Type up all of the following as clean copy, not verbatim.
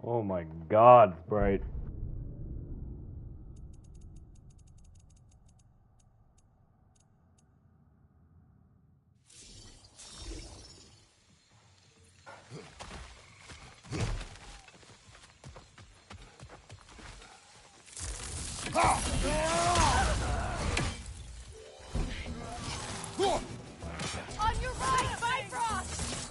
Oh my god, Sprite. On your right, Bifrost!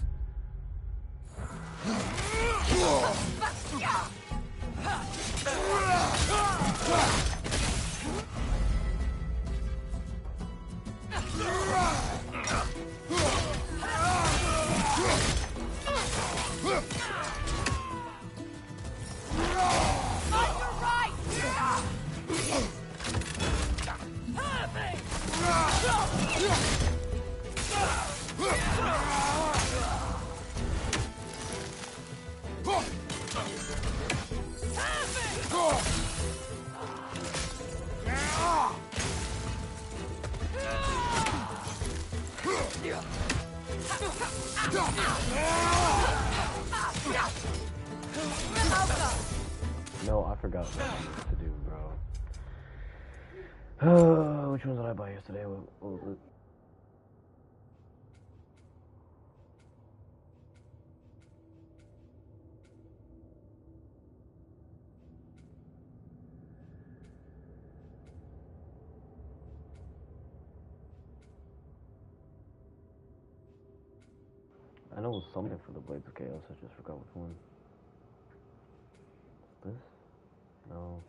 On your right! No, I forgot what to do, bro. Which one did I buy yesterday? What was it? I know it was something for the Blades of Chaos, I just forgot which one. This? No.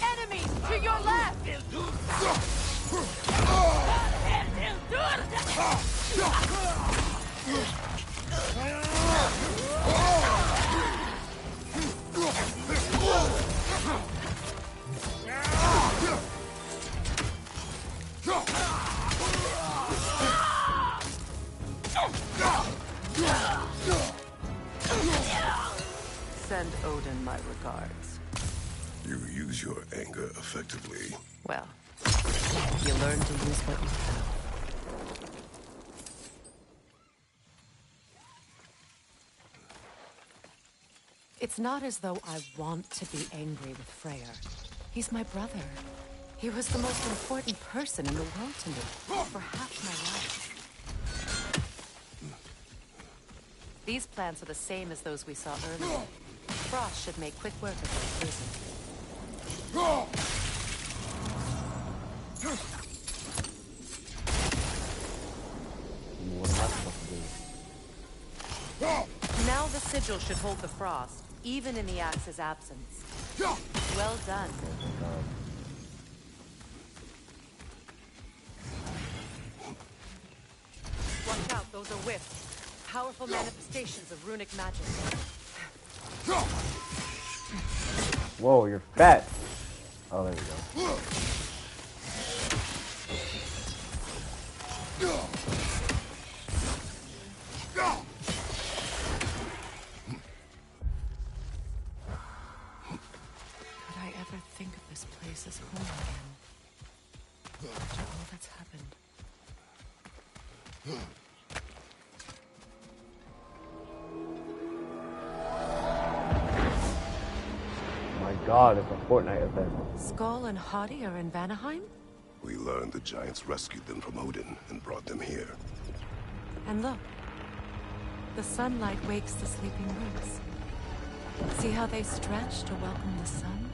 Enemy to your left! Send Odin my regards. You use your anger effectively. Well, you learn to use what you have. It's not as though I want to be angry with Freyr. He's my brother. He was the most important person in the world to me for half my life. These plants are the same as those we saw earlier. Frost should make quick work of this prison. What am I supposed to do? Now the sigil should hold the frost, even in the axe's absence. Well done. Watch out, those are whiffs. Powerful manifestations of runic magic. Whoa, you're fat. Oh, there we go. Could I ever think of this place as home again? After all that's happened. My god, it's a Fortnite event. Skull and Hottie are in Vanaheim? We learned the giants rescued them from Odin and brought them here. And look. The sunlight wakes the sleeping roots. See how they stretch to welcome the sun?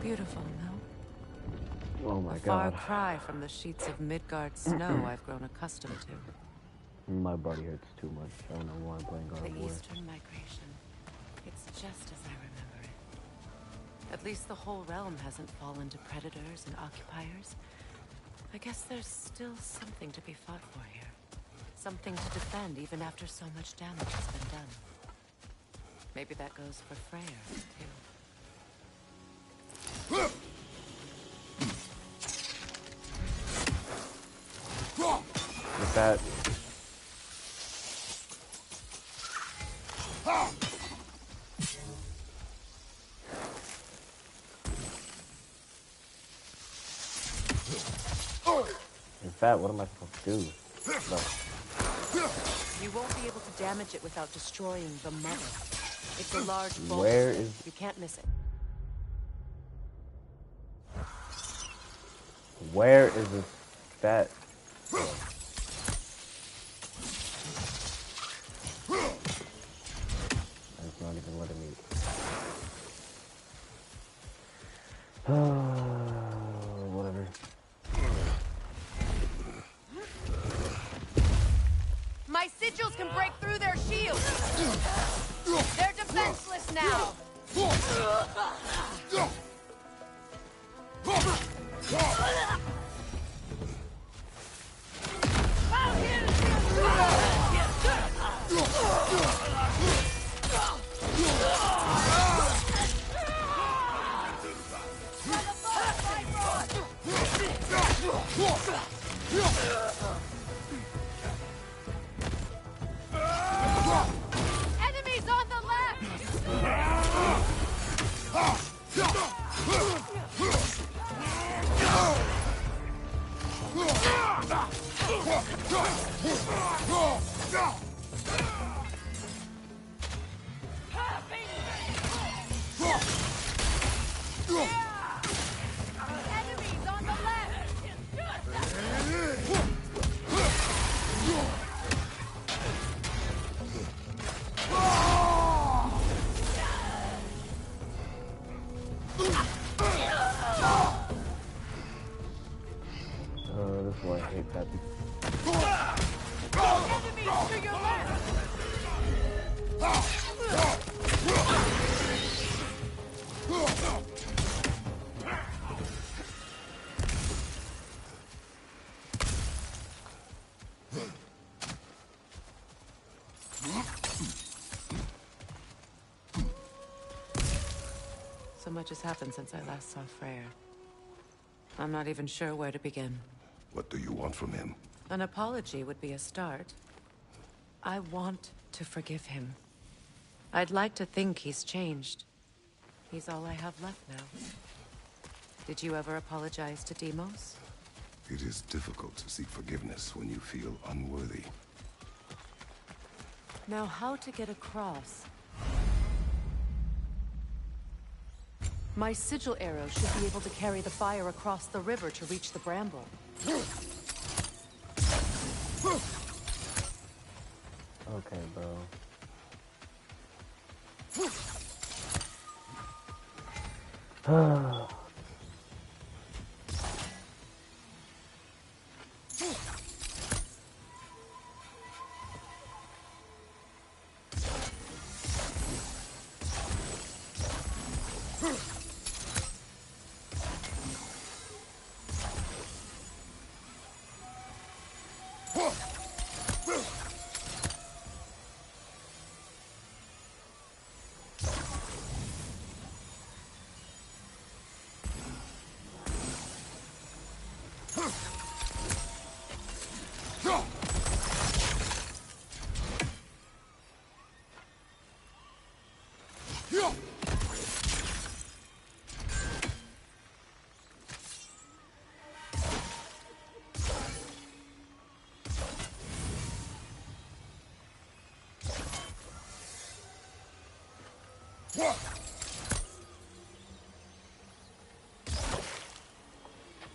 Beautiful, no? Oh my A far god. cry from the sheets of Midgard snow I've grown accustomed to. My body hurts too much. I don't know why I'm playing God The of War. Eastern migration. It's just as I remember it. At least the whole realm hasn't fallen to predators and occupiers. I guess there's still something to be fought for here. Something to defend even after so much damage has been done. Maybe that goes for Freyr, too. With that. In fact, what am I supposed to do? No. You won't be able to damage it without destroying the mother. It's a large bolt. Where is... You can't miss it. Where is this fat? It's not even letting me. Whatever. My sigils can break through their shields. They're defenseless now. Enemies on the left. Enemies on the This is why I hate that. enemies to your left. So much has happened since I last saw Freyr. I'm not even sure where to begin. What do you want from him? An apology would be a start. I want to forgive him. I'd like to think he's changed. He's all I have left now. Did you ever apologize to Deimos? It is difficult to seek forgiveness when you feel unworthy. Now, how to get across? My sigil arrow should be able to carry the fire across the river to reach the bramble. Okay, bro.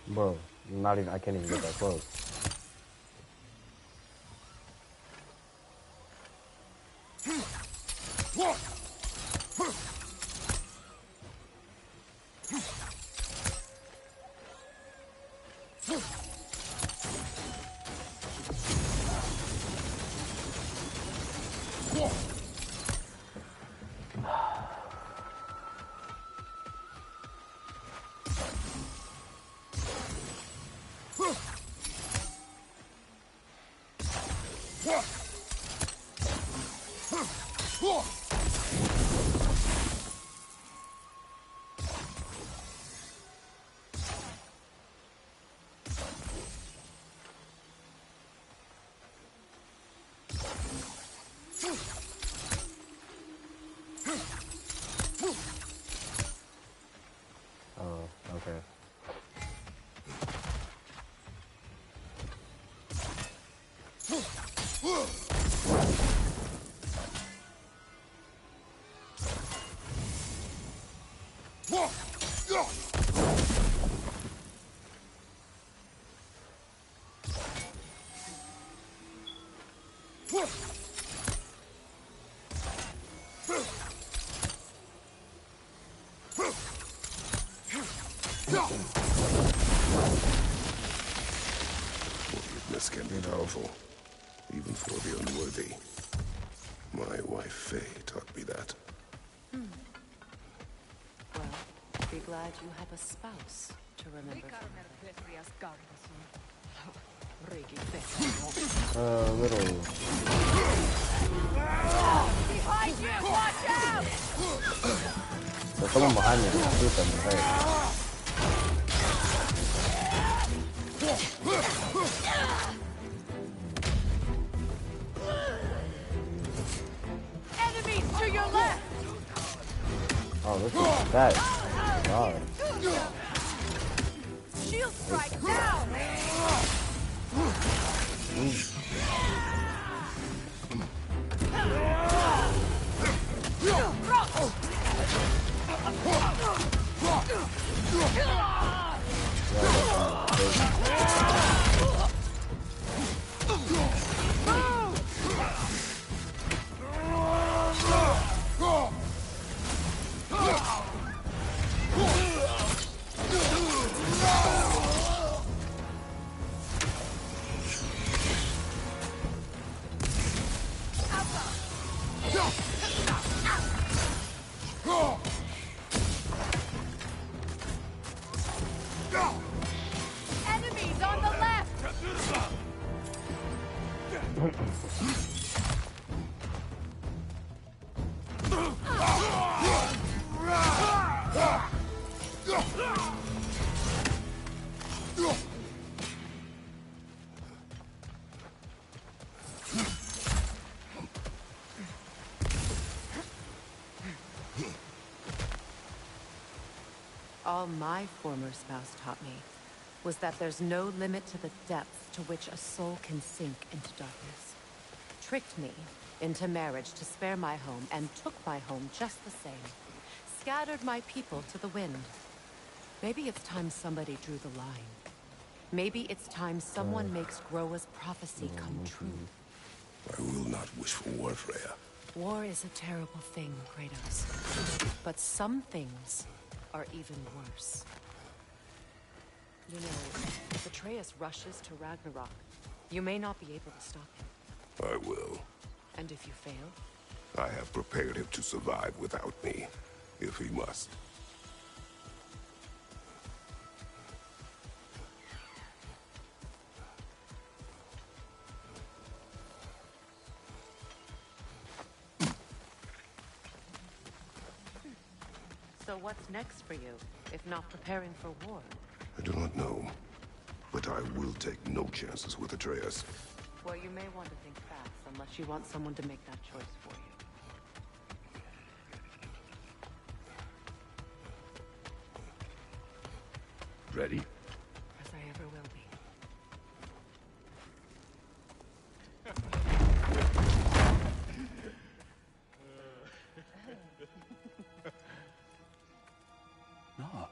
Bro, not even, I can't even get that close. Forgiveness can be powerful, even for the unworthy. My wife Faye taught me that. Well, be glad you have a spouse to remember. Little. Behind you! Watch out! There's someone behind me. Shoot them. Hey. Enemies to your left! Oh, this is bad. God. Shield strike down! Enemies on the left! All my former spouse taught me was that there's no limit to the depth to which a soul can sink into darkness. Tricked me into marriage to spare my home and took my home just the same. Scattered my people to the wind. Maybe it's time somebody drew the line. Maybe it's time someone makes Groa's prophecy come true. I will not wish for war, Freya. War is a terrible thing, Kratos. But some things are even worse. You know, if Atreus rushes to Ragnarok, you may not be able to stop him. I will. And if you fail? I have prepared him to survive without me, if he must. So what's next for you, if not preparing for war? I do not know, but I will take no chances with Atreus. Well, you may want to think fast, unless you want someone to make that choice for you. Ready? As I ever will be. No.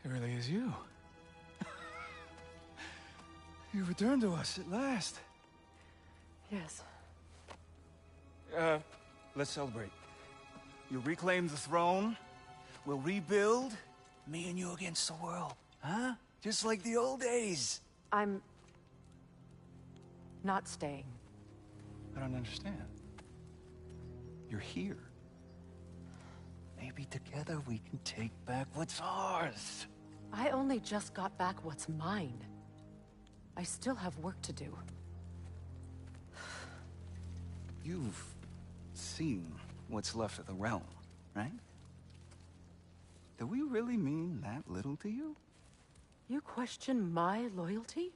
It really is you. You returned to us at last. Yes. Let's celebrate. You reclaim the throne. We'll rebuild. Me and you against the world. Huh? Just like the old days. I'm not staying. I don't understand. You're here. Maybe together we can take back what's ours. I only just got back what's mine. I still have work to do. You've seen what's left of the realm, right? Do we really mean that little to you? You question my loyalty?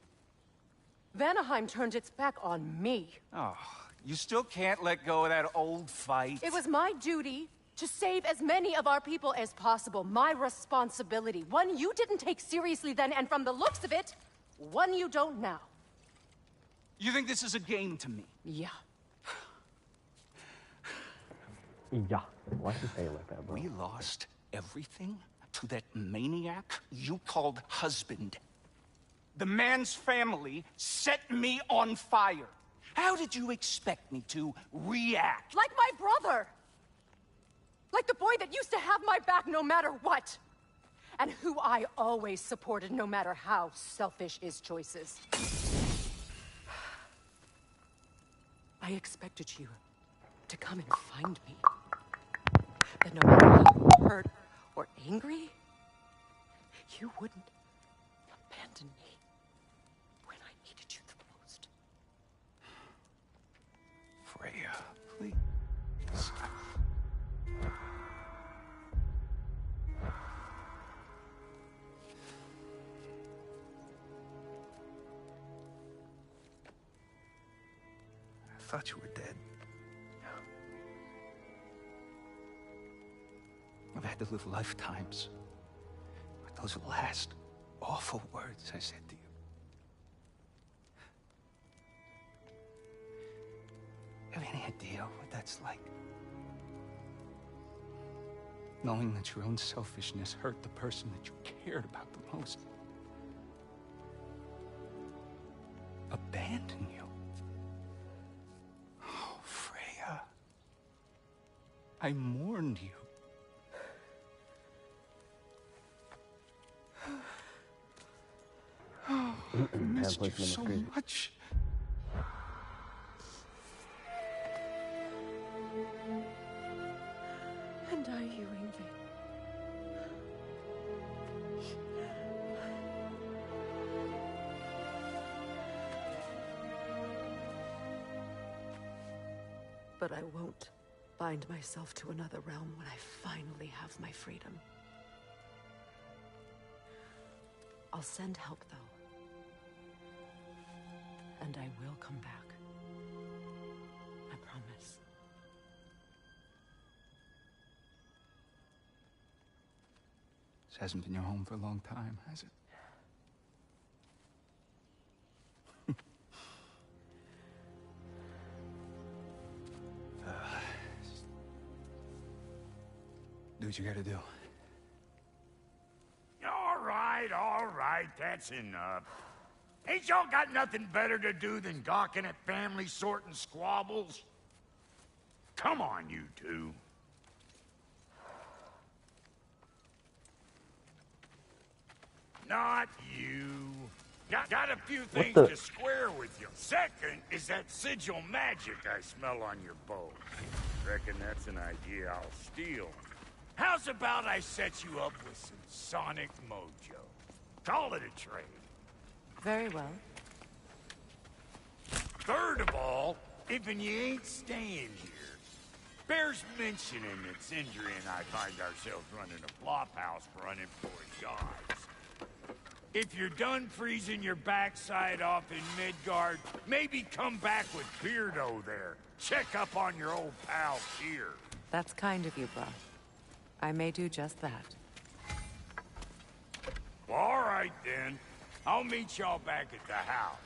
Vanaheim turned its back on me. Oh, you still can't let go of that old fight. It was my duty to save as many of our people as possible. My responsibility. One you didn't take seriously then, and from the looks of it, one you don't now. You think this is a game to me? Yeah. Yeah. Why'd you say it like that, bro? We lost everything to that maniac you called husband. The man's family set me on fire. How did you expect me to react? Like my brother! Like the boy that used to have my back no matter what. And who I always supported no matter how selfish his choices. I expected you to come and find me. That no matter how hurt or angry, you wouldn't abandon me when I needed you the most. Freya, please. I thought you were dead. I've had to live lifetimes with those last awful words I said to you. You have any idea what that's like? Knowing that your own selfishness hurt the person that you cared about the most. Abandon you. Oh, Freya. I mourned you. Oh, I missed you so much. And I, you, Ingrid. But I won't bind myself to another realm when I finally have my freedom. I'll send help, though. And I will come back. I promise. This hasn't been your home for a long time, has it? Do what you gotta do. All right, that's enough. Ain't y'all got nothing better to do than gawking at family sorting squabbles? Come on, you two. Not you. Got a few things to square with you. Second is that sigil magic I smell on your bow. Reckon that's an idea I'll steal. How's about I set you up with some sonic mojo? Call it a trade. Very well. Third of all, if you ain't staying here, bears mentioning that Sindri and I find ourselves running a flop house for unemployed guys. If you're done freezing your backside off in Midgard, maybe come back with Beardo there. Check up on your old pal here. That's kind of you, brah. I may do just that. Well, all right, then. I'll meet y'all back at the house.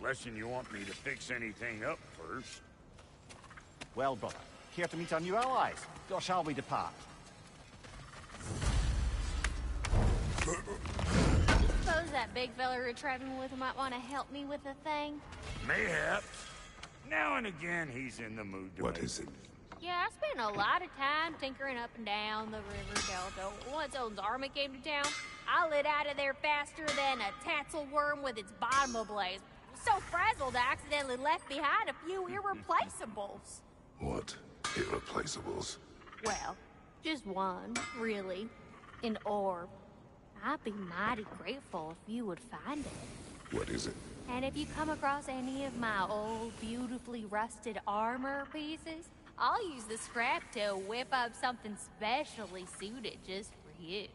Less'n you want me to fix anything up first. Well, brother, care to meet our new allies? Or shall we depart? Suppose that big fella you're traveling with might want to help me with a thing? Mayhaps. Now and again, he's in the mood to What make- is it? Yeah, I spent a lot of time tinkering up and down the river delta. Once Odin's army came to town, I lit out of there faster than a tassel worm with its bottom ablaze. So frazzled I accidentally left behind a few irreplaceables. What? Irreplaceables? Well, just one, really. An orb. I'd be mighty grateful if you would find it. What is it? And if you come across any of my old, beautifully rusted armor pieces, I'll use the scrap to whip up something specially suited just for you.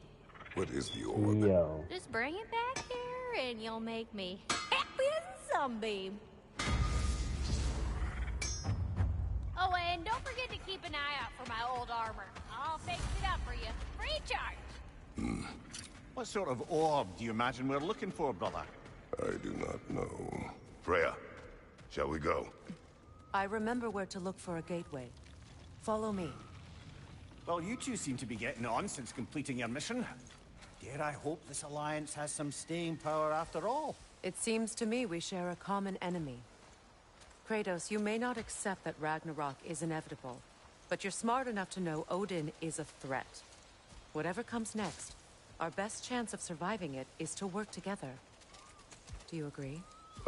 What is the orb? Yo. Just bring it back here and you'll make me happy as a sunbeam. Oh, and don't forget to keep an eye out for my old armor. I'll fix it up for you, free of charge. What sort of orb do you imagine we're looking for, brother? I do not know. Freya, shall we go? I remember where to look for a gateway. Follow me. Well, you two seem to be getting on since completing your mission. Dare I hope this alliance has some staying power after all? It seems to me we share a common enemy. Kratos, you may not accept that Ragnarok is inevitable, But you're smart enough to know Odin is a threat. Whatever comes next, our best chance of surviving it is to work together. Do you agree?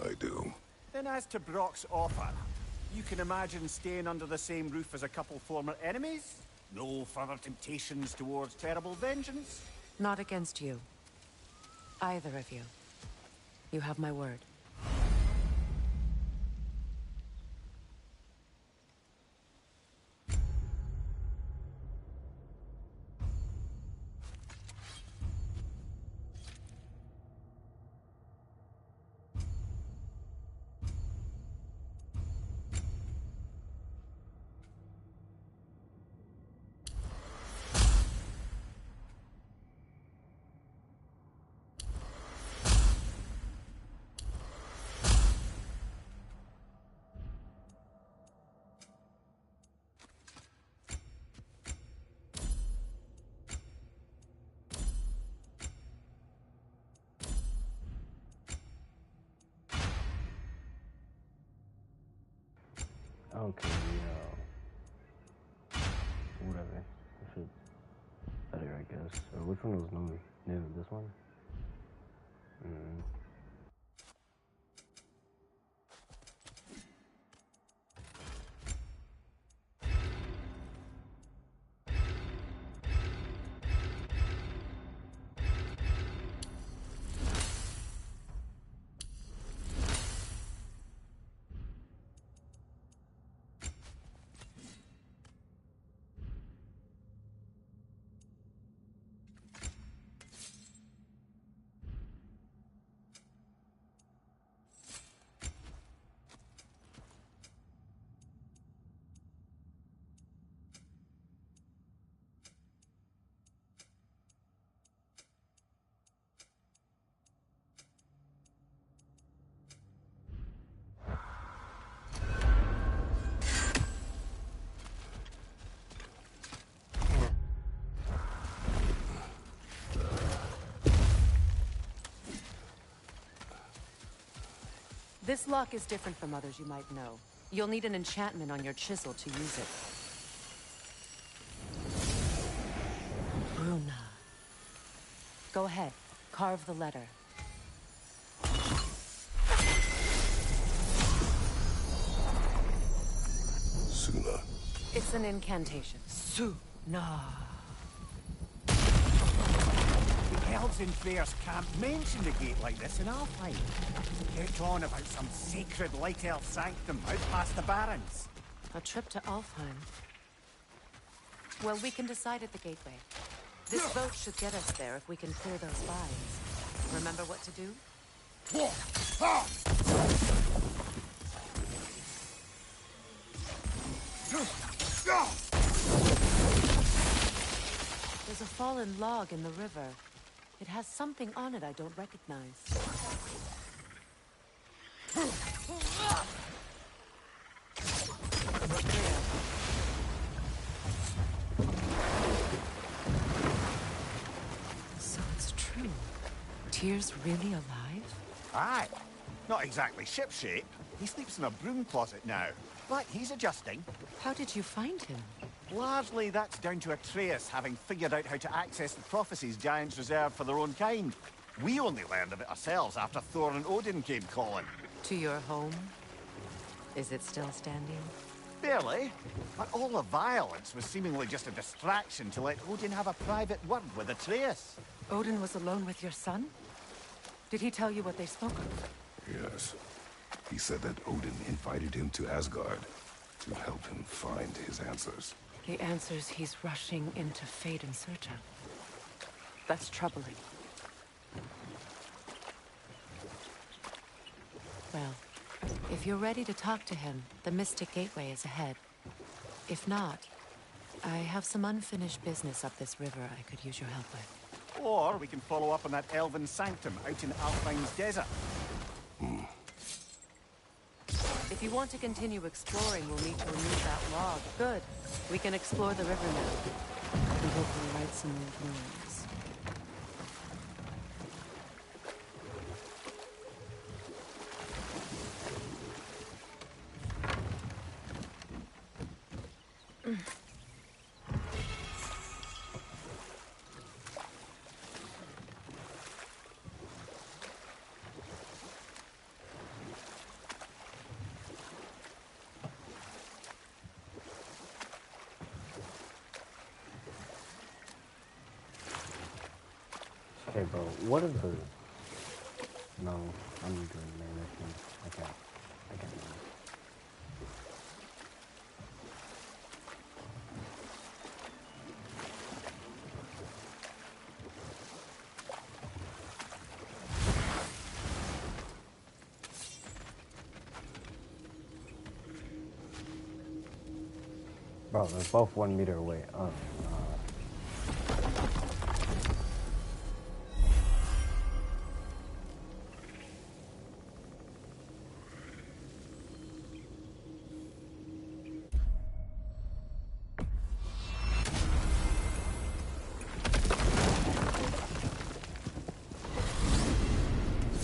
I do. Then as to Brock's offer, you can imagine staying under the same roof as a couple former enemies? No further temptations towards terrible vengeance? Not against you. Either of you. You have my word. Okay, whatever. This is better, I guess. Which one was new? This one? This lock is different from others you might know. You'll need an enchantment on your chisel to use it. Bruna. Go ahead. Carve the letter. Suna. It's an incantation. Suna. The elves in Freyr's camp mentioned a gate like this in Alfheim. Kept on about some sacred light elf sanctum out past the barrens. A trip to Alfheim. Well, we can decide at the gateway. This boat should get us there if we can clear those vines. Remember what to do? There's a fallen log in the river. It has something on it I don't recognize. So it's true. Tyr's really alive? Aye. Not exactly shipshape. He sleeps in a broom closet now. But he's adjusting. How did you find him? Largely, that's down to Atreus having figured out how to access the prophecies giants reserve for their own kind. We only learned of it ourselves after Thor and Odin came calling. To your home? Is it still standing? Barely. But all the violence was seemingly just a distraction to let Odin have a private word with Atreus. Odin was alone with your son? Did he tell you what they spoke of? Yes. He said that Odin invited him to Asgard to help him find his answers. The answers he's rushing into fate in search of. That's troubling. Well, if you're ready to talk to him, the Mystic Gateway is ahead. If not, I have some unfinished business up this river I could use your help with. Or we can follow up on that elven sanctum out in Alfheim's desert. If you want to continue exploring, we'll need to remove that log. Good. We can explore the river now. And hopefully right some old ruins. Okay, bro. What is the? No, I'm doing main mission. I can't. I can't do this. Bro, they're both 1 meter away. Oh,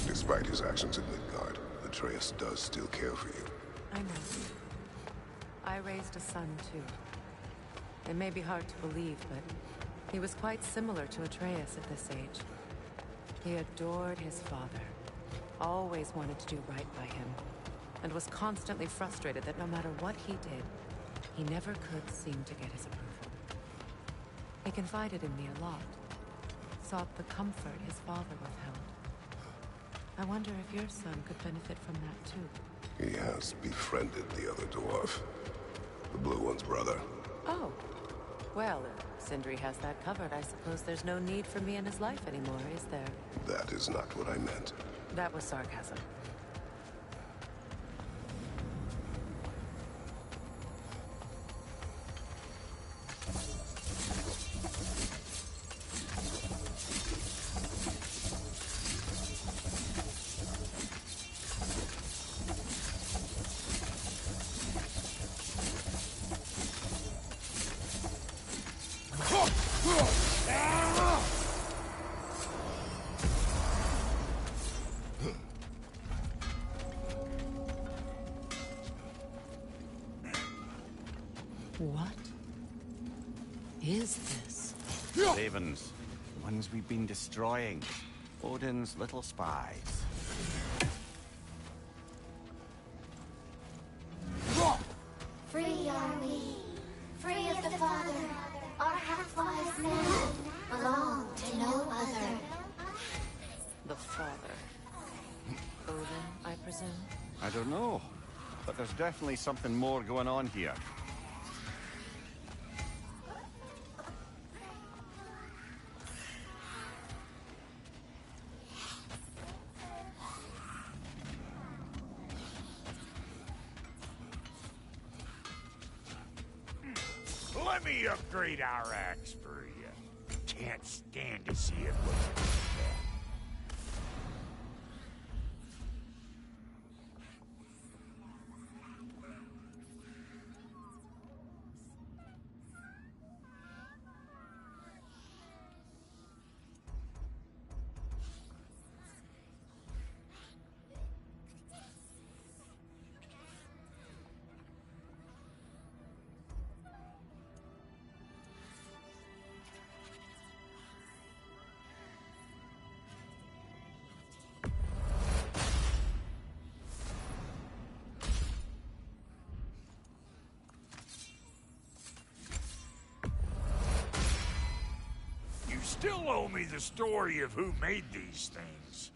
Despite his actions in Midgard, Atreus does still care for you. I know. I raised a son, too. It may be hard to believe, but he was quite similar to Atreus at this age. He adored his father, always wanted to do right by him, and was constantly frustrated that no matter what he did, he never could seem to get his approval. He confided in me a lot, sought the comfort his father withheld. I wonder if your son could benefit from that, too. He has befriended the other dwarf. The blue one's brother. Oh. Well, if Sindri has that covered, I suppose there's no need for me in his life anymore, is there? That is not what I meant. That was sarcasm. What is this? Ravens. The ones we've been destroying. Odin's little spies. Free are we, free of the Father. Our half-wise men belong to no other. The father. Odin, I presume? I don't know, but there's definitely something more going on here. Let me upgrade our axe for you. Can't stand to see it looking like that. You still owe me the story of who made these things.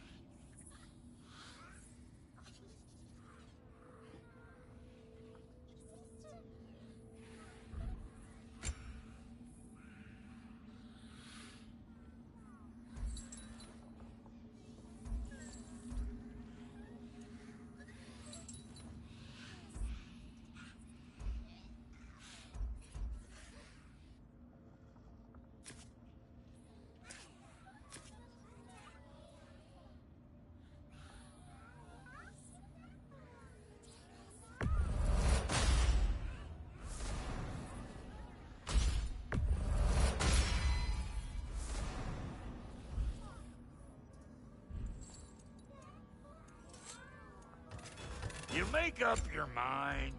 You make up your mind.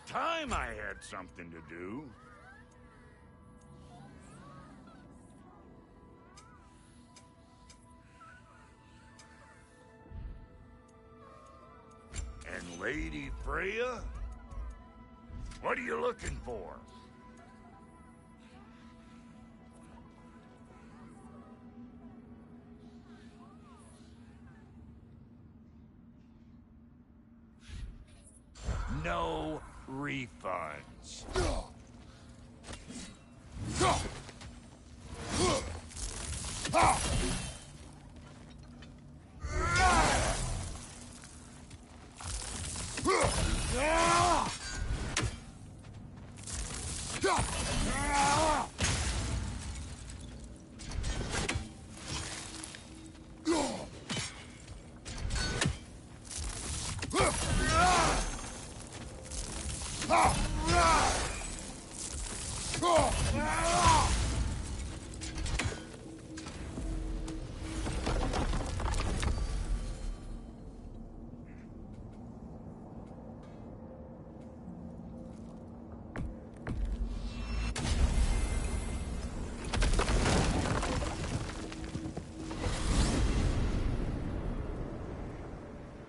time I had something to do. And Lady Freya? What are you looking for? No refunds.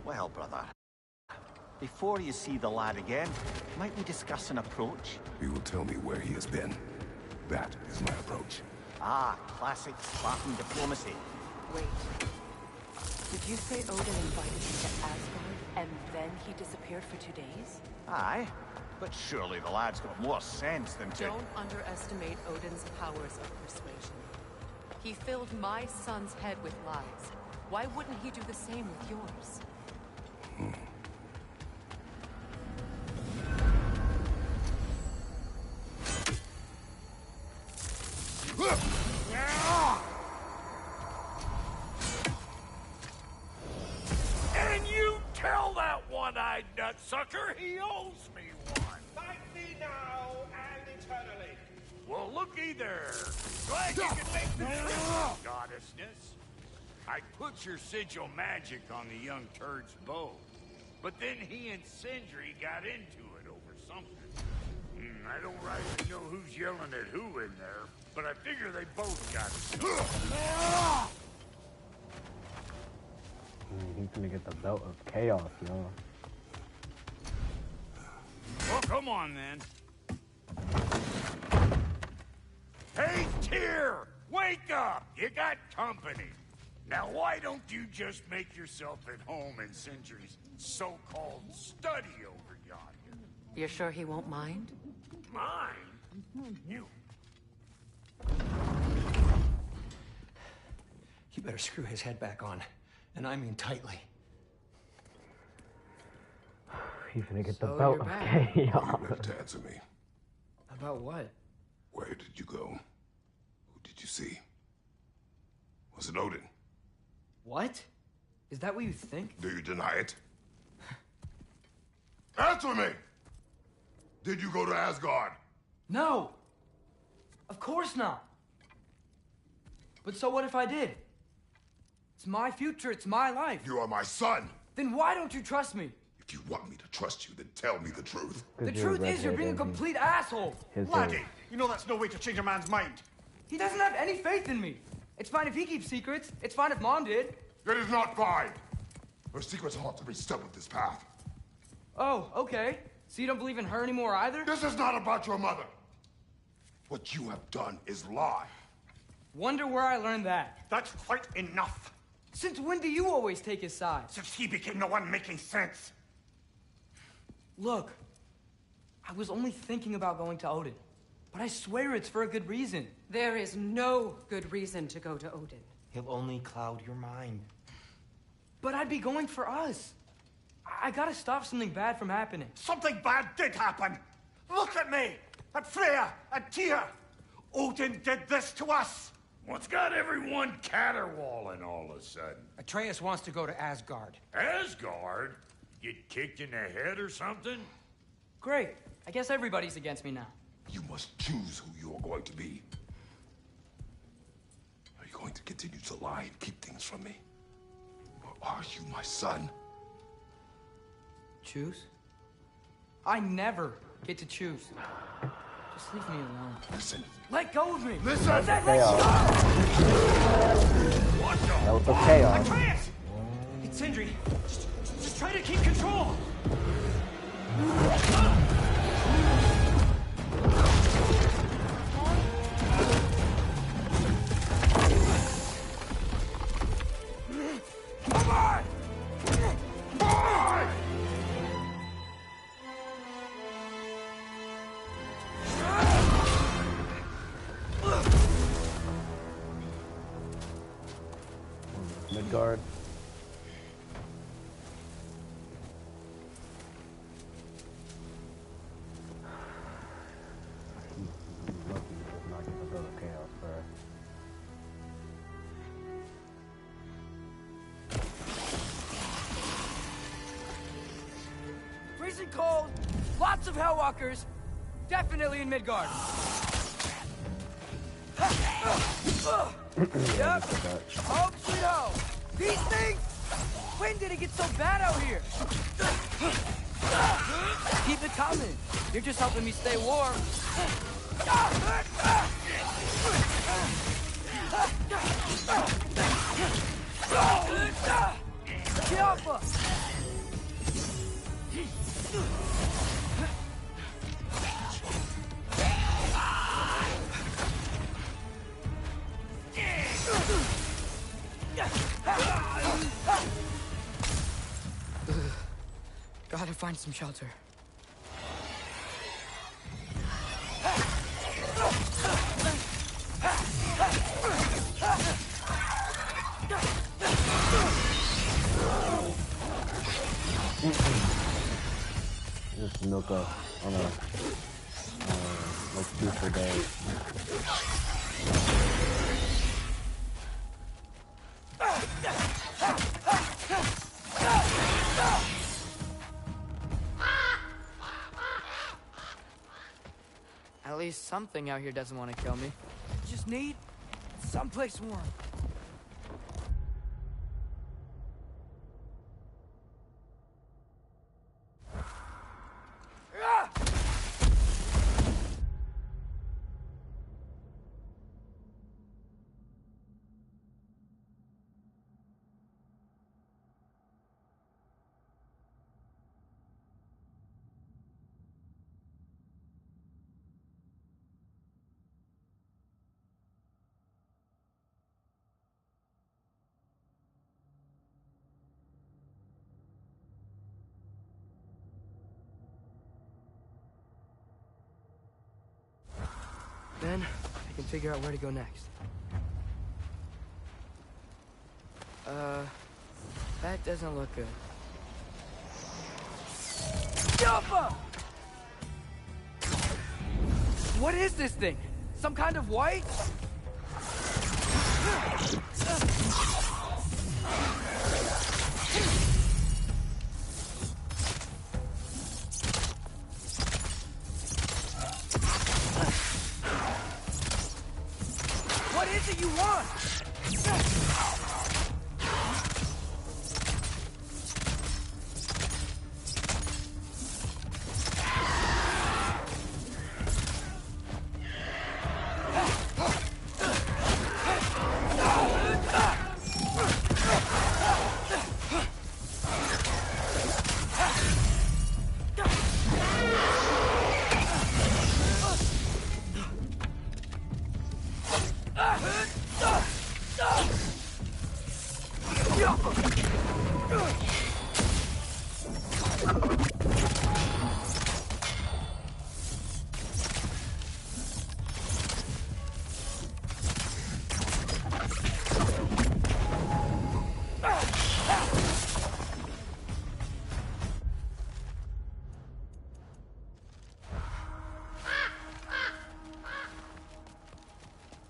Well, brother, before you see the lad again, might we discuss an approach? You will tell me where he has been. That is my approach. Ah, classic Spartan diplomacy. Wait. Did you say Odin invited you to Asgard, and then he disappeared for 2 days? Aye, but surely the lad's got more sense than to... Don't underestimate Odin's powers of persuasion. He filled my son's head with lies. Why wouldn't he do the same with yours? And you tell that one-eyed nutsucker he owes me one. Thank thee now and eternally. Well, looky there. Glad you can make the trip, goddessness. I put your sigil magic on the young turd's bow, but then he and Sindri got into it over something. I don't rightly know who's yelling at who in there, but I figure they both got it. He's gonna get the belt of chaos, yo. Well, come on then. Hey, Tyr! Wake up! You got company. Now, why don't you just make yourself at home in Sindri's so-called study over yonder? You're sure he won't mind? Mine? You... You better screw his head back on. And I mean tightly. He's gonna get So the belt you're of back. Are you chaos. ready to answer me? About what? Where did you go? Who did you see? Was it Odin? What? Is that what you think? Do you deny it? Answer me! Did you go to Asgard? No! Of course not! But so what if I did? It's my future, it's my life. You are my son! Then why don't you trust me? If you want me to trust you, then tell me the truth. The truth is you're being a complete asshole. Laddie, you know that's no way to change a man's mind. He doesn't have any faith in me. It's fine if he keeps secrets. It's fine if Mom did. It is not fine! Her secrets haunt every step of this path. Oh, okay. So you don't believe in her anymore either? This is not about your mother. What you have done is lie. Wonder where I learned that. That's quite enough. Since when do you always take his side? Since he became the one making sense. Look, I was only thinking about going to Odin, but I swear it's for a good reason. There is no good reason to go to Odin. He'll only cloud your mind. But I'd be going for us. I gotta stop something bad from happening. Something bad did happen. Look at me, at Freya, at Tyr. Odin did this to us. What's got everyone caterwauling all of a sudden? Atreus wants to go to Asgard. Asgard? Get kicked in the head or something? Great. I guess everybody's against me now. You must choose who you are going to be. Are you going to continue to lie and keep things from me? Or are you my son? Choose? I never Get to choose. Just leave me alone. Listen. Let go of me! Listen! I said let Chaos. go! That was the chaos. I can't! It's Sindri. Just try to keep control! Come on! Midgard. Lucky he does not get to go to chaos first. Freezing cold, lots of Hellwalkers, definitely in Midgard. Yep. Home sweet home. These things? When did it get so bad out here? Keep it coming. You're just helping me stay warm. Kiapa! Gotta find some shelter. Just milk up on a like future day. At least something out here doesn't want to kill me. Just need someplace warm. Then I can figure out where to go next. That doesn't look good. Yappa! What is this thing? Some kind of white? What is it you want?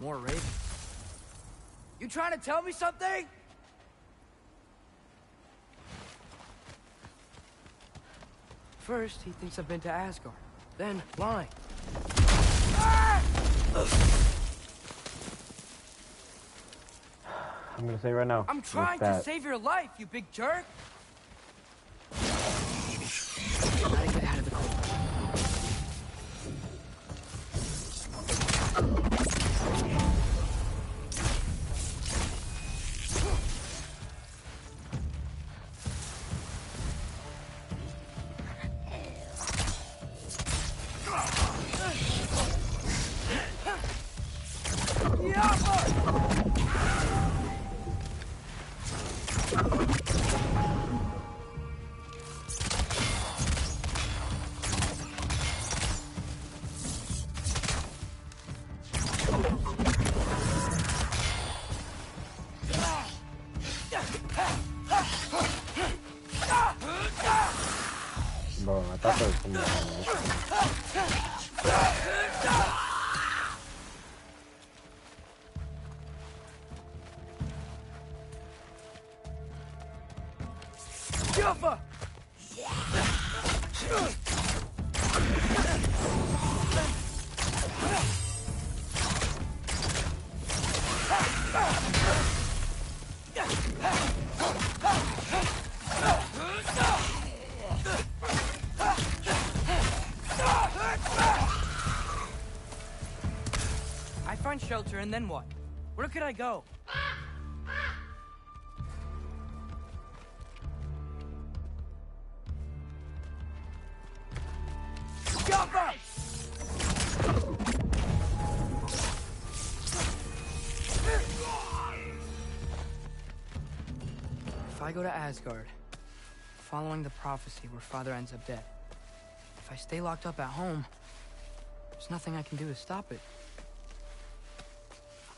More ravens. You trying to tell me something? First, he thinks I've been to Asgard. Then, lying. I'm gonna say right now. I'm trying to save your life, you big jerk! Gotta get out of the cold. Bro, I thought that was someone Juffa! I find shelter and then what? Where could I go? Jumper! If I go to Asgard, following the prophecy where Father ends up dead, if I stay locked up at home, there's nothing I can do to stop it.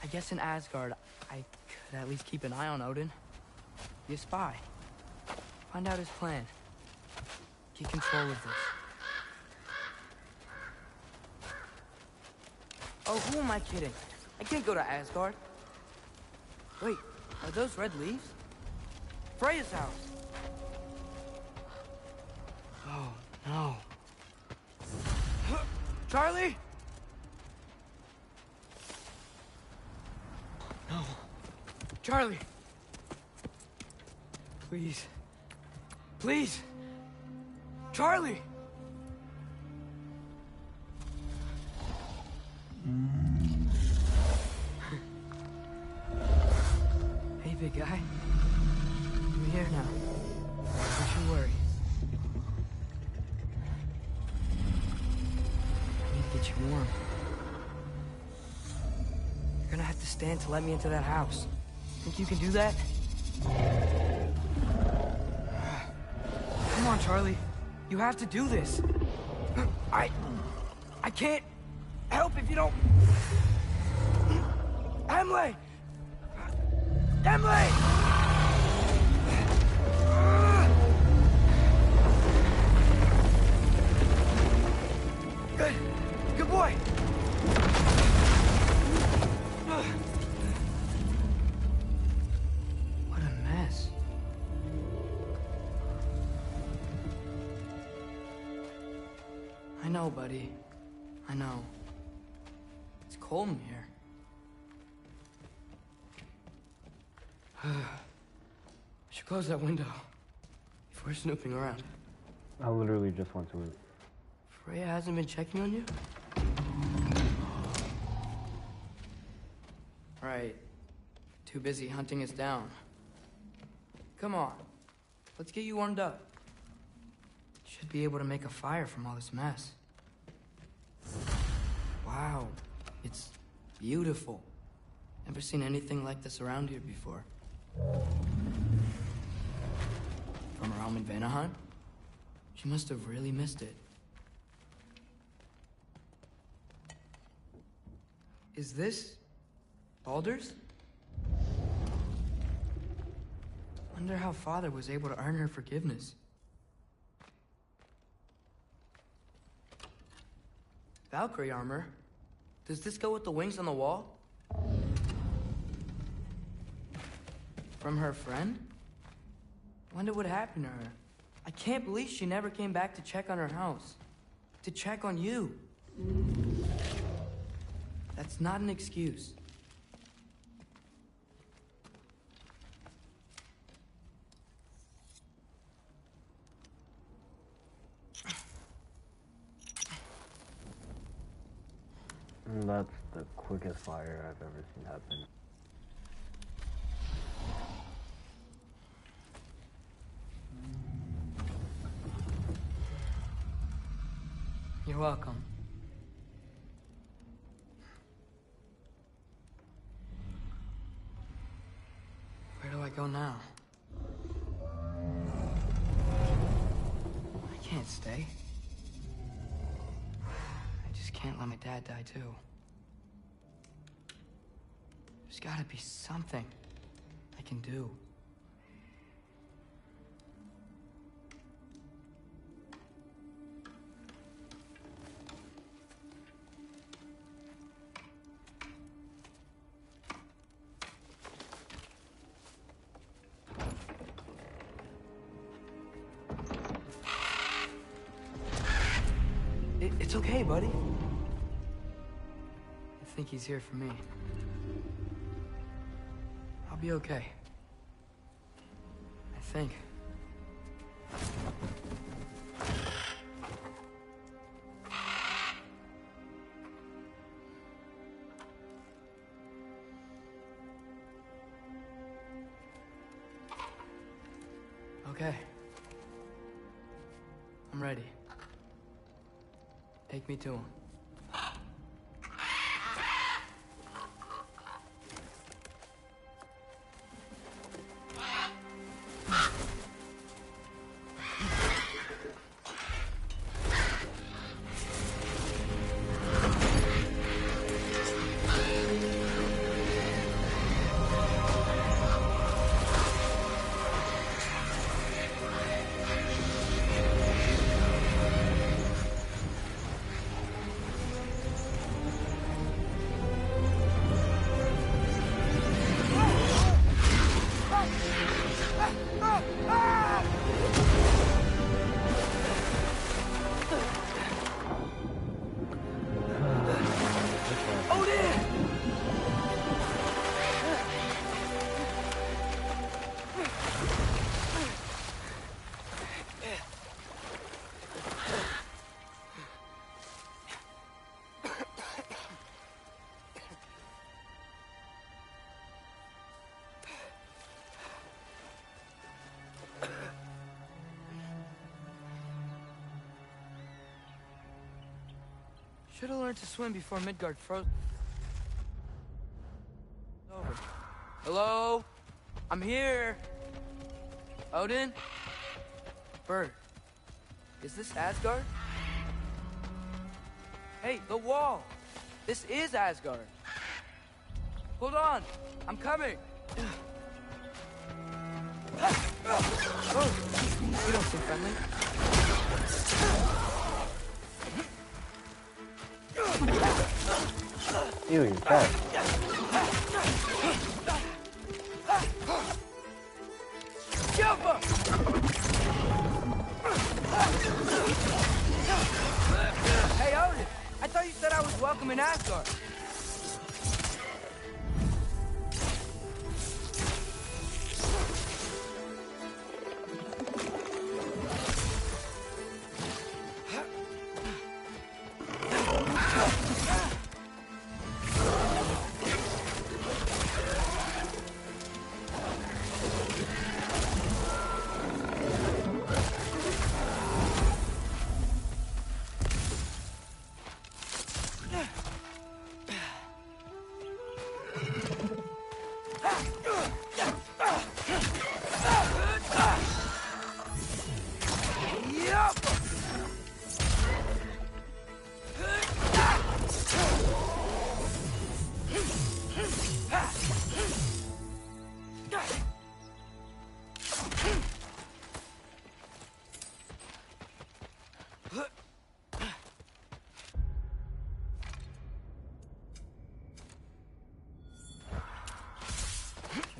I guess in Asgard, I could at least keep an eye on Odin. Be a spy. Find out his plan. Get control of this. Oh, who am I kidding? I can't go to Asgard. Wait, are those red leaves? Freya's house. Oh, no. Charlie? No. Charlie. Please. Please. Charlie! Hey, big guy. I'm here now. Don't you worry. I need to get you warm. You're gonna have to stand to let me into that house. Think you can do that? Come on, Charlie. You have to do this. I can't help if you don't... Emily! Emily! Good. Good boy. What a mess. I know, buddy. I know. It's cold in here. Should close that window if we're snooping around. I literally just went to it. Freya hasn't been checking on you? Right. Too busy hunting us down. Come on. Let's get you warmed up. Should be able to make a fire from all this mess. Wow. It's beautiful. Never seen anything like this around here before. From her home in Vanaheim? She must have really missed it. Is this Baldur's? Wonder how Father was able to earn her forgiveness. Valkyrie armor? Does this go with the wings on the wall? From her friend? Wonder what happened to her. I can't believe she never came back to check on her house. To check on you. That's not an excuse. And that's the quickest fire I've ever seen happen. You're welcome. Where do I go now? I can't stay. I just can't let my dad die too. There's gotta be something I can do. It's okay, buddy. I think he's here for me. I'll be okay. I think. Okay. I'm ready. Take me to him. Should have learned to swim before Midgard froze over. Hello? I'm here. Odin? Bird. Is this Asgard? Hey, the wall! This is Asgard. Hold on! I'm coming! Oh, you don't seem friendly. Ew, you're fat. Hey, Odin! I thought you said I was welcome in Asgard.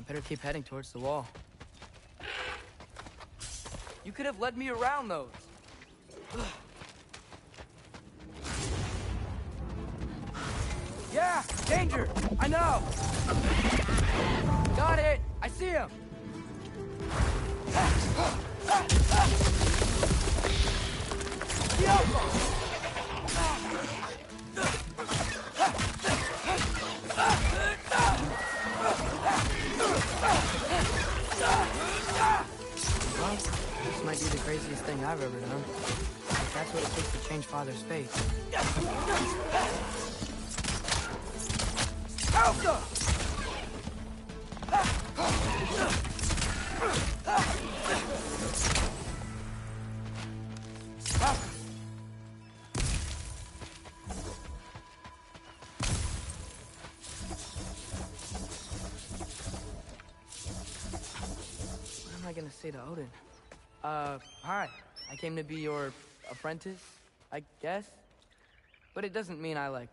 Better keep heading towards the wall. You could have led me around those. Yeah, danger! I know! Got it! I see him! Well, this might be the craziest thing I've ever done. If that's what it takes to change Father's fate. Alpha! What am I gonna say to Odin? Hi. I came to be your apprentice, I guess? But it doesn't mean I, like,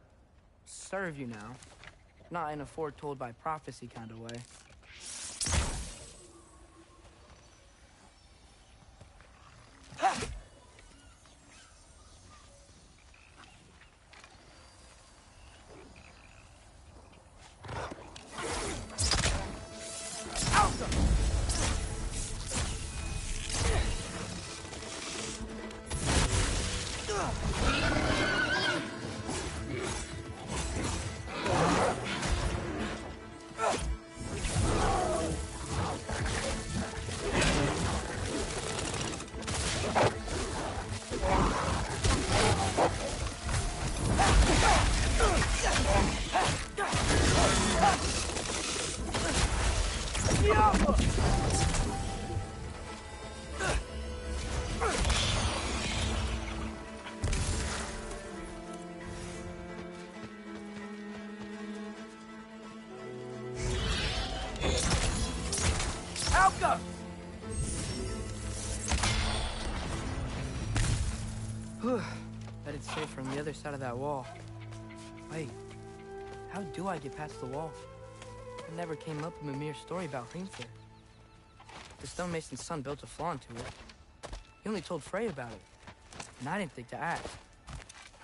serve you now. Not in a foretold by prophecy kind of way. Whew. Bet it's safe from the other side of that wall. Wait, how do I get past the wall? It never came up in Mimir's story about Hrimthur. The stonemason's son built a flaw into it. He only told Frey about it, and I didn't think to ask.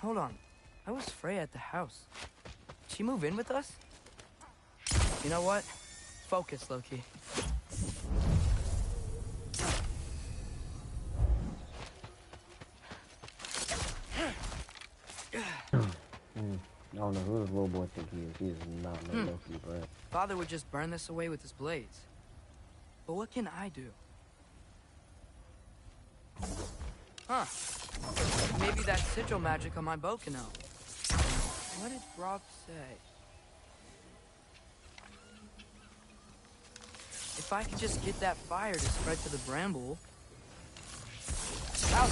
Hold on, how was Frey at the house? Did she move in with us? You know what? Focus, Loki. I don't know who this little boy think he is. He is not no Loki, bro. Father would just burn this away with his blades. But what can I do? Huh. Maybe that sigil magic on my bow can help. What did Rob say? If I could just get that fire to spread to the bramble... Out.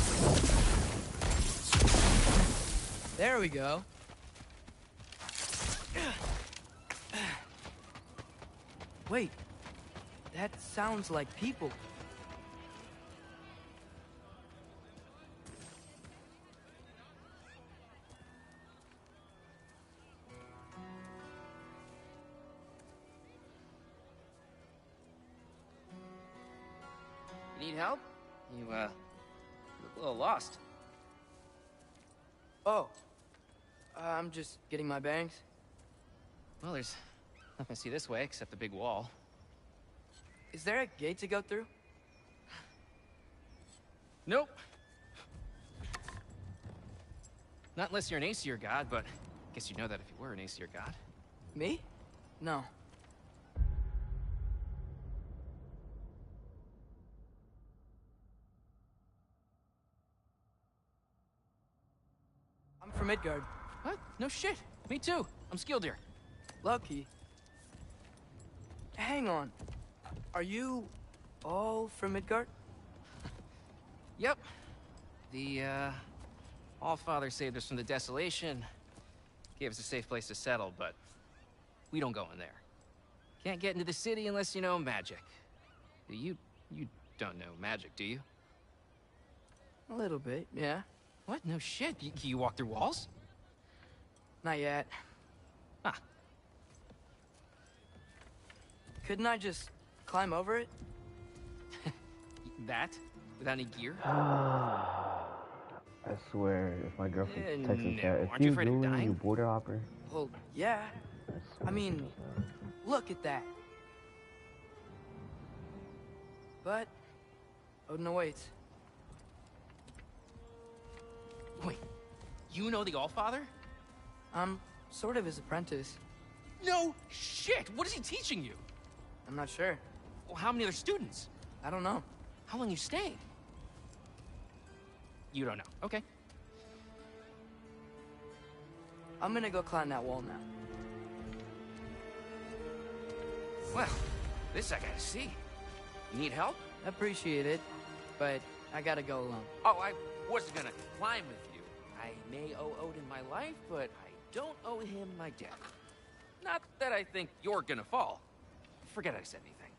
There we go. Wait, that sounds like people. You need help? You, look a little lost. Oh, I'm just getting my bangs. Well, there's nothing to see this way except the big wall. Is there a gate to go through? Nope. Not unless you're an Aesir god, but I guess you'd know that if you were an Aesir god. Me? No. I'm from Midgard. What? No shit. Me too. I'm Skildir. Lucky. Hang on. Are you all from Midgard? Yep. The, Allfather saved us from the desolation. Gave us a safe place to settle, but we don't go in there. Can't get into the city unless you know magic. You don't know magic, do you? A little bit, yeah. What? No shit. You walk through walls? Not yet. Huh. Couldn't I just climb over it? That? Without any gear? I swear, if my girlfriend texts me that, if Aren't you you afraid of do, dying? you border hopper. Well, yeah. I mean, look at that. But Odin awaits. Wait, you know the Allfather? I'm sort of his apprentice. No shit! What is he teaching you? I'm not sure. Well, how many other students? I don't know. How long you stayed? You don't know. Okay. I'm gonna go climb that wall now. Well, this I gotta see. You need help? Appreciate it, but I gotta go alone. Oh, I wasn't gonna climb with you. I may owe Odin my life, but I don't owe him my death. Not that I think you're gonna fall. Forget I said anything.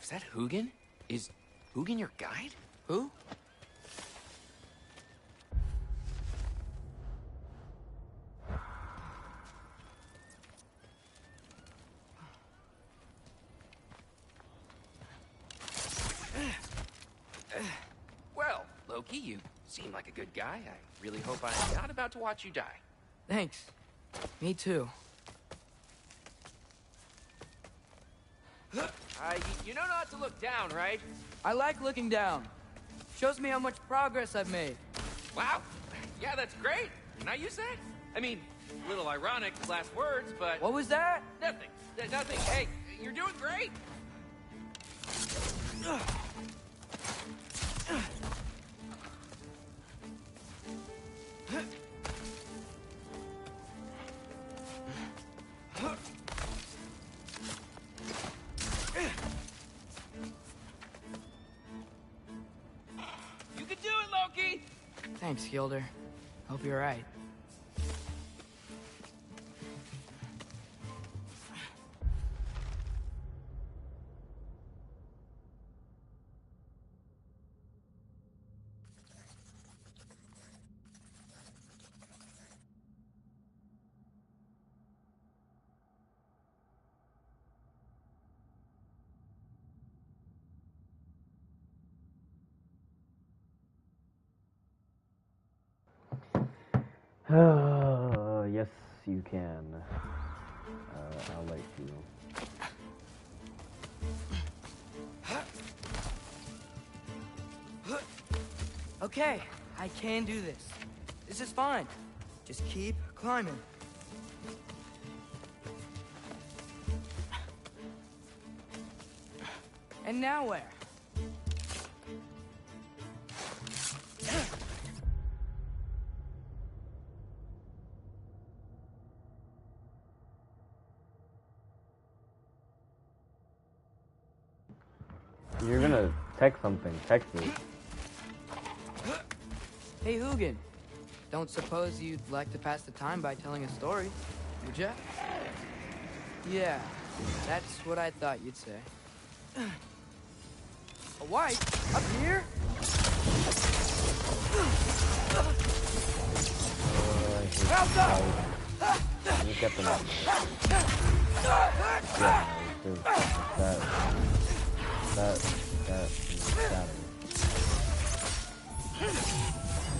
Is that Hugin? Is Hugin your guide? Who? Well, Loki, you seem like a good guy. I really hope I'm not about to watch you die. Thanks. Me too. You know not to look down, right? I like looking down. Shows me how much progress I've made. Wow. Yeah, that's great. Can I use that? I mean, a little ironic, last words, but... What was that? Nothing. Nothing. Hey, you're doing great. You can do it, Loki! Thanks, Gilder. Hope you're right. Yes, you can. I'll let you. Okay, I can do this. This is fine. Just keep climbing. And now where? You're gonna text something. Text it. Hey, Hugin. Don't suppose you'd like to pass the time by telling a story, would ya? Yeah, that's what I thought you'd say. A wife? Up here? Look at them. That.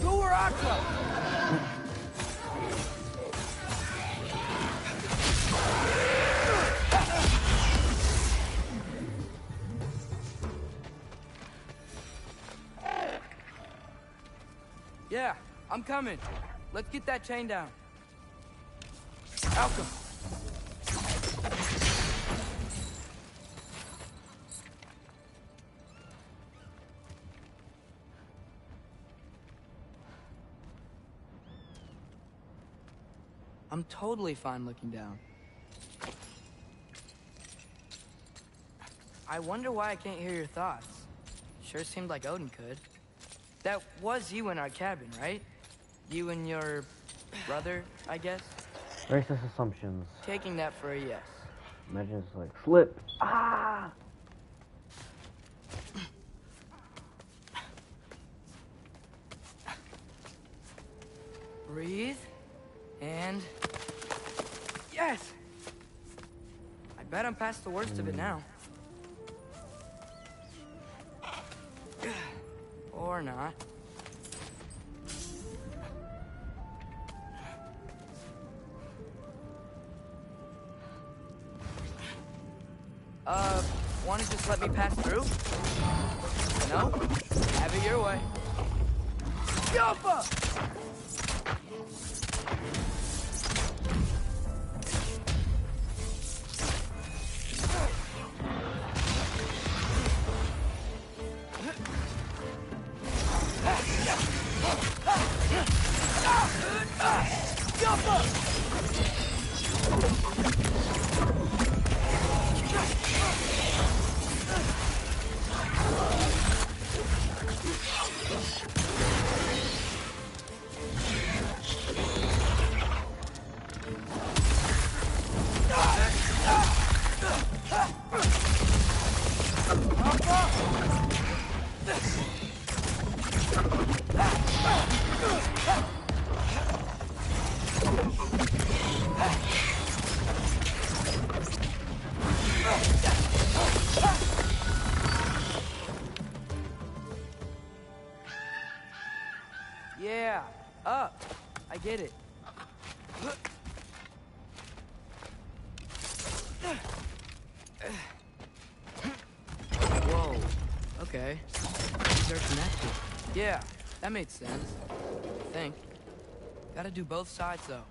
Go where I go. Yeah, I'm coming. Let's get that chain down. Malcolm. I'm totally fine looking down. I wonder why I can't hear your thoughts. Sure seemed like Odin could. That was you in our cabin, right? You and your brother, I guess? Racist assumptions. Taking that for a yes. Imagine it's like, slip. Ah! Breathe. And... yes! I bet I'm past the worst of it now. Or not. Want to just let me pass through? No? Have it your way. Jumpa! Yeah, up. I get it. Whoa. Okay. They're connected. Yeah, that made sense. I think. Gotta do both sides, though.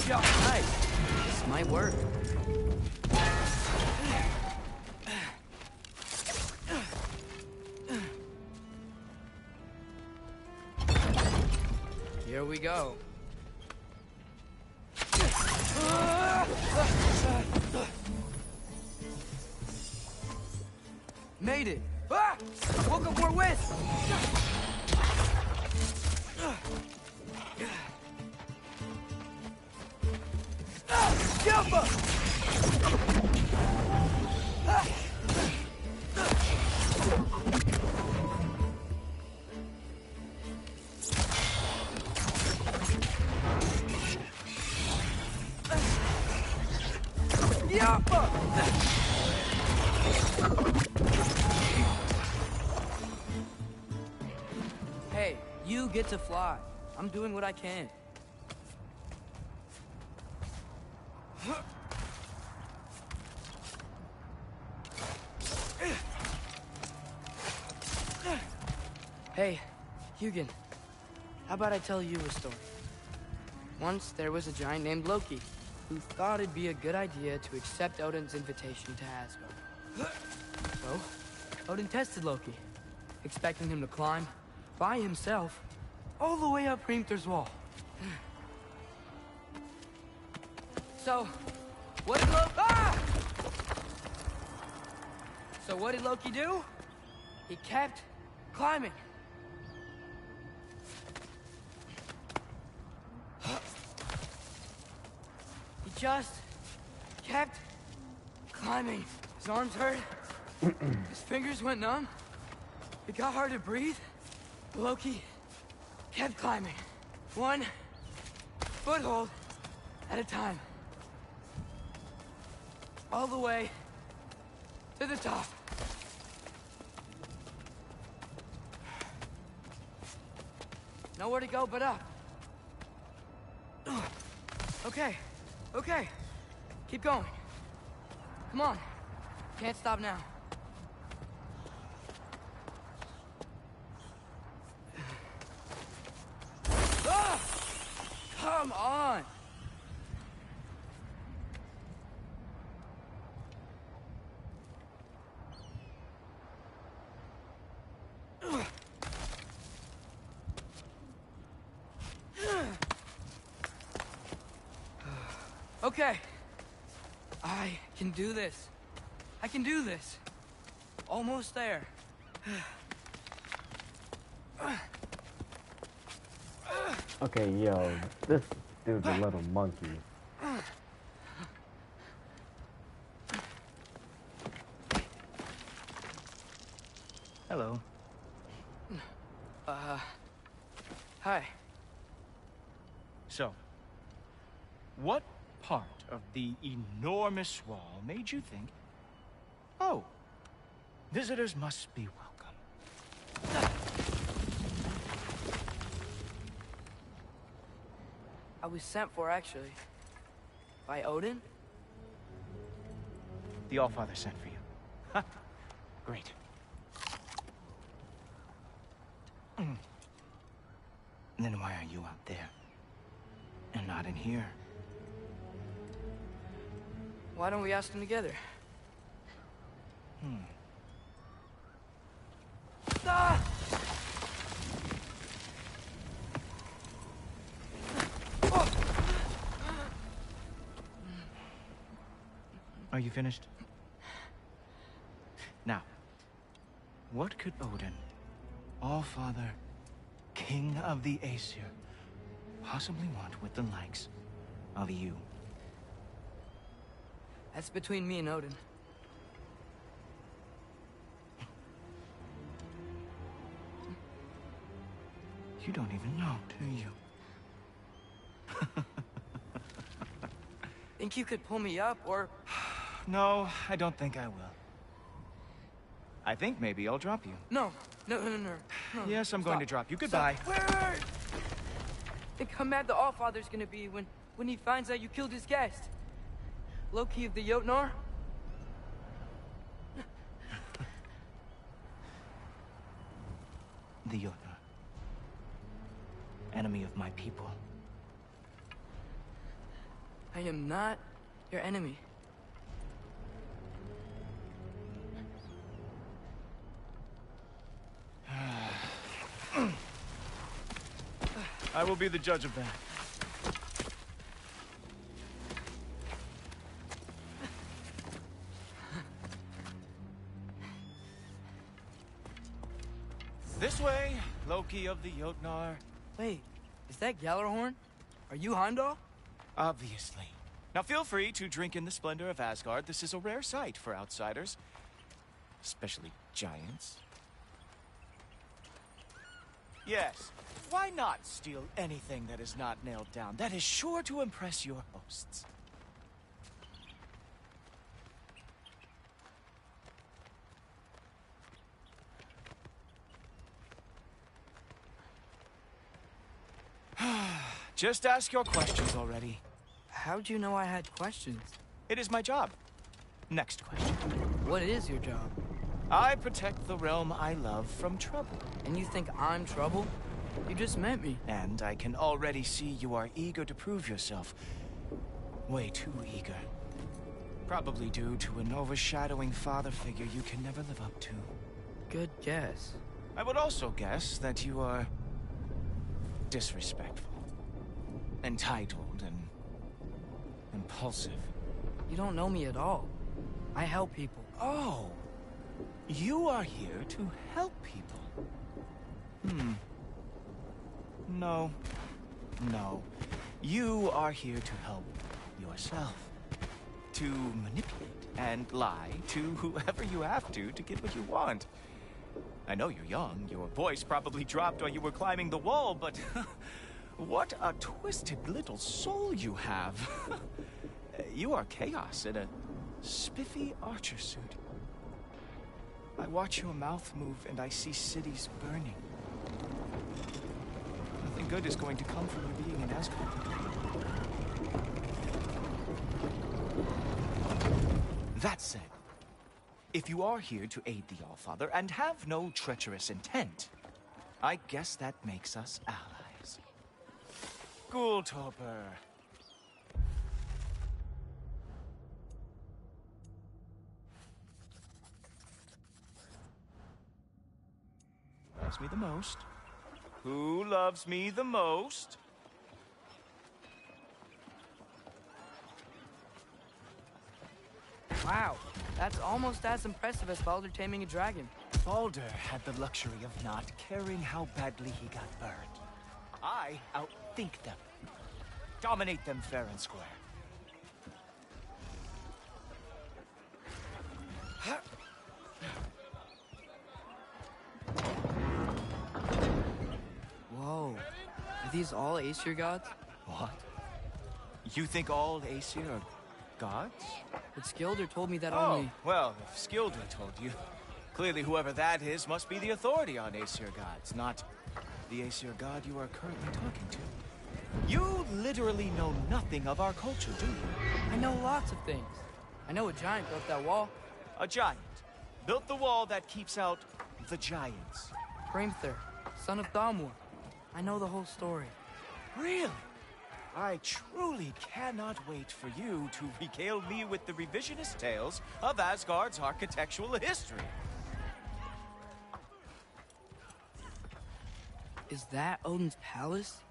Yeah, nice. This might work. Here we go. Made it. Ah! Woke up more wind. Jump up! Hey, you get to fly. I'm doing what I can. Hey, Hugin. How about I tell you a story? Once there was a giant named Loki who thought it'd be a good idea to accept Odin's invitation to Asgard. So, Odin tested Loki, expecting him to climb by himself all the way up Hrimthur's wall. So, what did Loki... Ah! So what did Loki do? He kept climbing. He just kept climbing. His arms hurt. His fingers went numb. It got hard to breathe. Loki kept climbing. One foothold at a time. All the way to the top. Nowhere to go but up. Okay, okay. Keep going. Come on. Can't stop now. Ah! Come on! Okay. I can do this. I can do this. Almost there. Okay, yo, this dude's a little monkey. Hello. Hi. So, what part of the enormous wall made you think, oh, visitors must be welcome? I was sent for, actually. By Odin? The Allfather sent for you. Ha! Great. Then why are you out there? And not in here? Why don't we ask them together? Ah! Are you finished? Now, what could Odin, Allfather, King of the Aesir, possibly want with the likes of you? That's between me and Odin. You don't even know, do you? Think you could pull me up, or... No, I don't think I will. I think maybe I'll drop you. No. No. Yes, I'm going to drop you. Goodbye. Wait. Think how mad the Allfather's gonna be when he finds out you killed his guest. Loki of the Jotnar? The Jotnar. Enemy of my people. I am not your enemy. I will be the judge of that. This way, Loki of the Jotnar. Wait, is that Gjallarhorn? Are you Heimdall? Obviously. Now feel free to drink in the splendor of Asgard. This is a rare sight for outsiders. Especially giants. Yes, why not steal anything that is not nailed down? That is sure to impress your hosts. Just ask your questions already. How'd you know I had questions? It is my job. Next question. What is your job? I protect the realm I love from trouble. And you think I'm trouble? You just met me. And I can already see you are eager to prove yourself. Way too eager. Probably due to an overshadowing father figure you can never live up to. Good guess. I would also guess that you are disrespectful, entitled, and impulsive. You don't know me at all. I help people. Oh, you are here to help people. No. You are here to help yourself. To manipulate and lie to whoever you have to get what you want. I know you're young. Your voice probably dropped while you were climbing the wall, but what a twisted little soul you have. You are chaos in a spiffy archer suit. I watch your mouth move and I see cities burning. Nothing good is going to come from you being in Asgard. That said, if you are here to aid the Allfather and have no treacherous intent, I guess that makes us allies. Ghoultoper. Loves me the most? Who loves me the most? Wow, that's almost as impressive as Baldur taming a dragon. Baldur had the luxury of not caring how badly he got burned. I outthink them. Dominate them fair and square. Whoa. Are these all Aesir gods? What? You think all Aesir are gods? But Skilder told me that Oh, only... well, if Skilder told you, clearly whoever that is must be the authority on Aesir gods, not the Aesir god you are currently talking to. You literally know nothing of our culture, do you? I know lots of things. I know a giant built that wall. A giant built the wall that keeps out the giants. Hrimthur, son of Thalmor. I know the whole story. Really? I truly cannot wait for you to regale me with the revisionist tales of Asgard's architectural history. Is that Odin's palace?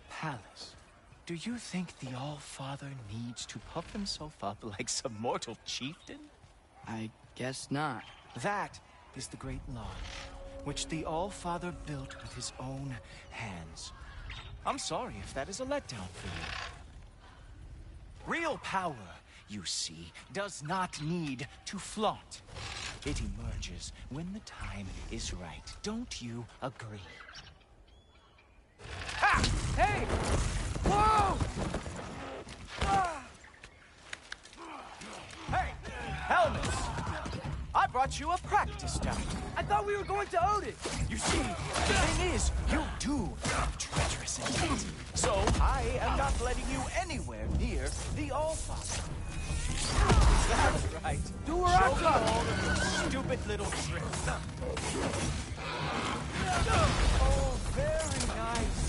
Palace? Do you think the All-Father needs to puff himself up like some mortal chieftain? I guess not. That is the Great Lodge, which the All-Father built with his own hands. I'm sorry if that is a letdown for you. Real power, you see, does not need to flaunt. It emerges when the time is right. Don't you agree? Ha! Hey! Whoa! Hey! Helmets! I brought you a practice down. I thought we were going to Odin! You see, the thing is, you do have treacherous intent. So, I am not letting you anywhere near the All-Father. That's right. Do where I'm Show me all of your stupid little tricks. Oh, very nice.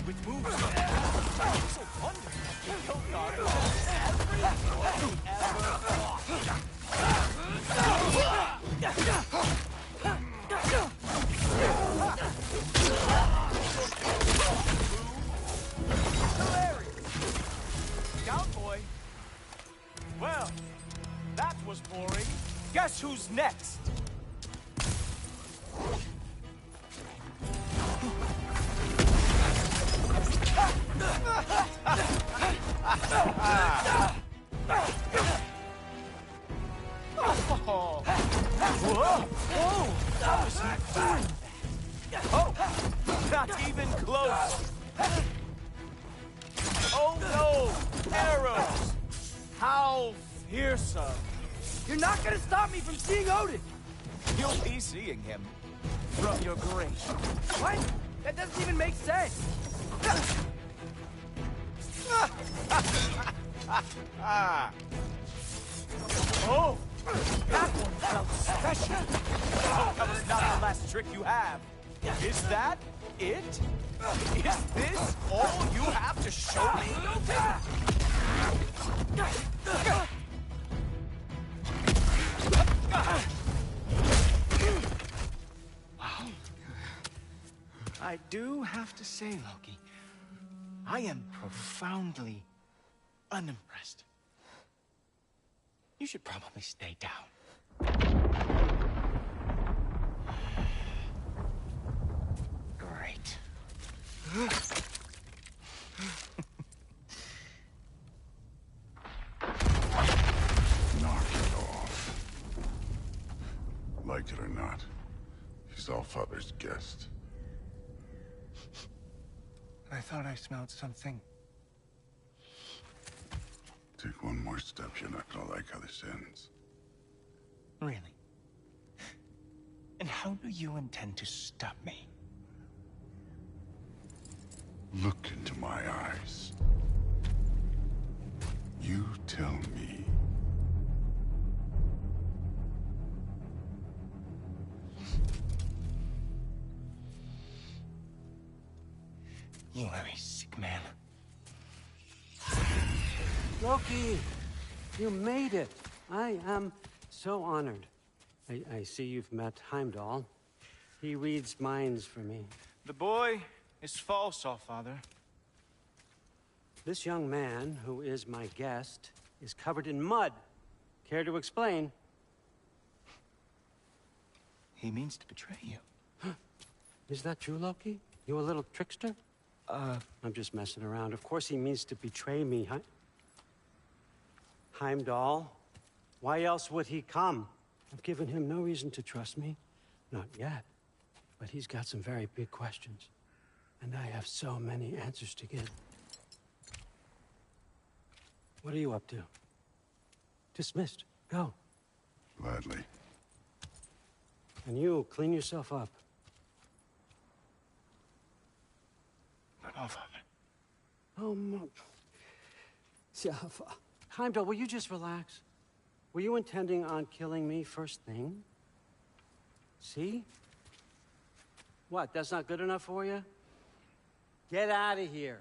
With moves so wonderful, you don't know every ever Scout boy. Well, that was boring. Guess who's next? Oh. Whoa! Whoa! That was oh! Not even close! Oh no! Arrows! How fearsome! You're not gonna stop me from seeing Odin! You'll be seeing him from your grave. What? That doesn't even make sense! Oh! That one felt special! Oh, that was not the last trick you have. Is that it? Is this all you have to show me? Wow. I do have to say, Loki, I am profoundly unimpressed. You should probably stay down. Great. Knock it off. Like it or not, he's Allfather's guest. I thought I smelled something. Take one more step, you're not gonna like how this ends. Really? And how do you intend to stop me? Look into my eyes. You tell me. You are a sick man. Loki, you made it. I am so honored. I see you've met Heimdall. He reads minds for me. The boy is false, Allfather. This young man, who is my guest, is covered in mud. Care to explain? He means to betray you. Is that true, Loki? You a little trickster? I'm just messing around. Of course he means to betray me, Heimdall? Why else would he come? I've given him no reason to trust me. Not yet. But he's got some very big questions. And I have so many answers to give. What are you up to? Dismissed. Go. Gladly. And you, clean yourself up. But Allfather. Oh, Heimdall, will you just relax? Were you intending on killing me first thing? See? What, that's not good enough for you? Get out of here.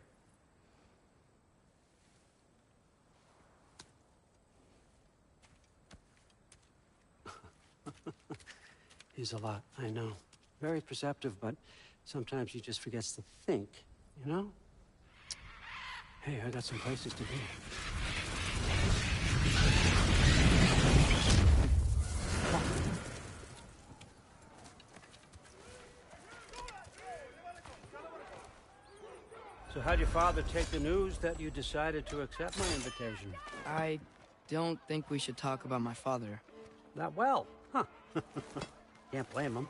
He's a lot, I know. Very perceptive, but sometimes he just forgets to think, you know? Hey, I got some places to be. So how'd your father take the news that you decided to accept my invitation? I don't think we should talk about my father. Not well, huh? Can't blame him.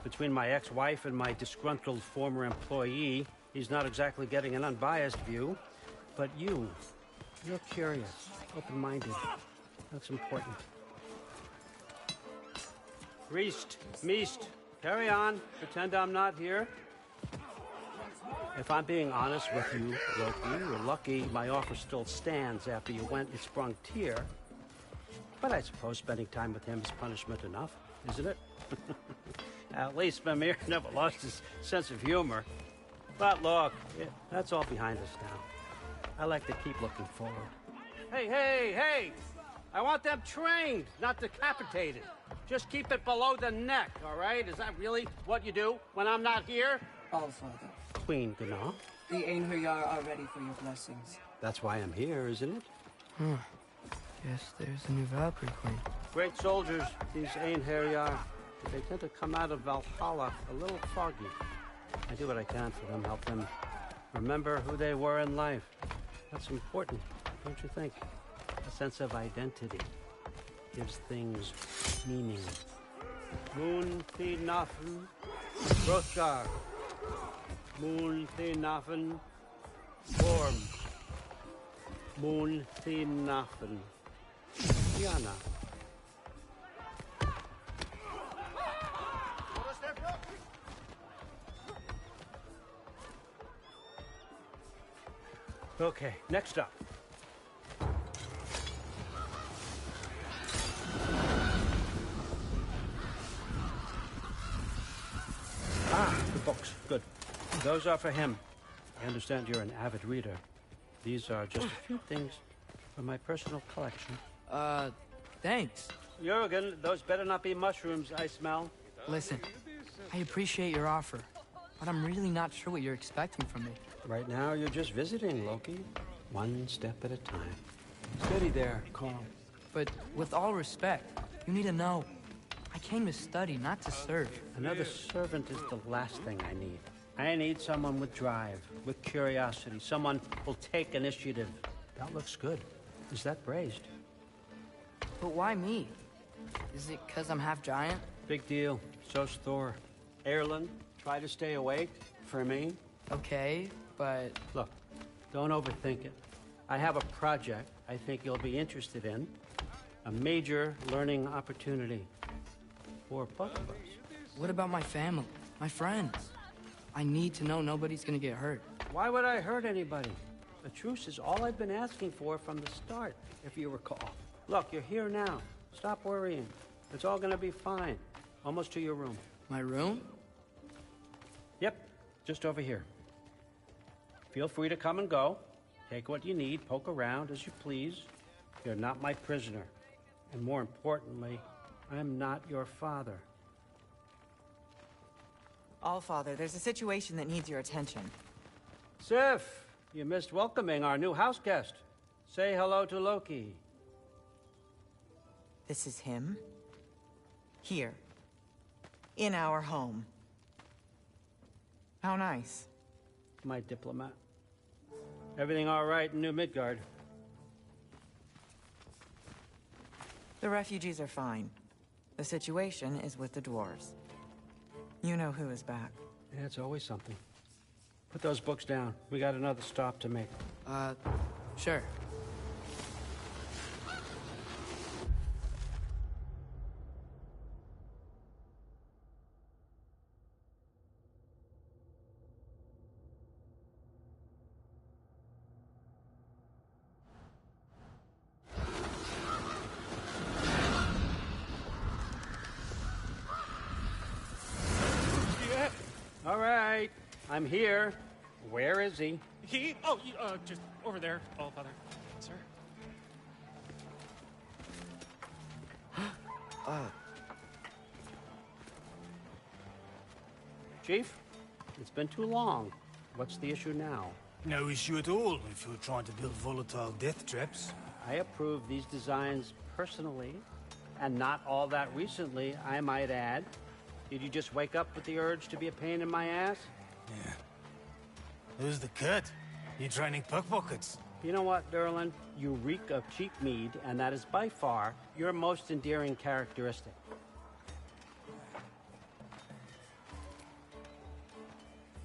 Between my ex-wife and my disgruntled former employee, he's not exactly getting an unbiased view. But you're curious, open-minded. That's important. Priest, Meest, carry on. Pretend I'm not here. If I'm being honest with you, Loki, you're lucky my offer still stands after you went and sprung Tyr. But I suppose spending time with him is punishment enough, isn't it? At least Mimir never lost his sense of humor. But look, that's all behind us now. I like to keep looking forward. Hey! I want them trained, not decapitated. Just keep it below the neck, all right? Is that really what you do when I'm not here? Allfather. Queen Gná. The Einherjar are ready for your blessings. That's why I'm here, isn't it? Guess there's a new Valkyrie Queen. Great soldiers, these Einherjar. They tend to come out of Valhalla a little foggy. I do what I can for them, help them remember who they were in life. That's important, don't you think? A sense of identity gives things meaning. Moon thi nafen, Hrothgar. Moon thi nafen, Gorm. Moon thi nafen, Diana. Okay, next up. Ah, the books. Good. Those are for him. I understand you're an avid reader. These are just a few things from my personal collection. Thanks. Jurgen, those better not be mushrooms I smell. Listen, I appreciate your offer, but I'm really not sure what you're expecting from me. Right now, you're just visiting, Loki. One step at a time. Steady there, Carl. But with all respect, you need to know, I came to study, not to serve. Another servant is the last thing I need. I need someone with drive, with curiosity, someone who'll take initiative. That looks good. Is that braised? But why me? Is it because I'm half giant? Big deal. So's Thor. Erlen, try to stay awake for me. Okay, but... Look, don't overthink it. I have a project I think you'll be interested in. A major learning opportunity for both of us. What about my family? My friends? I need to know nobody's gonna get hurt. Why would I hurt anybody? A truce is all I've been asking for from the start, if you recall. Look, you're here now. Stop worrying. It's all gonna be fine. Almost to your room. My room? Yep, just over here. Feel free to come and go. Take what you need, poke around as you please. You're not my prisoner. And more importantly, I'm not your father. Allfather, there's a situation that needs your attention. Sif, you missed welcoming our new house guest. Say hello to Loki. This is him? Here. In our home. How nice. My diplomat. Everything all right in New Midgard? The refugees are fine. The situation is with the dwarves. You know who is back. Yeah, it's always something. Put those books down. We got another stop to make. Sure. All right, I'm here. Where is he? Just over there, Allfather. Sir? Chief, it's been too long. What's the issue now? No issue at all if you're trying to build volatile death traps. I approve these designs personally, and not all that recently, I might add. Did you just wake up with the urge to be a pain in my ass? Yeah. Who's the cut? You training pickpockets? You know what, Derlin? You reek of cheap mead, and that is by far your most endearing characteristic.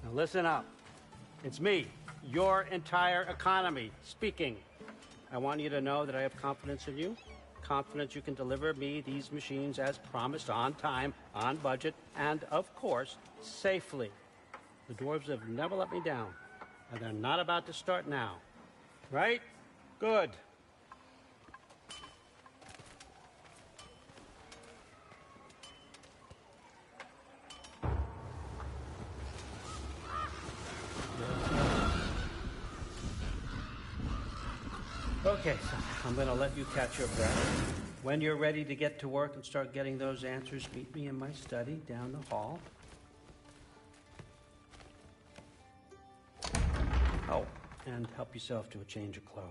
Now listen up. It's me, your entire economy, speaking. I want you to know that I have confidence in you. Confidence you can deliver me these machines as promised, on time, on budget, and, of course, safely. The dwarves have never let me down, and they're not about to start now. Right? Good. Okay, so I'm going to let you catch your breath. When you're ready to get to work and start getting those answers, meet me in my study down the hall. Oh, and help yourself to a change of clothes.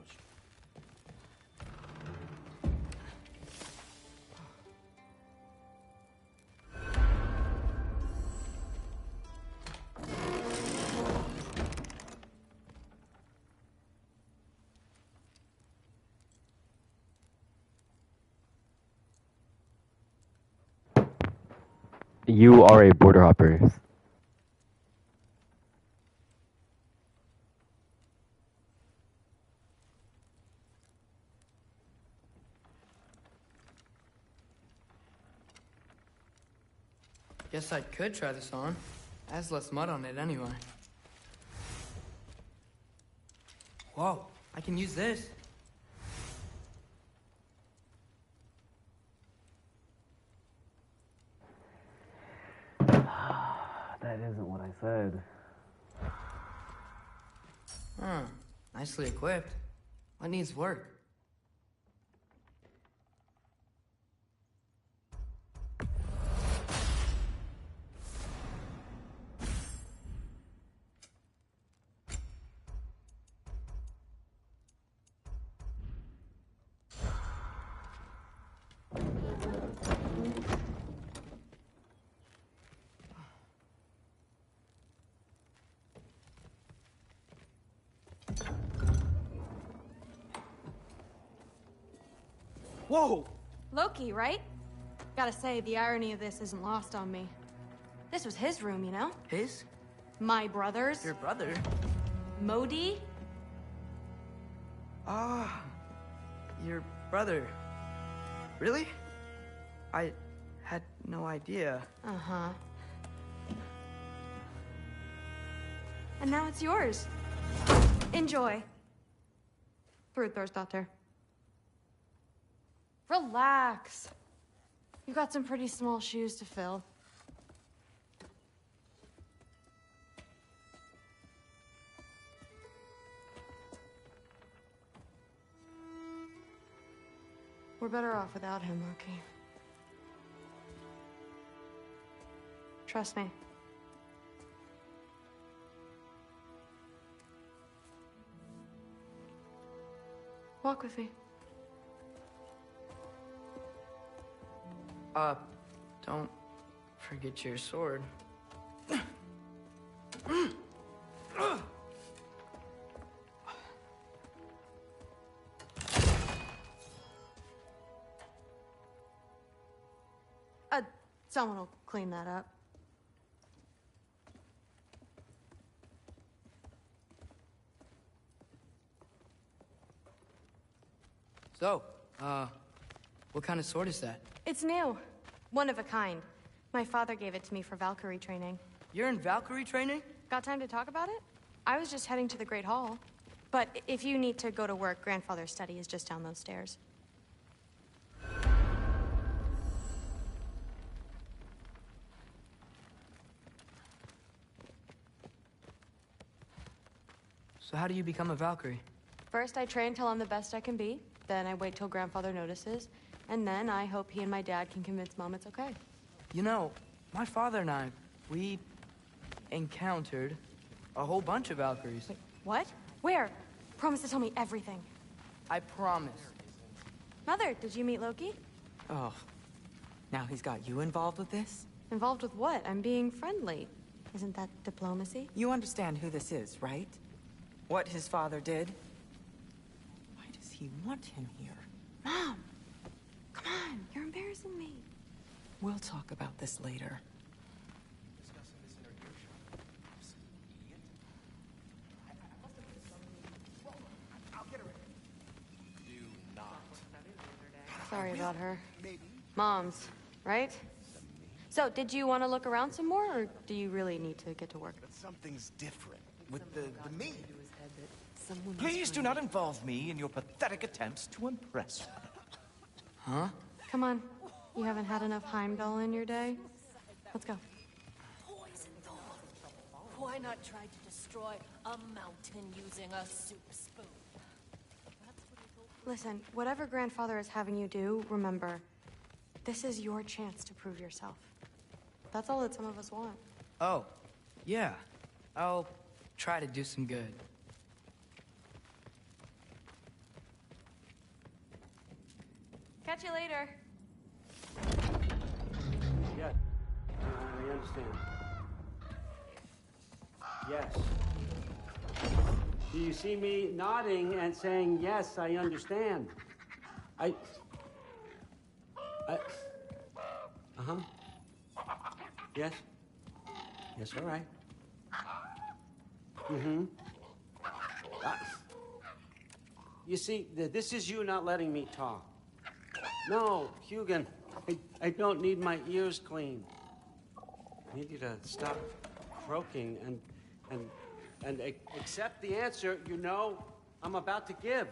You are a border hopper. Guess I could try this on. Has less mud on it anyway. Whoa, I can use this. That isn't what I said. Nicely equipped. What needs work? Whoa! Loki, right? Gotta say, the irony of this isn't lost on me. This was his room, you know? His? My brother's. Your brother? Modi? Ah, your brother. Really? I had no idea. Uh-huh. And now it's yours. Enjoy. Brudbörsdotter. Relax. You've got some pretty small shoes to fill. We're better off without him, Loki. Trust me. Walk with me. Don't forget your sword. Someone will clean that up. So, what kind of sword is that? It's new. One of a kind. My father gave it to me for Valkyrie training. You're in Valkyrie training? Got time to talk about it? I was just heading to the Great Hall. But if you need to go to work, Grandfather's study is just down those stairs. So how do you become a Valkyrie? First, I train till I'm the best I can be. Then I wait till Grandfather notices. And then I hope he and my dad can convince Mom it's okay. You know, my father and I, we encountered a whole bunch of Valkyries. Wait, what? Where? Promise to tell me everything. I promise. Mother, did you meet Loki? Oh, now he's got you involved with this? Involved with what? I'm being friendly. Isn't that diplomacy? You understand who this is, right? What his father did? Why does he want him here? Mom! Come on, you're embarrassing me. We'll talk about this later. Sorry about her. Mom's, right? So, did you want to look around some more, or do you really need to get to work? But something's different with the me. Please do not involve me in your pathetic attempts to impress one another. Huh? Come on. You haven't had enough Heimdall in your day? Let's go. Poison Why not try to destroy a mountain using a soup spoon? Listen, whatever Grandfather is having you do, remember, this is your chance to prove yourself. That's all that some of us want. Oh, yeah. I'll try to do some good. Catch you later. Yeah, I understand. Yes. Do you see me nodding and saying, yes, I understand? Uh-huh. Yes? Yes, all right. Mm-hmm. You see, this is you not letting me talk. No, Hugin, I don't need my ears cleaned. I need you to stop croaking and accept the answer. You know I'm about to give.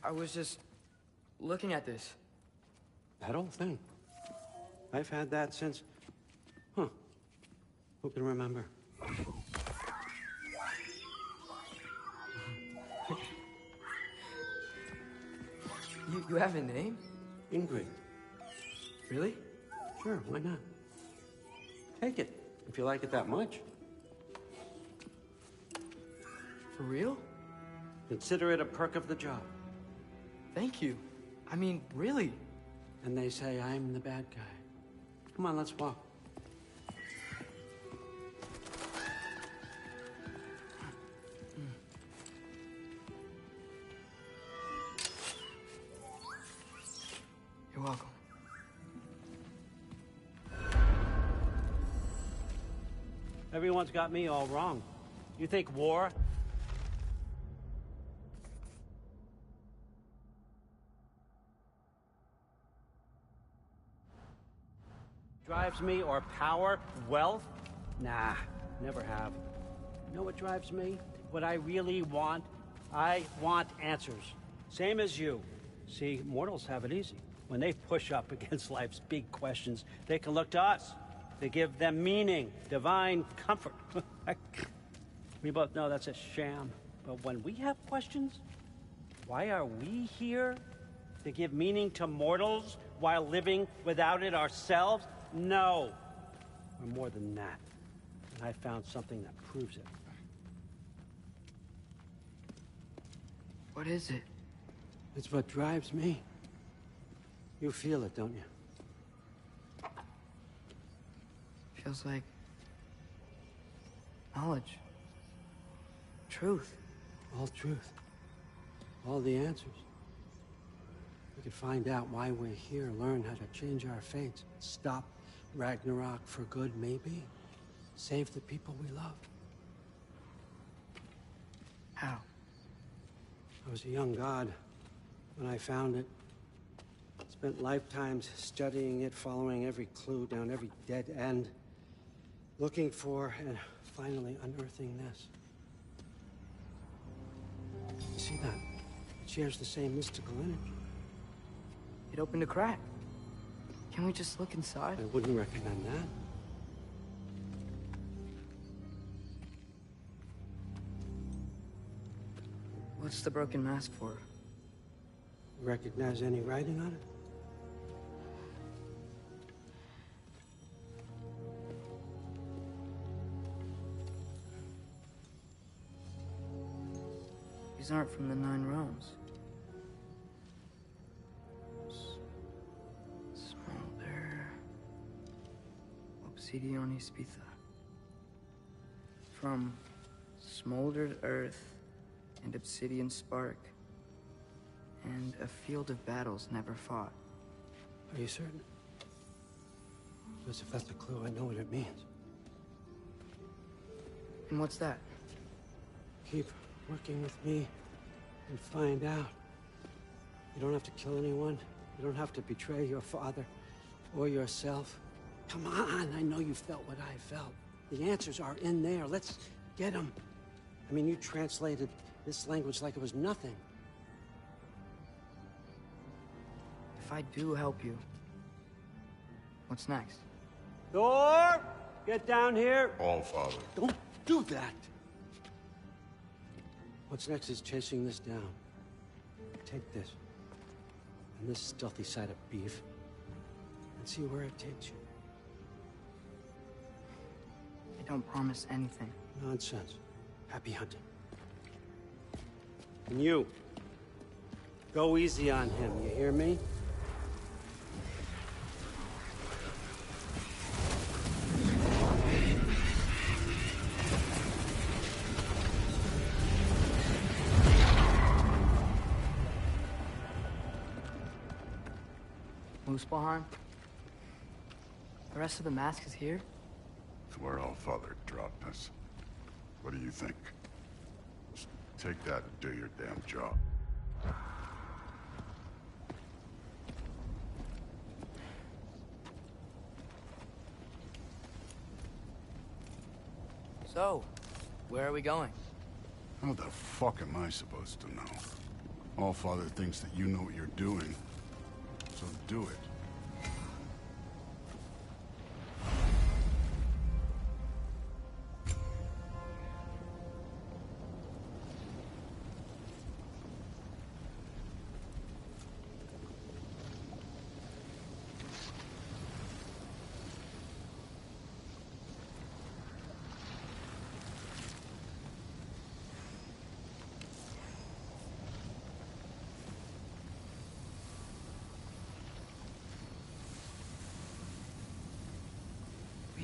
I was just looking at this. That old thing. I've had that since... Huh. Who can remember? You have a name? Ingrid. Really? Sure, why not? Take it, if you like it that much. For real? Consider it a perk of the job. Thank you. I mean, really. And they say I'm the bad guy. Come on, let's walk. You're welcome. Everyone's got me all wrong. You think war? Drives me, or power, wealth? Nah, never have. You know what drives me? What I really want? I want answers. Same as you. See, mortals have it easy. When they push up against life's big questions, they can look to us. They give them meaning, divine comfort. We both know that's a sham. But when we have questions, why are we here? To give meaning to mortals while living without it ourselves? No. We're more than that. And I found something that proves it. What is it? It's what drives me. You feel it, don't you? Feels like knowledge. Truth. All truth. All the answers. We could find out why we're here, learn how to change our fates, stop Ragnarok for good, maybe. Save the people we love. How? I was a young god when I found it. Spent lifetimes studying it, following every clue down every dead end, looking for and finally unearthing this. You see that? It shares the same mystical energy. It opened a crack. Can we just look inside? I wouldn't recommend that. What's the broken mask for? Recognize any writing on it? These aren't from the Nine Realms. Smolder. Obsidion Spitha. From smoldered earth and obsidian spark. And a field of battles never fought. Are you certain? Because if that's a clue, I know what it means. And what's that? Keep working with me and find out. You don't have to kill anyone. You don't have to betray your father or yourself. Come on, I know you felt what I felt. The answers are in there. Let's get them. I mean, you translated this language like it was nothing. If I do help you, what's next? Thor! Get down here! All, Father. Don't do that! What's next is chasing this down. Take this, and this stealthy side of beef, and see where it takes you. I don't promise anything. Nonsense. Happy hunting. And you, go easy on him, you hear me? Muspelheim? The rest of the mask is here? It's where Allfather dropped us. What do you think? Just take that and do your damn job. So, where are we going? How the fuck am I supposed to know? Allfather thinks that you know what you're doing, so do it.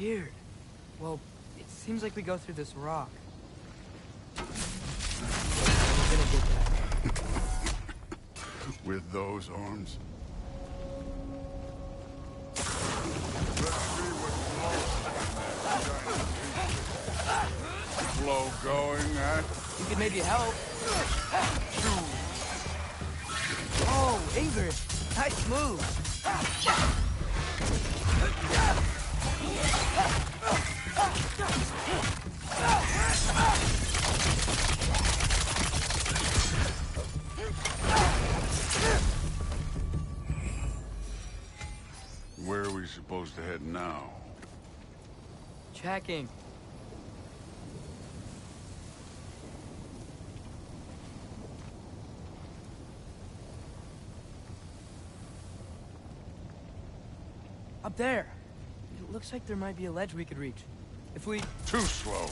Weird. Well, it seems like we go through this rock. I'm gonna get that. With those arms? Slow going, eh? You could maybe help. Oh, Ingrid! Nice move! Where are we supposed to head now? Checking. Up there. It looks like there might be a ledge we could reach. If we... Too slow.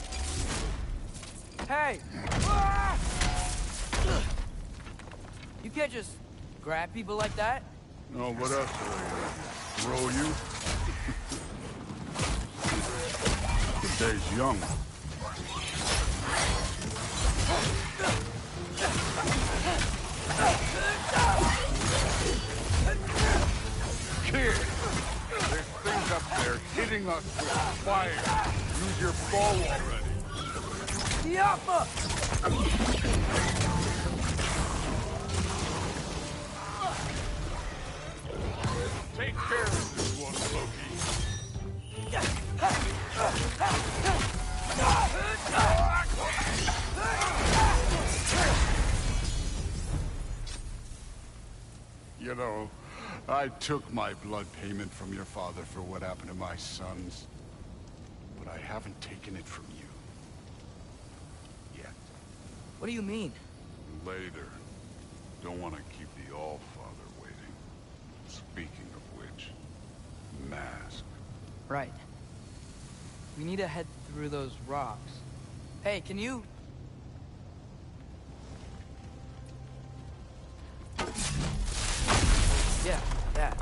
Hey! You can't just grab people like that. No, what else do I throw you? The day's young. Kid! There's things up there hitting us with fire. Use your bow already. Yappa! Take care of this one, Loki. You know, I took my blood payment from your father for what happened to my sons. But I haven't taken it from you. Yet. What do you mean? Later. Don't want to keep the Allfather waiting. Speaking of which, mask. Right. We need to head through those rocks. Hey, can you... Yeah, that.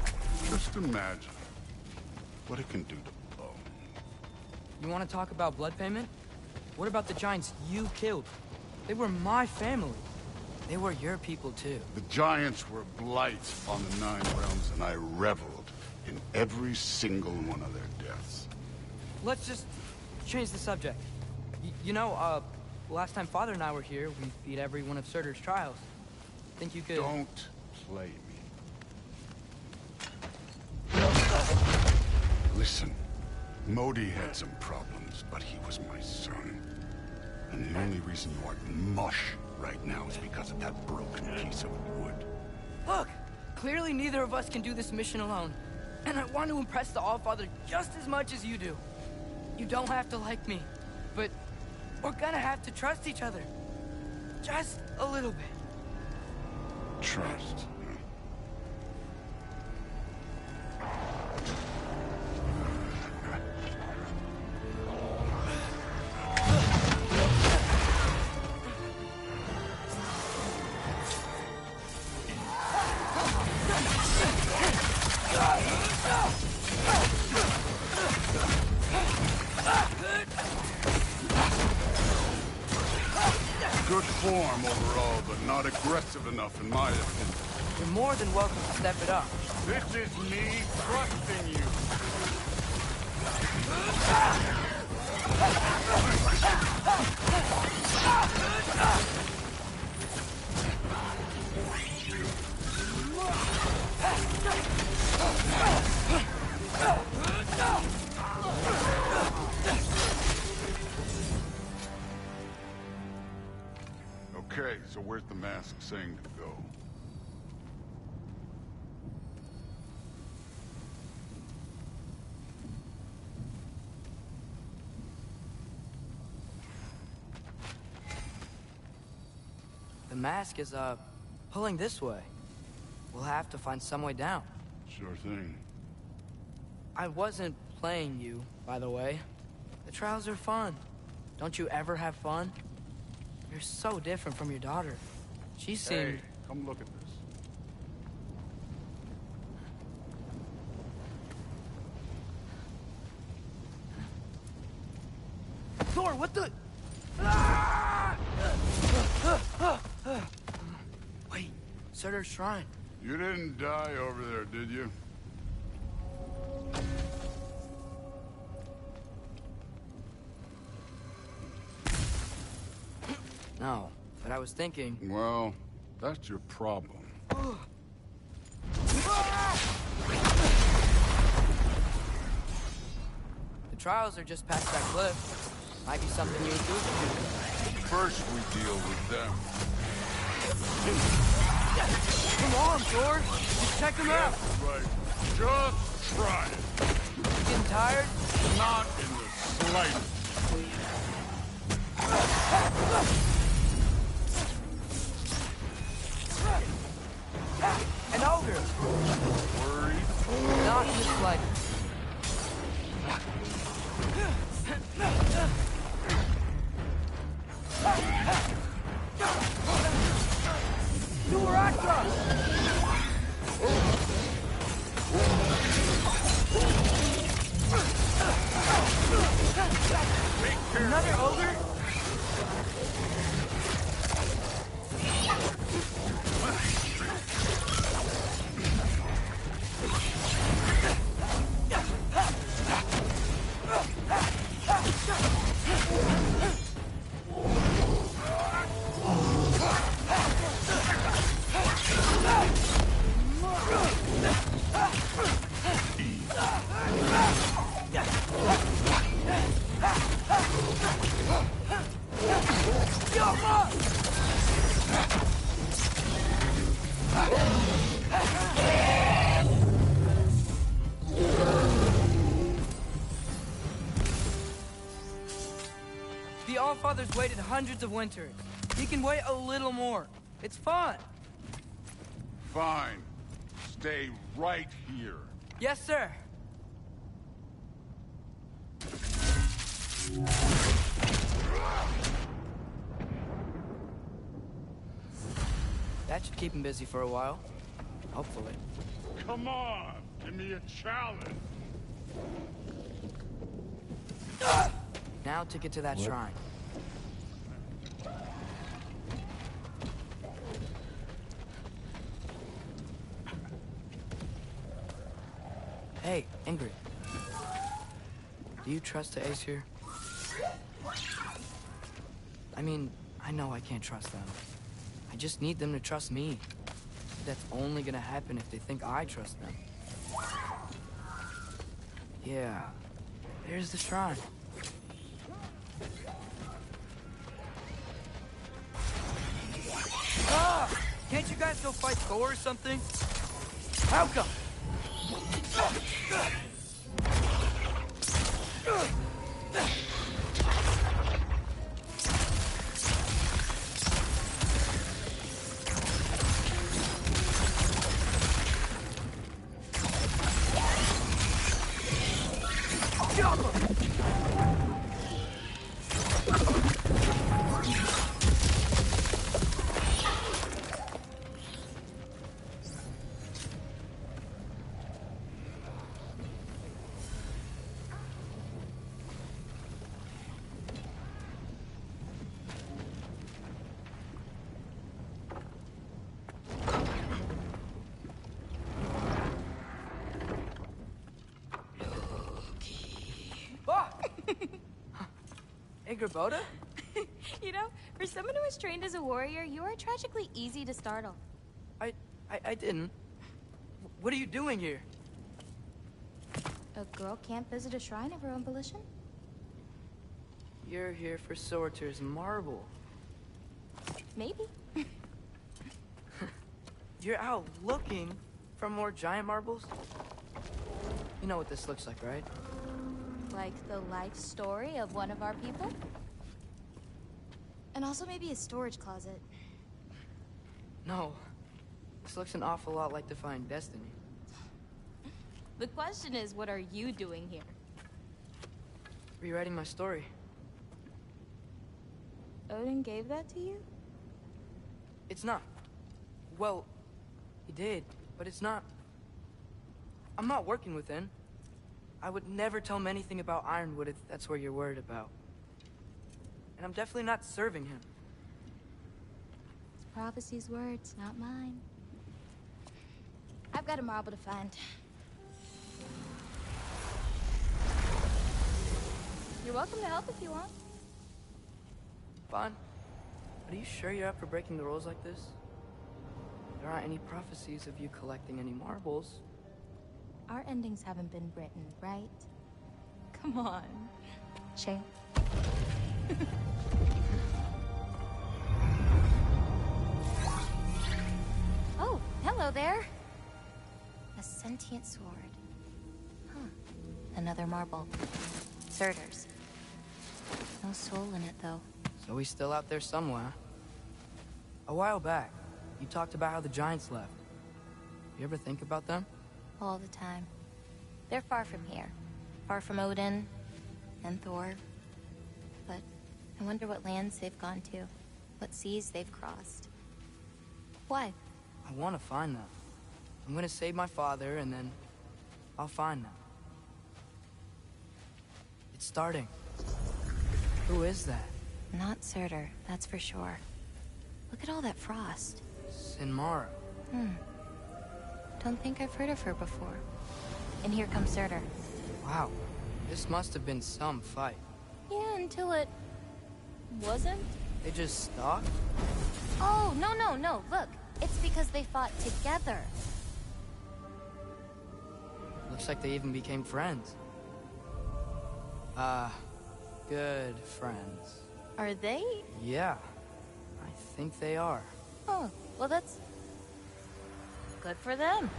Just imagine what it can do to bone. You want to talk about blood payment? What about the giants you killed? They were my family. They were your people, too. The giants were blight on the Nine Realms, and I reveled in every single one of their deaths. Let's just change the subject. You know, last time Father and I were here, we beat every one of Surtur's trials. Think you could... Don't play me. Listen, Modi had some problems, but he was my son. And the only reason you aren't mush right now is because of that broken piece of wood. Look! Clearly neither of us can do this mission alone. And I want to impress the Allfather just as much as you do. You don't have to like me, but we're gonna have to trust each other. Just a little bit. Trust. Good form overall, but not aggressive enough in my opinion. You're more than welcome to step it up. This is me trusting you. So where's the mask saying to go? The mask is, pulling this way. We'll have to find some way down. Sure thing. I wasn't playing you, by the way. The trials are fun. Don't you ever have fun? You're so different from your daughter. She seemed... Hey, come look at this. Thor, what the... Wait, Surtur's shrine. You didn't die over there, did you? No, but I was thinking... Well, that's your problem. The trials are just past that cliff. Might be something you and Goose can do. First we deal with them. Come on, Thor! Just check them out! Right. Just try it. You getting tired? Not in the slightest. An ogre! Worried? Not in the slightest. Another ogre? The Allfather's waited hundreds of winters. He can wait a little more. It's fun. Fine. Stay right here. Yes, sir. That should keep him busy for a while. Hopefully. Come on! Give me a challenge! Now to get to that shrine. Hey, Ingrid. Do you trust the Aesir? I mean, I know I can't trust them. I just need them to trust me. That's only gonna happen if they think I trust them. Yeah, there's the shrine. Ah! Can't you guys go fight Thor or something? How come? Boda? You know, for someone who was trained as a warrior, you are tragically easy to startle. I didn't. What are you doing here? A girl can't visit a shrine of her own volition? You're here for Surtur's marble. Maybe. You're out looking for more giant marbles? You know what this looks like, right? Like the life story of one of our people? And also maybe a storage closet. No. This looks an awful lot like Defying Destiny. The question is, what are you doing here? Rewriting my story. Odin gave that to you? It's not. Well, he did, but it's not. I'm not working with him. I would never tell him anything about Ironwood if that's what you're worried about. And I'm definitely not serving him. It's prophecy's words, not mine. I've got a marble to find. You're welcome to help if you want. Fine. But are you sure you're up for breaking the rules like this? There aren't any prophecies of you collecting any marbles. Our endings haven't been written, right? Come on. Shane. Oh, hello there. A sentient sword. Huh. Another marble. Surtur's. No soul in it, though. So he's still out there somewhere. A while back, you talked about how the giants left. You ever think about them? All the time. They're far from here. Far from Odin and Thor. But I wonder what lands they've gone to. What seas they've crossed. Why? I want to find them. I'm gonna save my father, and then I'll find them. It's starting. Who is that? Not Surtur, that's for sure. Look at all that frost. Sinmara. Don't think I've heard of her before. And here comes Surtur. Wow. This must have been some fight. Yeah, until it... wasn't? They just stalked? Oh, no. Look, it's because they fought together. Looks like they even became friends. Good friends. Are they? Yeah. I think they are. Oh, well that's... good for them.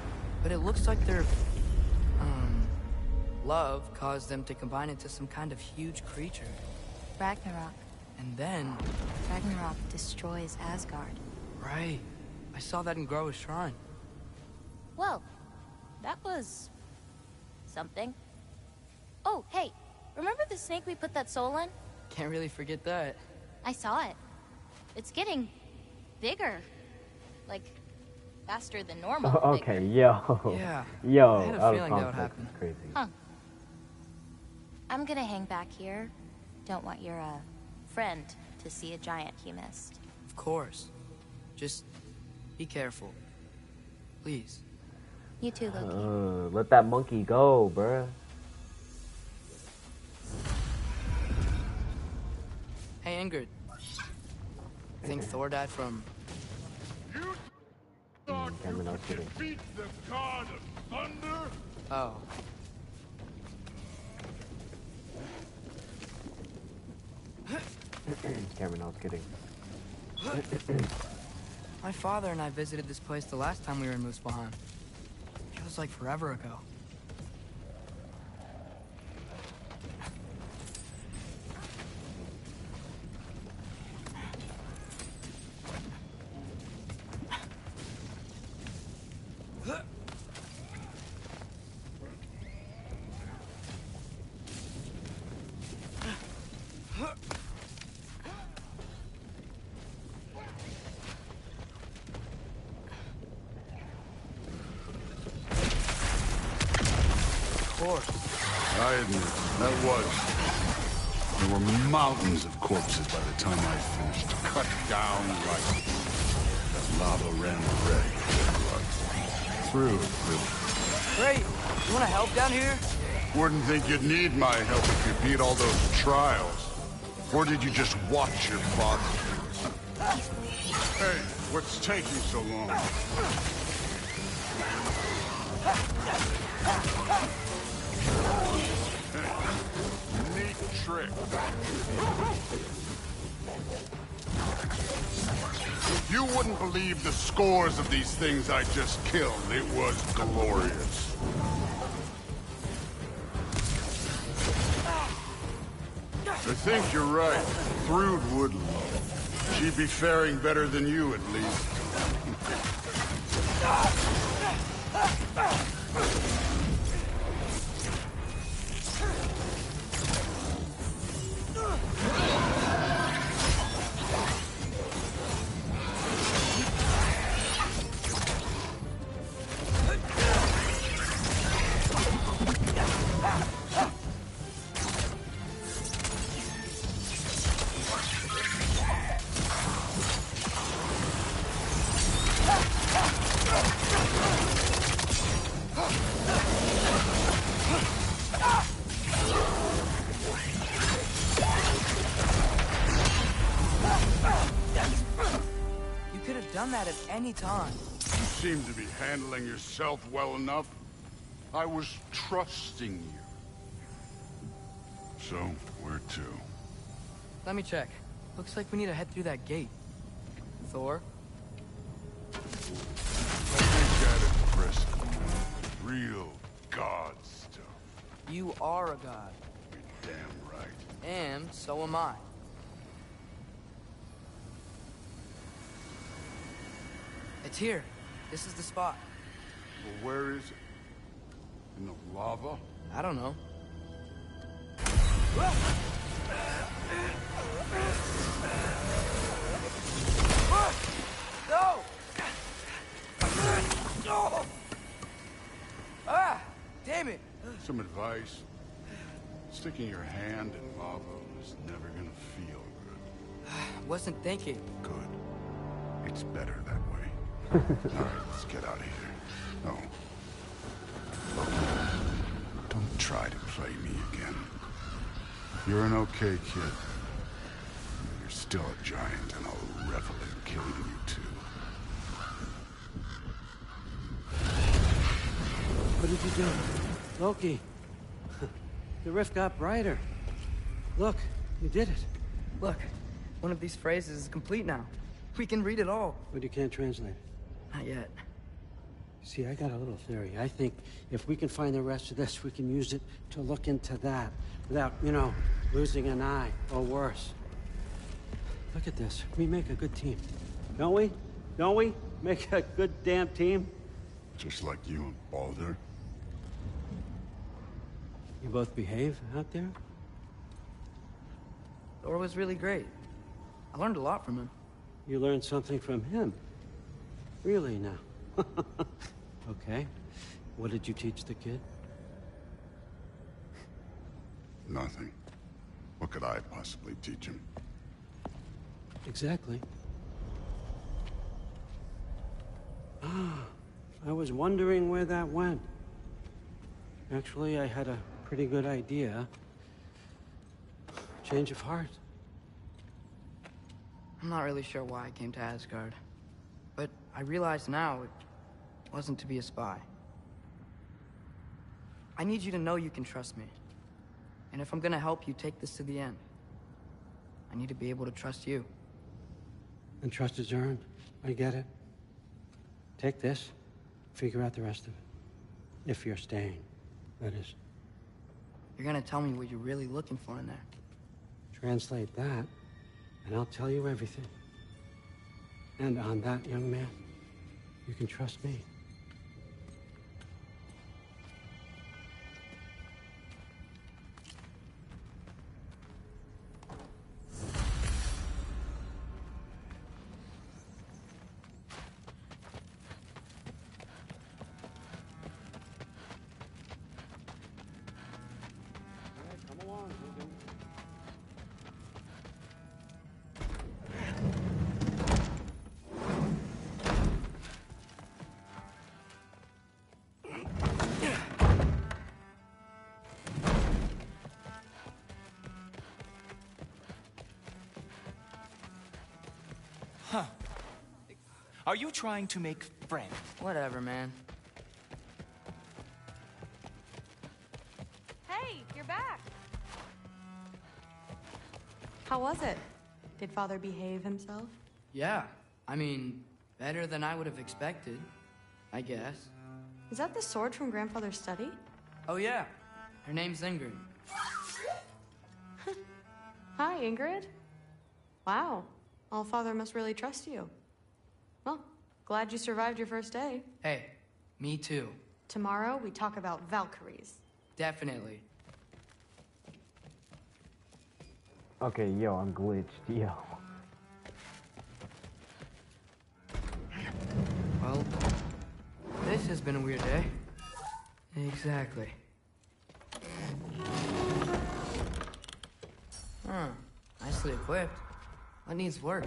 But it looks like their... love caused them to combine into some kind of huge creature. Ragnarok. And then... Ragnarok destroys Asgard. Right. I saw that in Groa's shrine. Well, that was... something. Oh, hey, remember the snake we put that soul in? Can't really forget that. I saw it. It's getting bigger. Like, faster than normal. Okay, yo. Yeah. Yo, I had a out of feeling that would context happen. is crazy. Huh. I'm gonna hang back here. Don't want your, friend to see a giant he missed. Of course. Just be careful. Please. You too, Loki. Let that monkey go, bruh. Hey, Ingrid. Think Thor died from... Cameron, I was kidding. Defeat the god of thunder? Oh. Cameron, I was kidding. My father and I visited this place the last time we were in Muspelheim. Feels like forever ago. I admit, that was. There were mountains of corpses by the time I finished. Cut down like that lava ran red. Through, really. Great! You wanna help down here? Wouldn't think you'd need my help if you beat all those trials. Or did you just watch your father? Hey, what's taking so long? Neat trick. You wouldn't believe the scores of these things I just killed. It was glorious. I think you're right. Thrud would love. She'd be faring better than you, at least. That at any time. You seem to be handling yourself well enough. I was trusting you. So, where to? Let me check. Looks like we need to head through that gate. Thor? Think at it, Frisk. Real god stuff. You are a god. You're damn right. And so am I. It's here. This is the spot. Well, where is it? In the lava? I don't know. No! Ah! Damn it! Some advice. Sticking your hand in lava is never gonna feel good. Wasn't thinking. Good. It's better that way. All right, let's get out of here. No. Don't try to play me again. You're an okay kid. You're still a giant, and I'll revel in killing you too. What did you do? Loki. The rift got brighter. Look, you did it. Look, one of these phrases is complete now. We can read it all. But you can't translate it. Not yet. See, I got a little theory. I think if we can find the rest of this, we can use it to look into that without, you know, losing an eye or worse. Look at this. We make a good team. Don't we? Don't we? Make a good damn team? Just like you and Baldur. You both behave out there? Thor was really great. I learned a lot from him. You learned something from him? Really now? Okay. What did you teach the kid? Nothing. What could I possibly teach him? Exactly. Ah, I was wondering where that went. Actually, I had a pretty good idea. Change of heart. I'm not really sure why I came to Asgard. But I realize now it wasn't to be a spy. I need you to know you can trust me. And if I'm gonna help you take this to the end, I need to be able to trust you. And trust is earned. I get it. Take this, figure out the rest of it. If you're staying, that is. You're gonna tell me what you're really looking for in there. Translate that, and I'll tell you everything. And on that, young man, you can trust me. Huh. Are you trying to make friends? Whatever, man. Hey, you're back. How was it? Did Father behave himself? Yeah, I mean, better than I would have expected, I guess. Is that the sword from Grandfather's study? Oh yeah, her name's Ingrid. Hi, Ingrid. Wow, Allfather must really trust you. Well, glad you survived your first day. Hey, me too. Tomorrow, we talk about Valkyries. Definitely. Okay, yo, I'm glitched, yo. Well, this has been a weird day. Exactly. Huh. Nicely equipped. What needs work?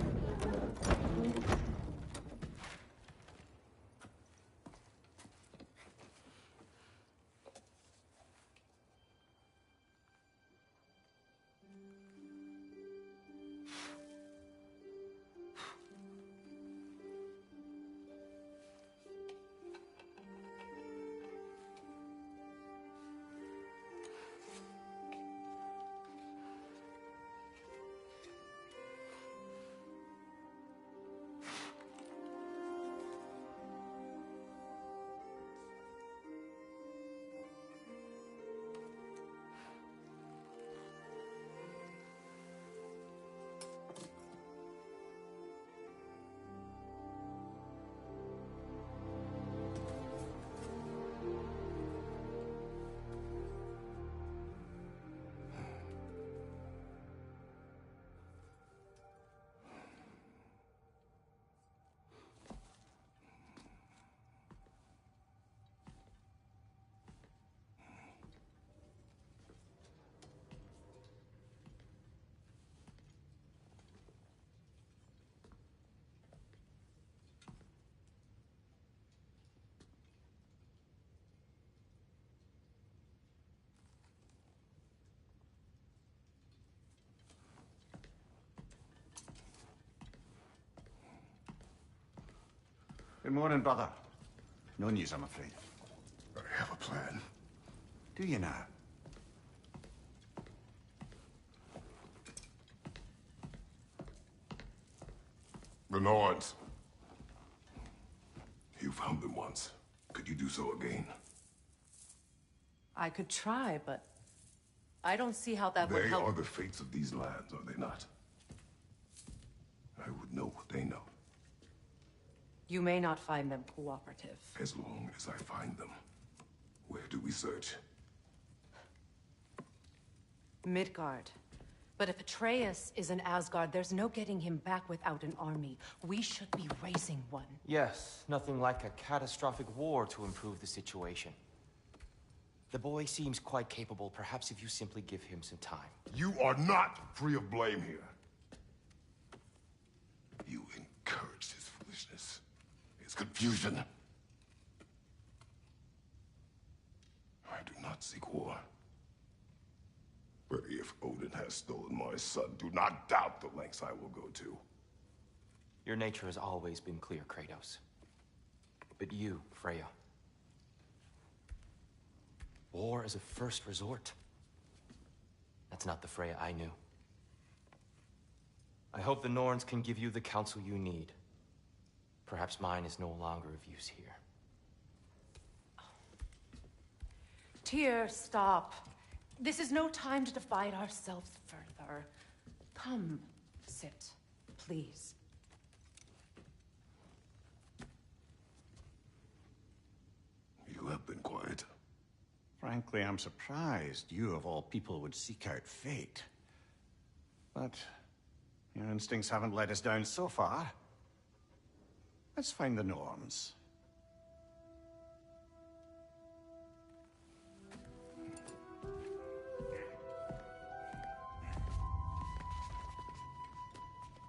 Good morning, brother. No news, I'm afraid. I have a plan. Do you now? The Norns. You found them once. Could you do so again? I could try, but I don't see how that would They help. are the fates of these lands, are they not? I would know what they know. You may not find them cooperative. As long as I find them. Where do we search? Midgard. But if Atreus is in Asgard, there's no getting him back without an army. We should be raising one. Yes, nothing like a catastrophic war to improve the situation. The boy seems quite capable, perhaps if you simply give him some time. You are not free of blame here. You encouraged his foolishness, his confusion. I do not seek war. But if Odin has stolen my son, do not doubt the lengths I will go to. Your nature has always been clear, Kratos. But you, Freya. War is a first resort. That's not the Freya I knew. I hope the Norns can give you the counsel you need. Perhaps mine is no longer of use here. Tyr, stop. This is no time to divide ourselves further. Come, sit, please. You have been quiet. Frankly, I'm surprised you, of all people, would seek out fate. But your instincts haven't let us down so far. Let's find the Norns.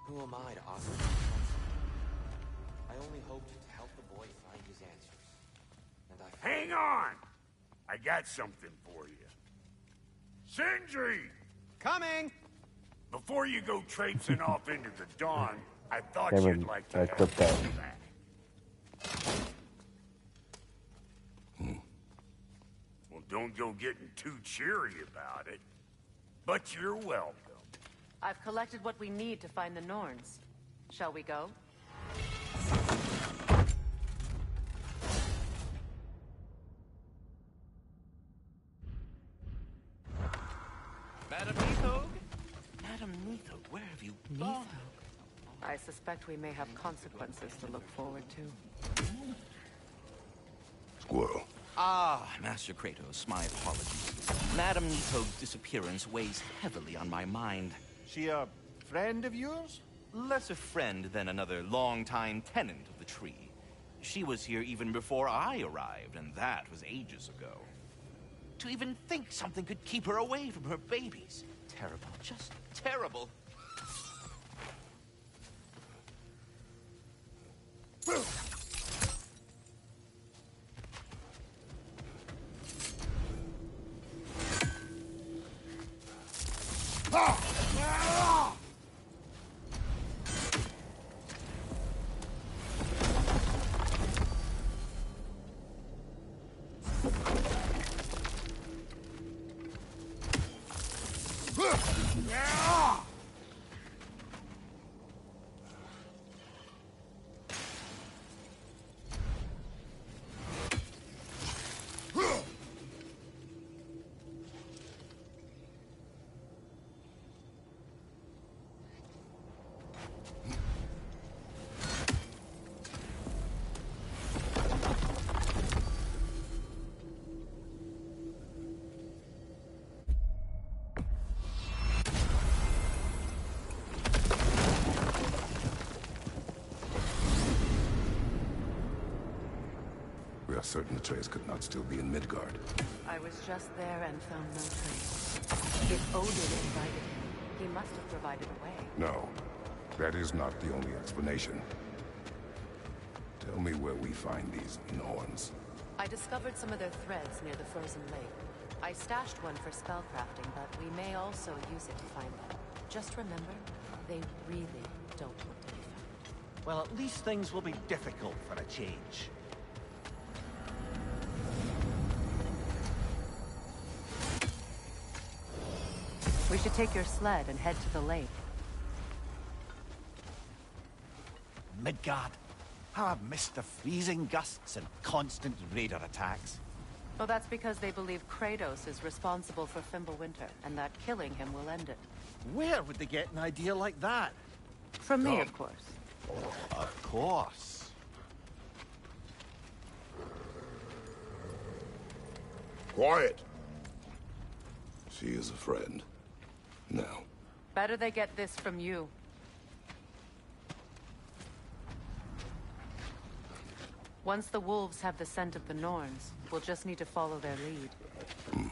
Who am I to offer? I only hoped to help the boy find his answers. And I... Hang on! I got something for you. Sindri! Coming! Before you go traipsing off into the dawn, I thought Cameron, you'd like to I have took that. me back. Well, don't go getting too cheery about it. But you're welcome. I've collected what we need to find the Norns. Shall we go? Madam Neathog? Madam Neathog, where have you gone? I suspect we may have consequences to look forward to. Squirrel. Ah, Master Kratos, my apologies. Madam Neathog's disappearance weighs heavily on my mind. She a friend of yours? Less a friend than another long-time tenant of the tree. She was here even before I arrived, and that was ages ago. To even think something could keep her away from her babies. Terrible, just terrible. We are certain Atreus could not still be in Midgard. I was just there and found no trace. If Odin invited him, he must have provided a way. No, that is not the only explanation. Tell me where we find these Norns. I discovered some of their threads near the frozen lake. I stashed one for spellcrafting, but we may also use it to find them. Just remember, they really don't want to be found. Well, at least things will be difficult for a change. We should take your sled and head to the lake. Midgard. How I've missed the freezing gusts and constant raider attacks. Well, that's because they believe Kratos is responsible for Fimbulwinter, and that killing him will end it. Where would they get an idea like that? From me, of course. Of course. Quiet! She is a friend. Now. Better they get this from you. Once the wolves have the scent of the Norns, we'll just need to follow their lead.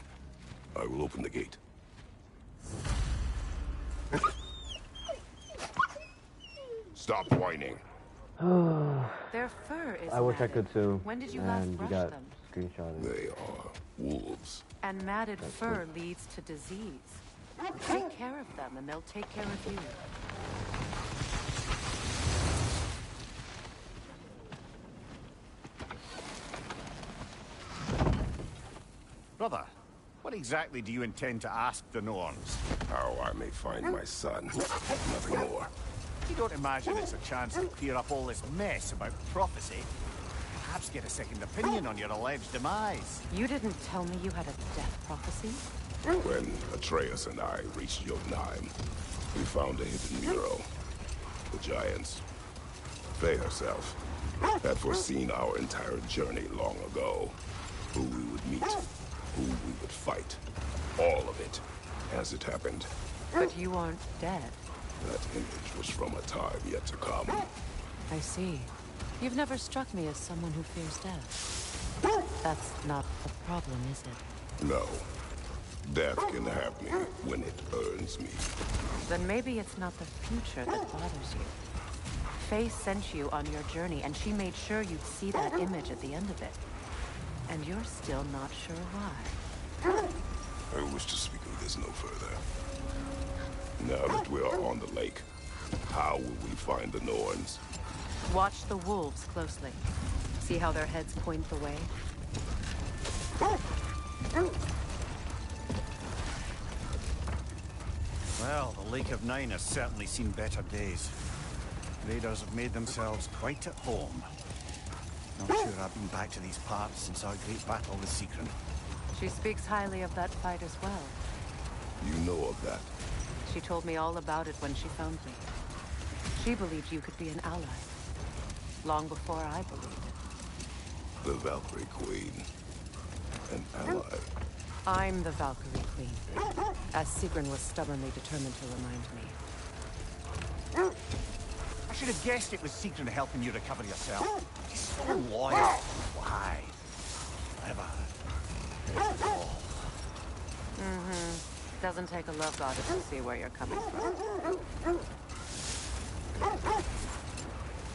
I will open the gate. Stop whining. Their fur is I wish I matted. could too. When did you last And you brush got them? screenshotted. They are wolves. And matted That's fur leads to disease. Take care of them, and they'll take care of you. Brother, what exactly do you intend to ask the Norns? How I may find my son. Nothing more. You don't imagine it's a chance to clear up all this mess about prophecy? Perhaps get a second opinion on your alleged demise. You didn't tell me you had a death prophecy? When Atreus and I reached Jotunheim, we found a hidden mural. The giants, they herself, had foreseen our entire journey long ago. Who we would meet, who we would fight. All of it, as it happened. But you aren't dead. That image was from a time yet to come. I see. You've never struck me as someone who fears death. That's not the problem, is it? No. Death can have me when it earns me. Then maybe it's not the future that bothers you. Faye sent you on your journey, and she made sure you'd see that image at the end of it. And you're still not sure why. I wish to speak of this no further. Now that we are on the lake, how will we find the Norns? Watch the wolves closely. See how their heads point the way? Well, the Lake of Nine has certainly seen better days. Raiders have made themselves quite at home. Not sure I've been back to these parts since our great battle with Secret. She speaks highly of that fight as well. You know of that? She told me all about it when she found me. She believed you could be an ally. Long before I believed it. The Valkyrie Queen. An ally. I'm the Valkyrie Queen, as Sigrun was stubbornly determined to remind me. I should have guessed it was Sigrun helping you recover yourself. She's so loyal. Why? Clever. Doesn't take a love goddess to see where you're coming from.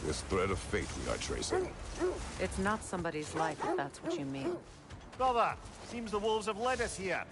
This thread of fate we are tracing. It's not somebody's life, if that's what you mean. Brother, seems the wolves have led us here.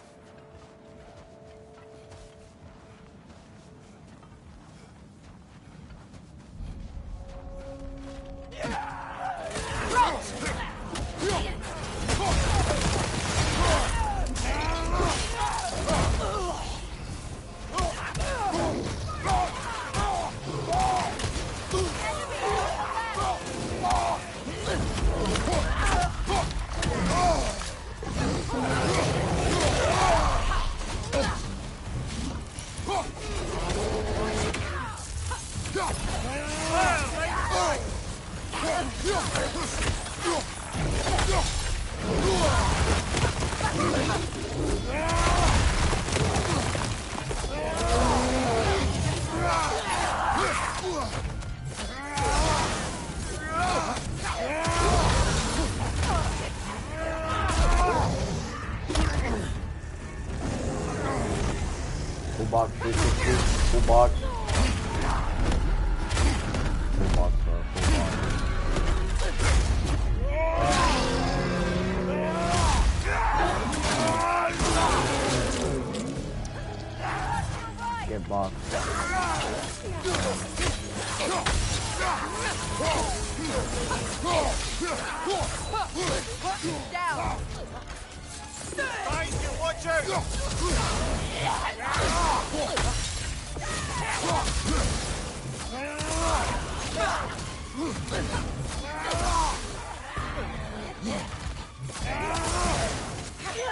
Full box, 360, full box. Full box, full box. Get boxed. Down. Right, you watch out!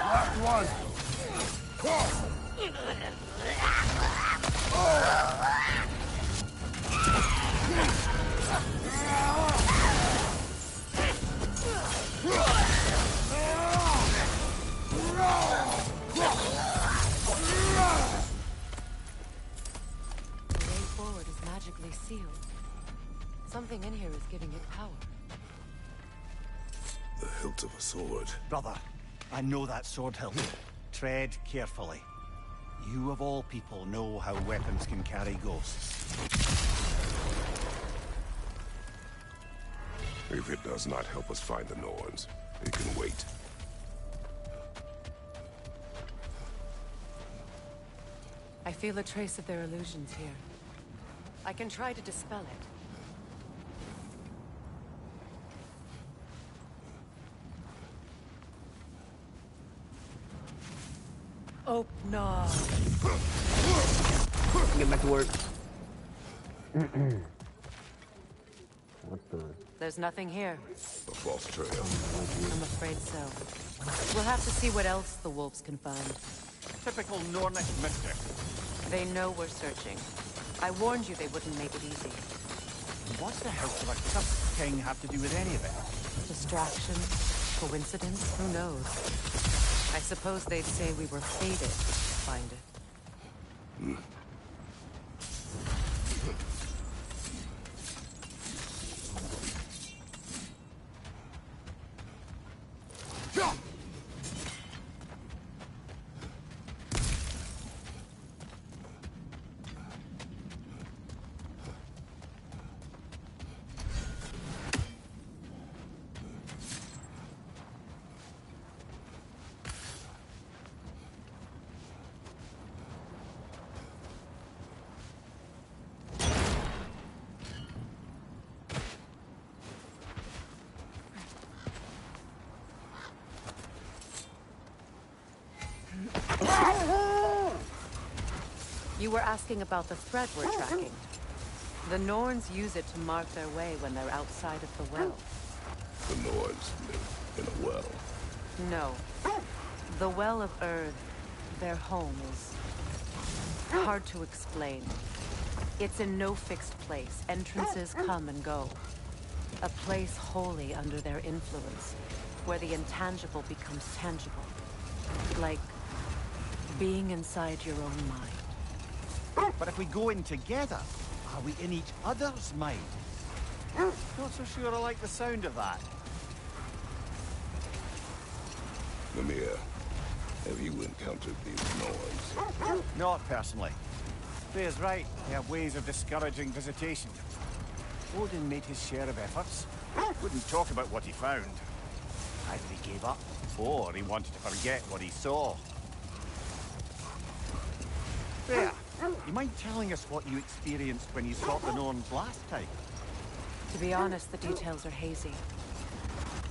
Last one. The way forward is magically sealed. Something in here is giving it power. The hilt of a sword. Brother, I know that sword hilt. Tread carefully. You of all people know how weapons can carry ghosts. If it does not help us find the Norns, it can wait. I feel a trace of their illusions here. I can try to dispel it. Oh, no. Get back to work. What's the... There's nothing here. A false trail. I'm afraid so. We'll have to see what else the wolves can find. Typical Nornic mystic. They know we're searching. I warned you they wouldn't make it easy. What's the hilt of a cursed king have to do with any of it? Distraction? Coincidence? Who knows? I suppose they'd say we were fated to find it. You were asking about the thread we're tracking. The Norns use it to mark their way when they're outside of the well. The Norns live in a well. No. The Well of Earth, their home, is hard to explain. It's in no fixed place. Entrances come and go. A place wholly under their influence, where the intangible becomes tangible. Like being inside your own mind. But if we go in together, are we in each other's mind? Not so sure I like the sound of that. Mimir, have you encountered these Norns? Not personally. Freya's right. They have ways of discouraging visitation. Odin made his share of efforts. Wouldn't talk about what he found. Either he gave up, or he wanted to forget what he saw. Freya, you mind telling us what you experienced when you sought the Norns last time? To be honest, the details are hazy.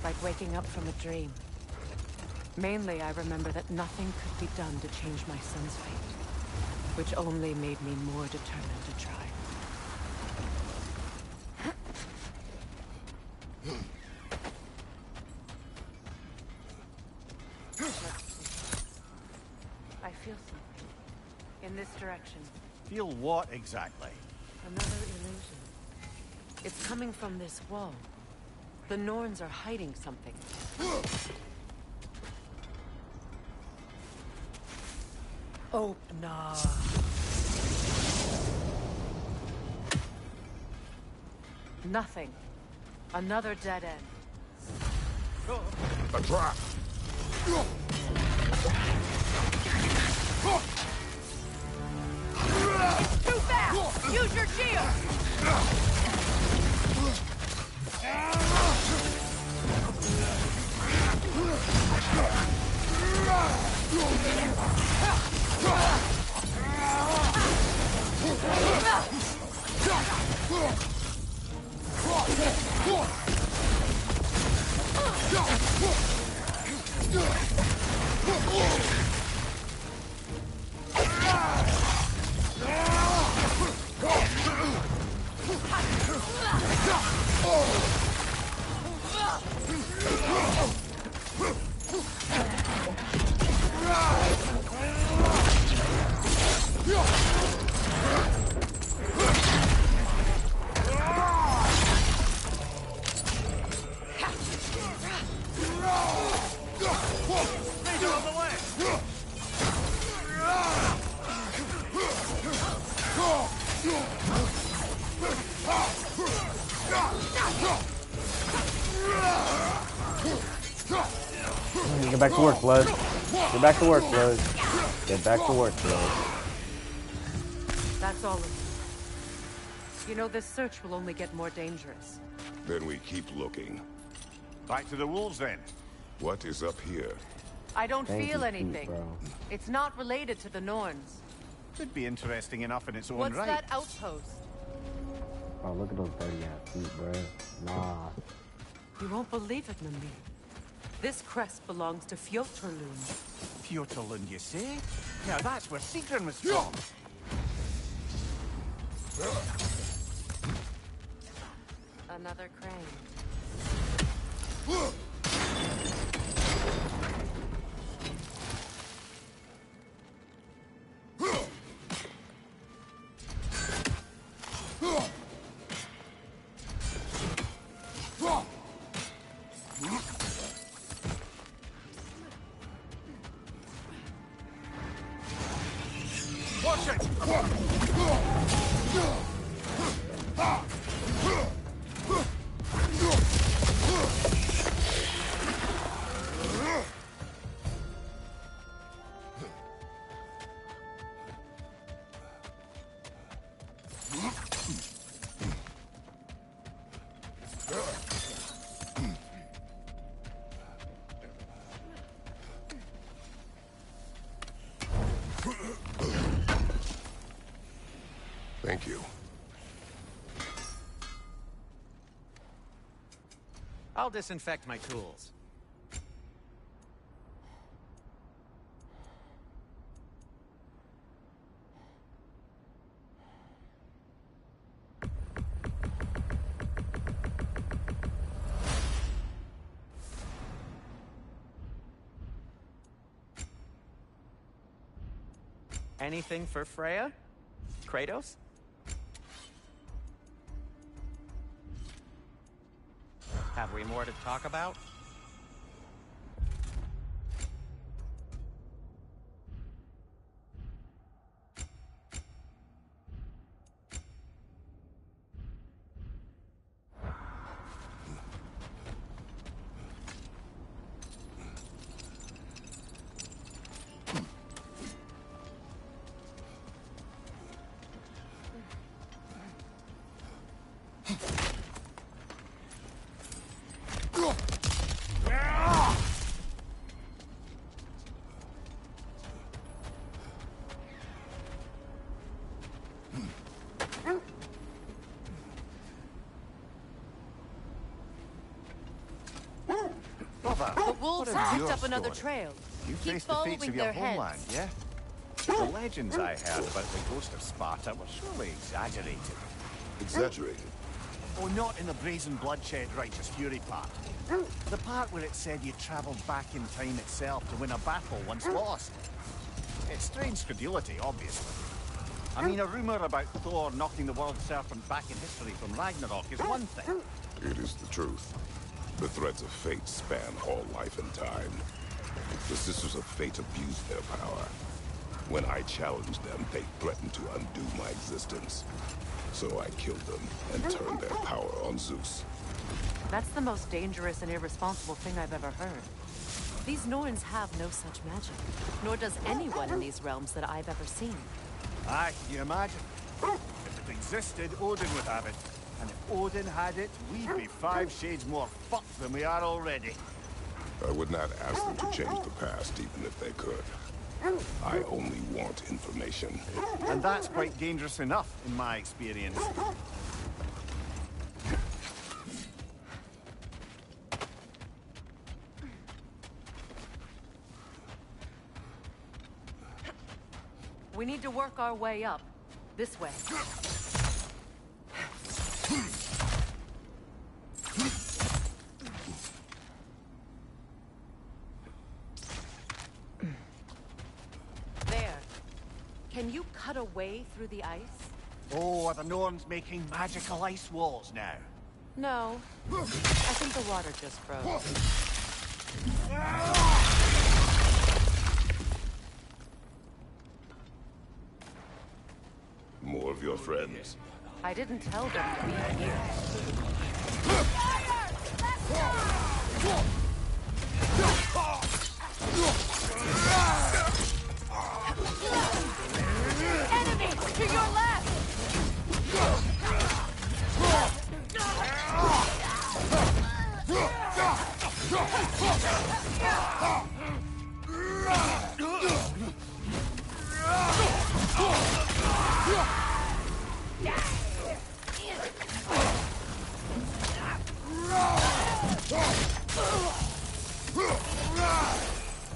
Like waking up from a dream. Mainly, I remember that nothing could be done to change my son's fate, which only made me more determined to try. I feel something. In this direction. Feel what exactly? Another illusion. It's coming from this wall. The Norns are hiding something. Oh, nah. Nothing. Another dead end. A trap! Too fast! Use your shield! Get back to work, Blood. Get back to work, Blood. Get back to work, Blood. That's all of it. You know, this search will only get more dangerous. Then we keep looking. Back to the wolves, then. What is up here? I don't Thank feel you, anything. Pete, bro. It's not related to the Norns. Could be interesting enough in its own What's right. that outpost? Oh, look at those dirty ass feet, bro. Nah. You won't believe it, Mimir. This crest belongs to Fjotorlund. Fjotorlund, you say? Now that's where Sigrun was from. Another crane. Watch it! Thank you. I'll disinfect my tools. Anything for Freya? Kratos? Have we more to talk about? The wolves have picked up another trail. You Keep faced the fates following of your their homeland, heads. yeah? The legends I heard about the ghost of Sparta were surely exaggerated. Exaggerated? Oh, not in the brazen bloodshed righteous fury part. The part where it said you travelled back in time itself to win a battle once lost. It's strange credulity, obviously. I mean, a rumour about Thor knocking the world serpent back in history from Ragnarok is one thing. It is the truth. The threads of fate span all life and time. The Sisters of Fate abused their power. When I challenged them, they threatened to undo my existence. So I killed them and turned their power on Zeus. That's the most dangerous and irresponsible thing I've ever heard. These Norns have no such magic, nor does anyone in these realms that I've ever seen. Aye, can you imagine? If it existed, Odin would have it. And if Odin had it, we'd be 5 shades more fucked than we are already. I would not ask them to change the past, even if they could. I only want information. And that's quite dangerous enough, in my experience. We need to work our way up. This way. There. Can you cut a way through the ice? Oh, are the Norns making magical ice walls now? No. I think the water just froze. More of your friends. I didn't tell them to be here. Enemy! To your left!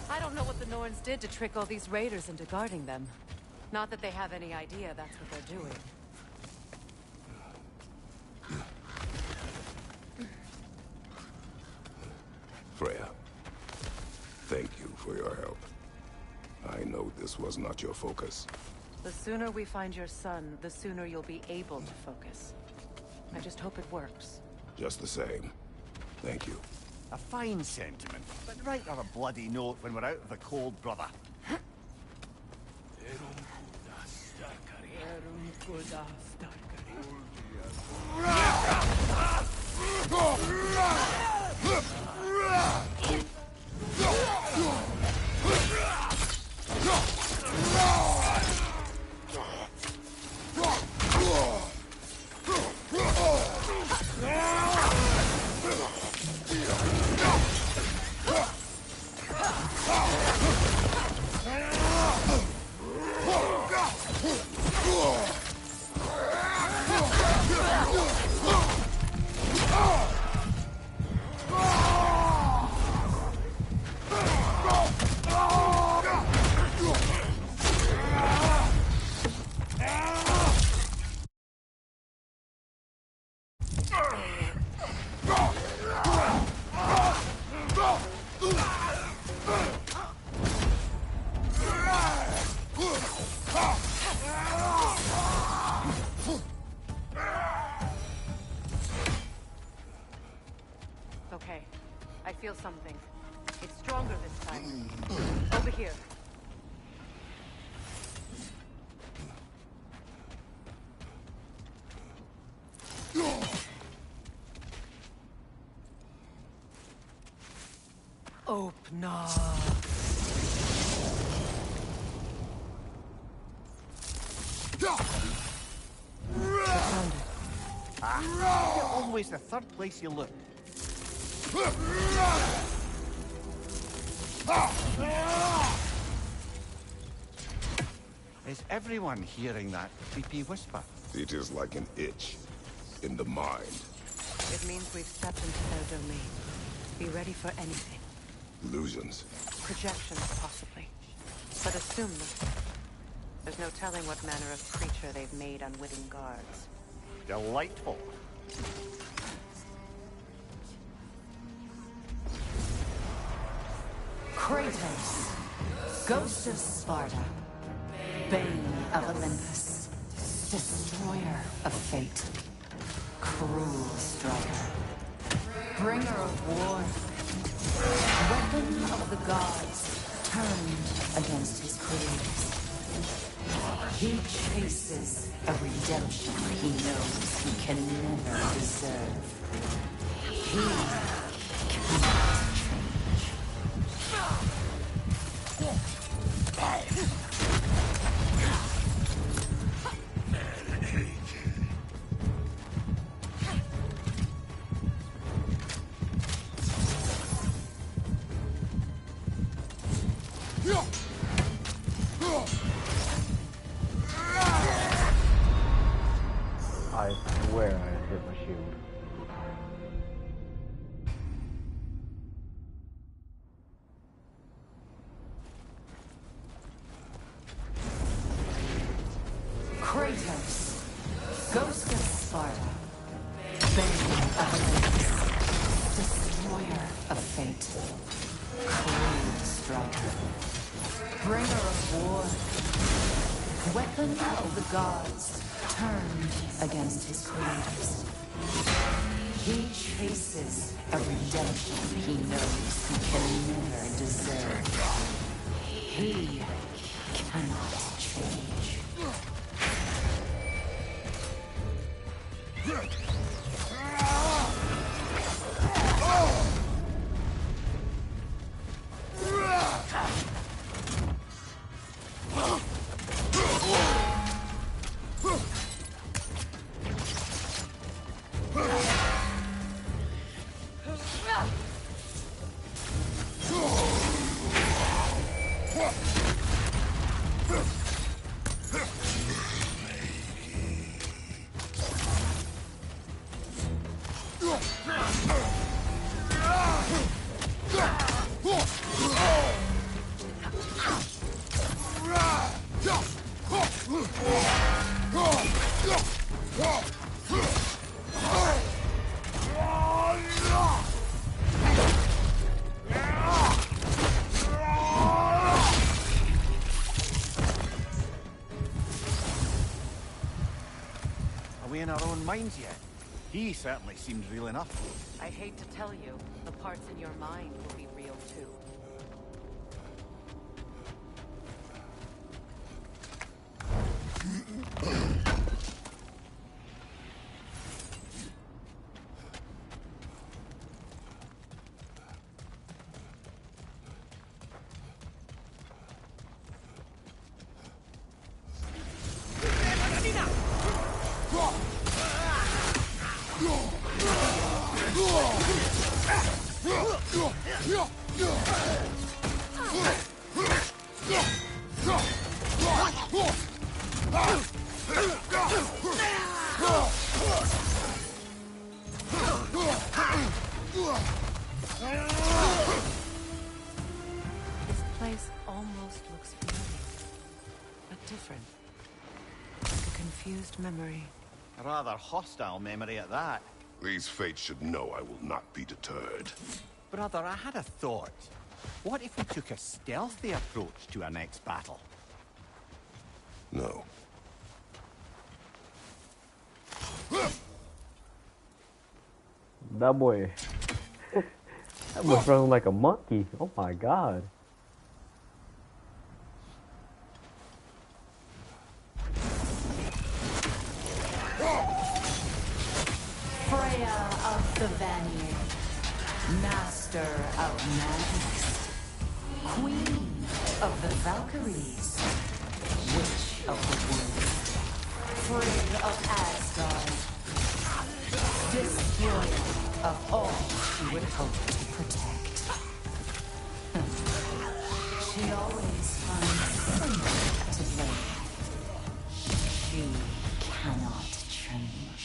I don't know what the Norns did to trick all these raiders into guarding them. Not that they have any idea that's what they're doing. Freya, thank you for your help. I know this was not your focus. The sooner we find your son, the sooner you'll be able to focus. I just hope it works. Just the same, thank you. A fine sentiment, but write her a bloody note when we're out of the cold, brother. No. Always the third place you look. Is everyone hearing that creepy whisper? It is like an itch in the mind. It means we've stepped into their domain. Be ready for anything. Illusions. Projections, possibly. But assume them. There's no telling what manner of creature they've made unwitting guards. Delightful. Kratos, Ghost of Sparta, Bane of Olympus, Destroyer of Fate, Cruel Striker, Bringer of War, Weapon of the Gods, turned against his creators. He chases a redemption he knows he can never deserve. He cannot change. I swear I hit my shield. Kratos, Ghost of Sparta, Bane of Olympus, Destroyer of Fate, Cruel Striker, Bringer of War, Weapon of the Gods, turned against his creators. He chases a redemption he knows he can never deserve. He cannot change. Are we in our own minds yet? He certainly seems real enough. I hate to tell you, the parts in your mind will be real too. This place almost looks familiar, but different. Like a confused memory. A rather hostile memory at that. These fates should know I will not be deterred. Brother, I had a thought. What if we took a stealthy approach to our next battle? No. That boy. That boy's running like a monkey. Oh my god. Freya of the Vanir, Master of Madness, Queen of the Valkyries, Witch of the Wood, Frigg of Asgard, destroyer of all she would hope to protect. She always finds someone to blame. She cannot change.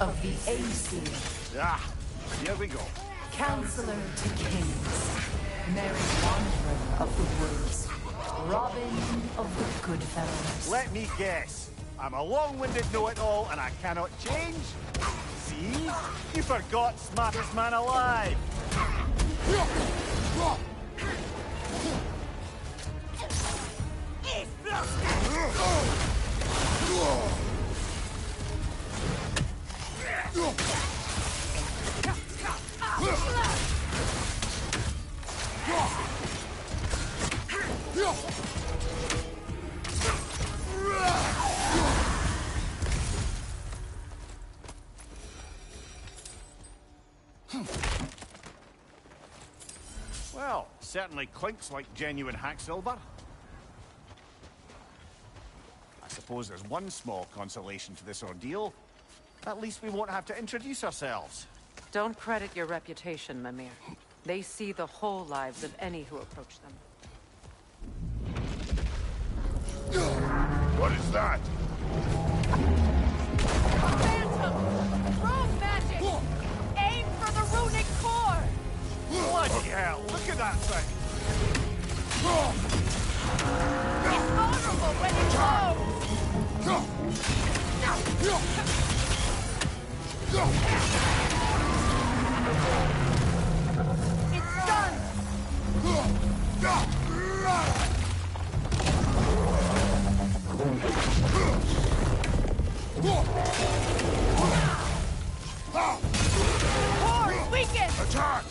Of the Aesir. Ah, here we go. Counselor to kings. Merry Wanderer of the woods. Robin of the Goodfellows. Let me guess. I'm a long-winded know-it-all and I cannot change? See? You forgot smartest man alive. Well, certainly clinks like genuine hack silver. I suppose there's one small consolation to this ordeal. At least we won't have to introduce ourselves. Don't credit your reputation, Mimir. They see the whole lives of any who approach them. What is that? Phantom! Rune magic! Aim for the runic core! Bloody hell, look at that thing! It's vulnerable when it glows! It's done! Core weakened! Attack!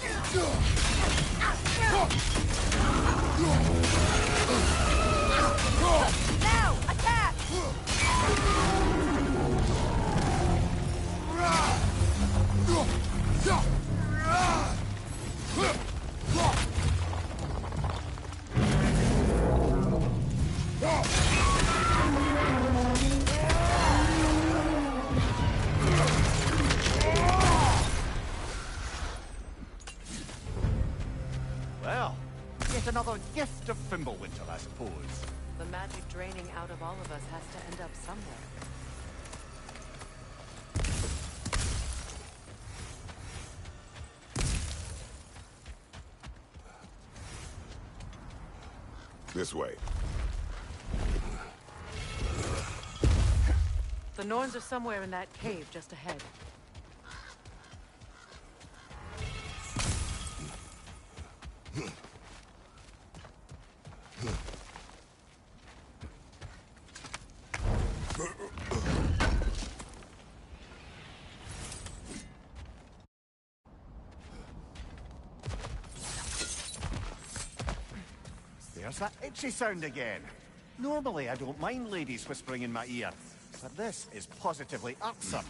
Now, attack! Well, yet another gift of Fimbulwinter, I suppose. The magic draining out of all of us has to end up somewhere. This way. The Norns are somewhere in that cave just ahead. There's that itchy sound again. Normally I don't mind ladies whispering in my ear, but this is positively irksome.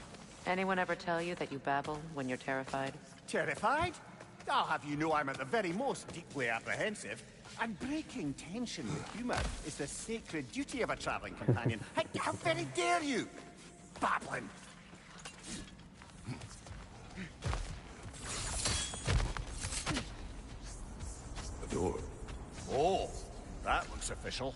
Anyone ever tell you that you babble when you're terrified? Terrified? I'll have you know I'm at the very most deeply apprehensive. And breaking tension with humor is the sacred duty of a traveling companion. How very dare you! Babbling! The door. Oh, that looks official.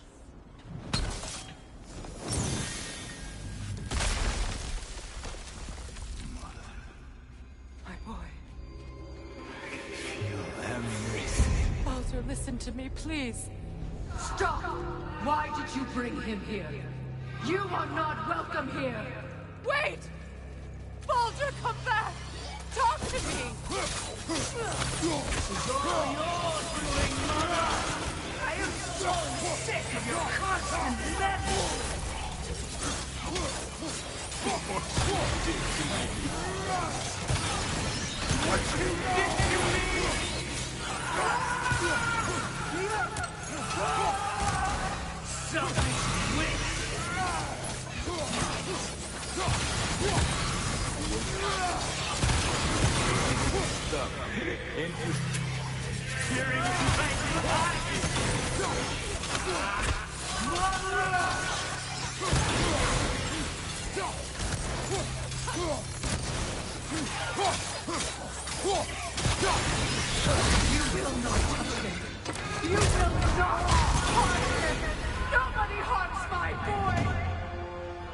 My boy. I can feel everything. Baldur, listen to me, please. Stop! Why did you bring him here? You are not welcome here! Wait! Baldur, come back! Talk to me! This is all yours, ruling mother! I am so sick of your constant meddling! What you did to me! Something wins! You will not touch him. You will not harm him. Nobody harms my boy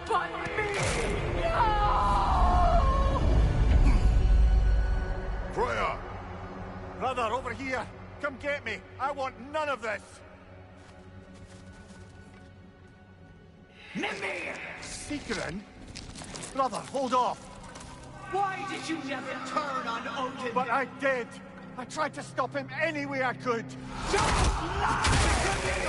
but me. No! Freya! Brother, over here! Come get me! I want none of this! Mimir! Seekerin? Brother, hold off! Why did you never turn on Odin? But I did! I tried to stop him any way I could! Don't lie to me!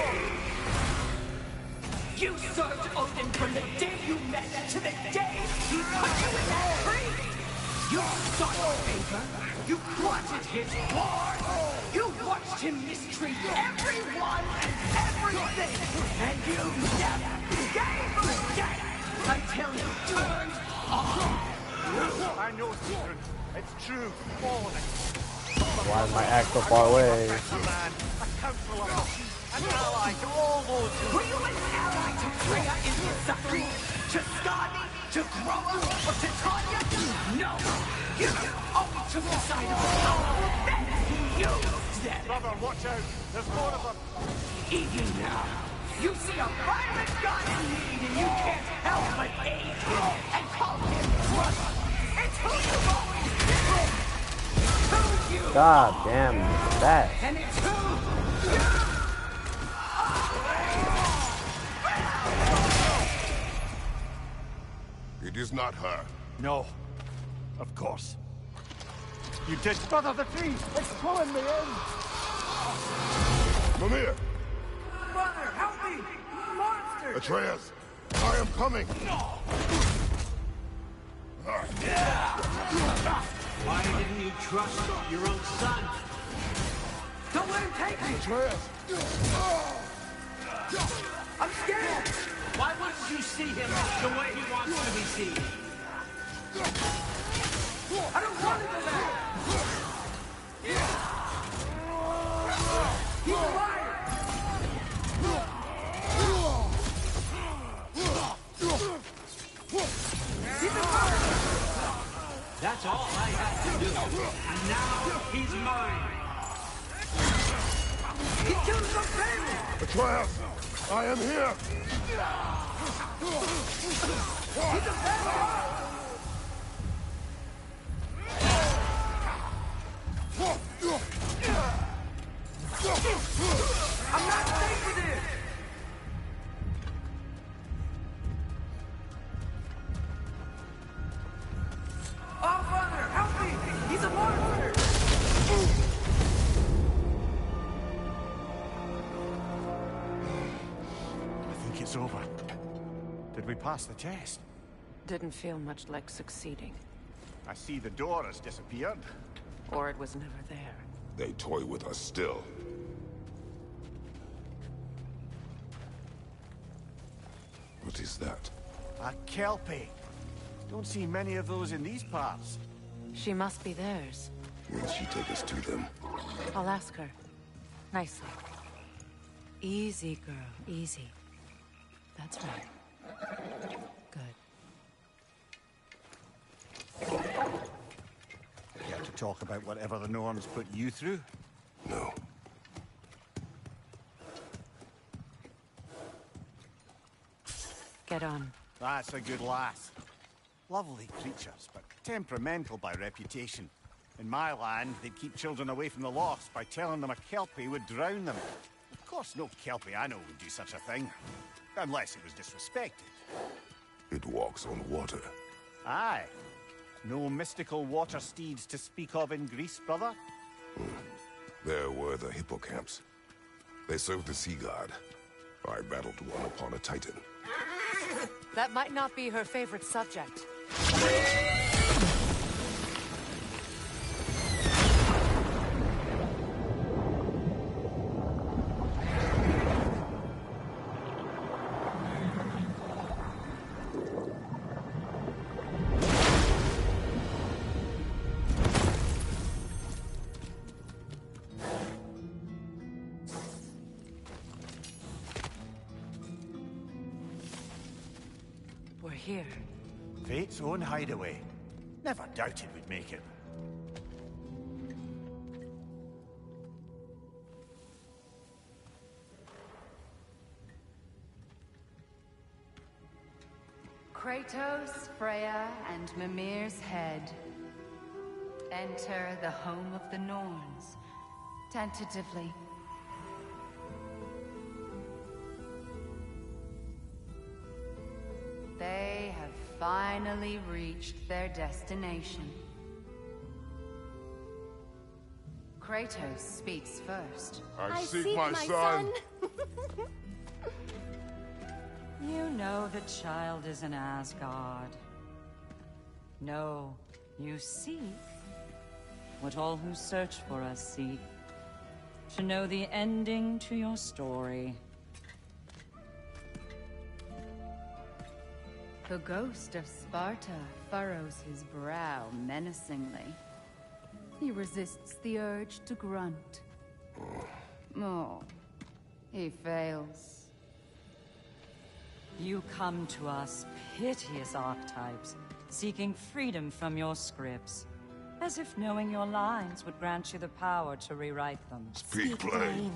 You served Odin from the day you met to the day he put you in that tree! You sought favor, you wanted his war, you watched him mistreat everyone and everything, and you never gave a damn until he turned on you! I know, Seekerin. It's true, all of it. Why is my axe so far away? A man, a counselor, an ally to all those who... Were you an ally to Freya in his suffering? To Skadi? To Groa? Or to Tanya? No! You only took the side of the power, then he used them! Brother, watch out! There's more of them! Even now, you see a violent god in need and you can't help but aid him and call him brother! It's who you've always been! Who you God damn that. And it's who you... It is not her. No. Of course. You did... Brother, the tree! It's pulling me in! Mimir! Brother, help me! Monster! Atreus! I am coming! Why didn't you trust your own son? Don't let him take me! Atreus! I'm scared! Why wouldn't you see him the way he wants to be seen? I don't want to go back! He's a liar! He's a liar! That's all I had to do. And now he's mine. He killed some family! Atreus! I am here! He's a family! I'm not safe with this! Oh, Father, help me! He's a monster! I think it's over. Did we pass the test? Didn't feel much like succeeding. I see the door has disappeared. Or it was never there. They toy with us still. What is that? A Kelpie. Don't see many of those in these parts. She must be theirs. Will she take us to them? I'll ask her. Nicely. Easy, girl. Easy. That's right. Good. Care to talk about whatever the norms put you through? No. Get on. That's a good lass. Lovely creatures, but temperamental by reputation. In my land, they'd keep children away from the lost by telling them a Kelpie would drown them. Of course, no Kelpie I know would do such a thing. Unless it was disrespected. It walks on water. Aye. No mystical water steeds to speak of in Greece, brother? There were the hippocamps. They served the sea god. I battled one upon a titan. That might not be her favorite subject. We're here. Fate's own hideaway. Never doubted we'd make it. Kratos, Freya, and Mimir's head. Enter the home of the Norns. Tentatively. They have finally reached their destination. Kratos speaks first. I seek my son. You know the child is an Asgard. No, you seek what all who search for us seek. To know the ending to your story. The ghost of Sparta furrows his brow menacingly. He resists the urge to grunt. Oh, he fails. You come to us, piteous archetypes, seeking freedom from your scripts. As if knowing your lines would grant you the power to rewrite them. Speak plain.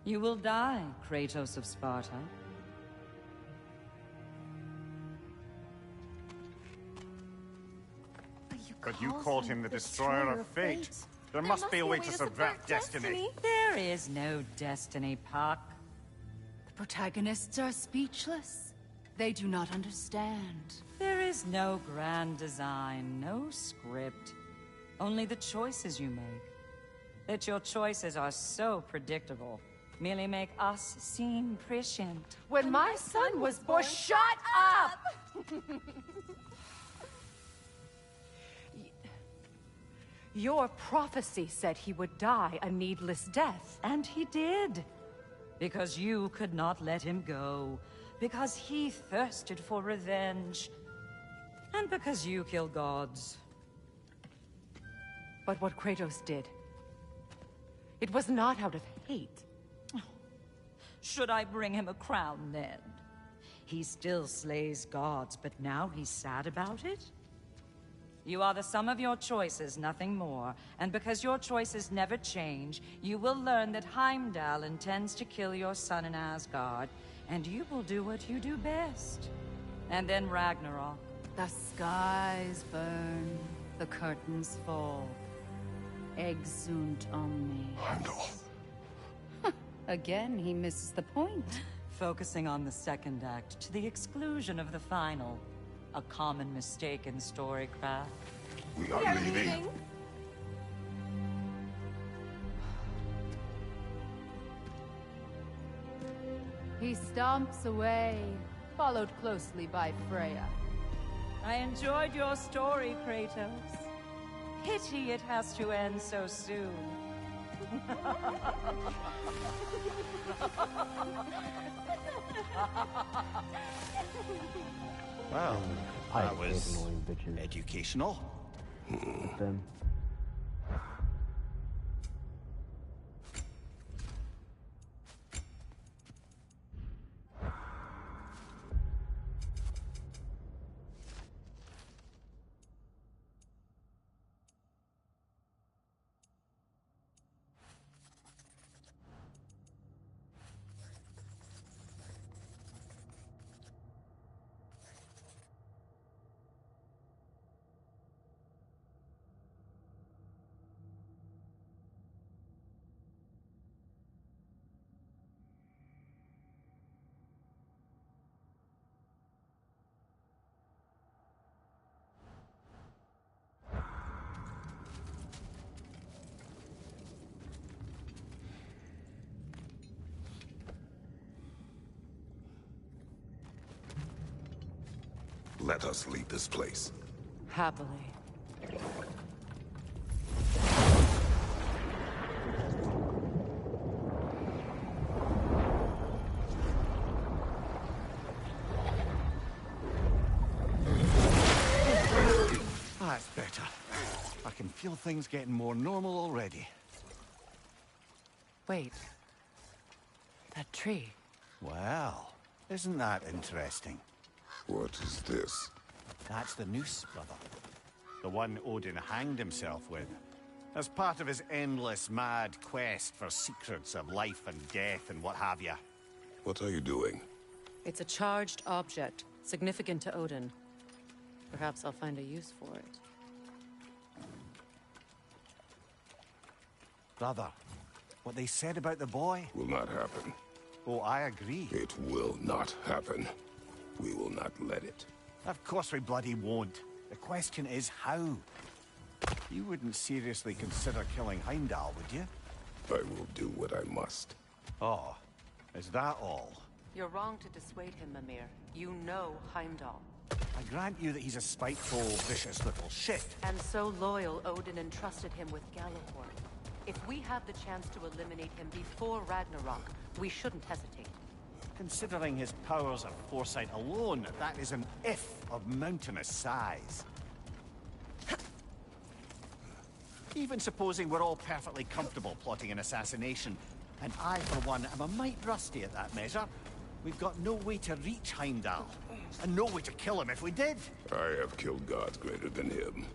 You will die, Kratos of Sparta. But you called him the Destroyer of Fate. There must be a way to subvert destiny. There is no destiny, Puck. The protagonists are speechless. They do not understand. There is no grand design, no script. Only the choices you make. That your choices are so predictable merely make us seem prescient. When my son was born, shut up! Your prophecy said he would die a needless death. And he did. Because you could not let him go. Because he thirsted for revenge. And because you kill gods. But what Kratos did, it was not out of hate. Should I bring him a crown then? He still slays gods, but now he's sad about it? You are the sum of your choices, nothing more. And because your choices never change, you will learn that Heimdall intends to kill your son in Asgard, and you will do what you do best. And then Ragnarok. The skies burn, the curtains fall. Exunt omnes. Heimdall. Again, he misses the point. Focusing on the second act to the exclusion of the final. A common mistake in storycraft. We are leaving. He stomps away, followed closely by Freya. I enjoyed your story, Kratos. Pity it has to end so soon. Well, I that hate was annoying bitches. educational. Them. Let us leave this place. Happily. That's better. I can feel things getting more normal already. Wait. That tree. Well, isn't that interesting? What is this? That's the noose, brother. The one Odin hanged himself with. As part of his endless, mad quest for secrets of life and death and what have you. What are you doing? It's a charged object, significant to Odin. Perhaps I'll find a use for it. Brother, what they said about the boy? Will not happen. Oh, I agree. It will not happen. We will not let it. Of course we bloody won't. The question is how? You wouldn't seriously consider killing Heimdall, would you? I will do what I must. Oh, is that all? You're wrong to dissuade him, Mimir. You know Heimdall. I grant you that he's a spiteful, vicious little shit. And so loyal, Odin entrusted him with Gjallarhorn. If we have the chance to eliminate him before Ragnarok, we shouldn't hesitate. Considering his powers of foresight alone, that is an if of mountainous size. Even supposing we're all perfectly comfortable plotting an assassination, and I, for one, am a mite rusty at that measure, we've got no way to reach Heimdall, and no way to kill him if we did. I have killed gods greater than him.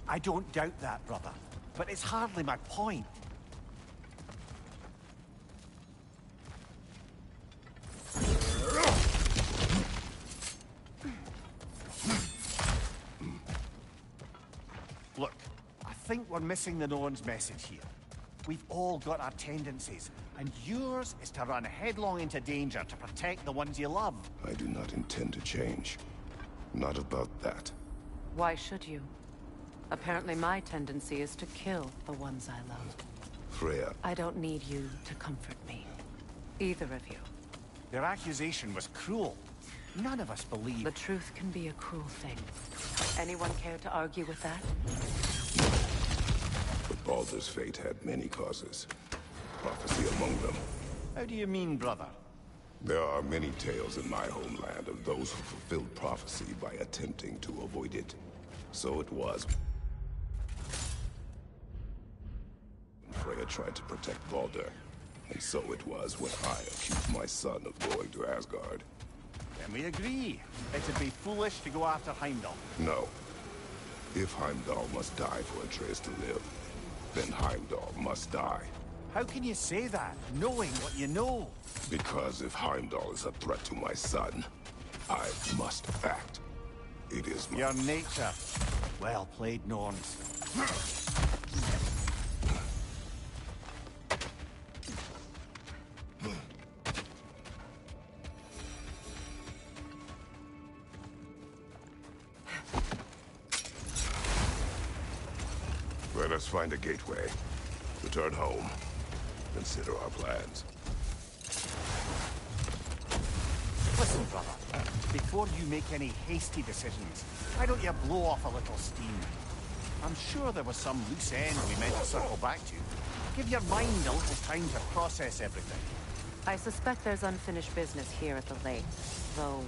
I don't doubt that, brother, but it's hardly my point. Look, I think we're missing the Norn's message here. We've all got our tendencies, and yours is to run headlong into danger to protect the ones you love. I do not intend to change. Not about that. Why should you? Apparently my tendency is to kill the ones I love. Freya. I don't need you to comfort me. Either of you. Their accusation was cruel. None of us believe... The truth can be a cruel thing. Anyone care to argue with that? But Baldur's fate had many causes. Prophecy among them. How do you mean, brother? There are many tales in my homeland of those who fulfilled prophecy by attempting to avoid it. So it was. Freya tried to protect Baldur. And so it was when I accused my son of going to Asgard. Then we agree. It'd be foolish to go after Heimdall. No. If Heimdall must die for Atreus to live, then Heimdall must die. How can you say that, knowing what you know? Because if Heimdall is a threat to my son, I must act. It is my... Your nature. Well played, Norns. Let us find a gateway. Return home. Consider our plans. Listen, brother. Before you make any hasty decisions, why don't you blow off a little steam? I'm sure there was some loose end we meant to circle back to. Give your mind a little time to process everything. I suspect there's unfinished business here at the lake, though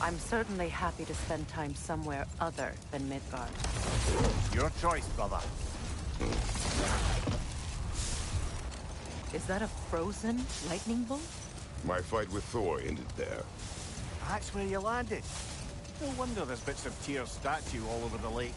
I'm certainly happy to spend time somewhere other than Midgard. Your choice, brother. Is that a frozen lightning bolt? My fight with Thor ended there. That's where you landed. No wonder there's bits of Tyr's statue all over the lake.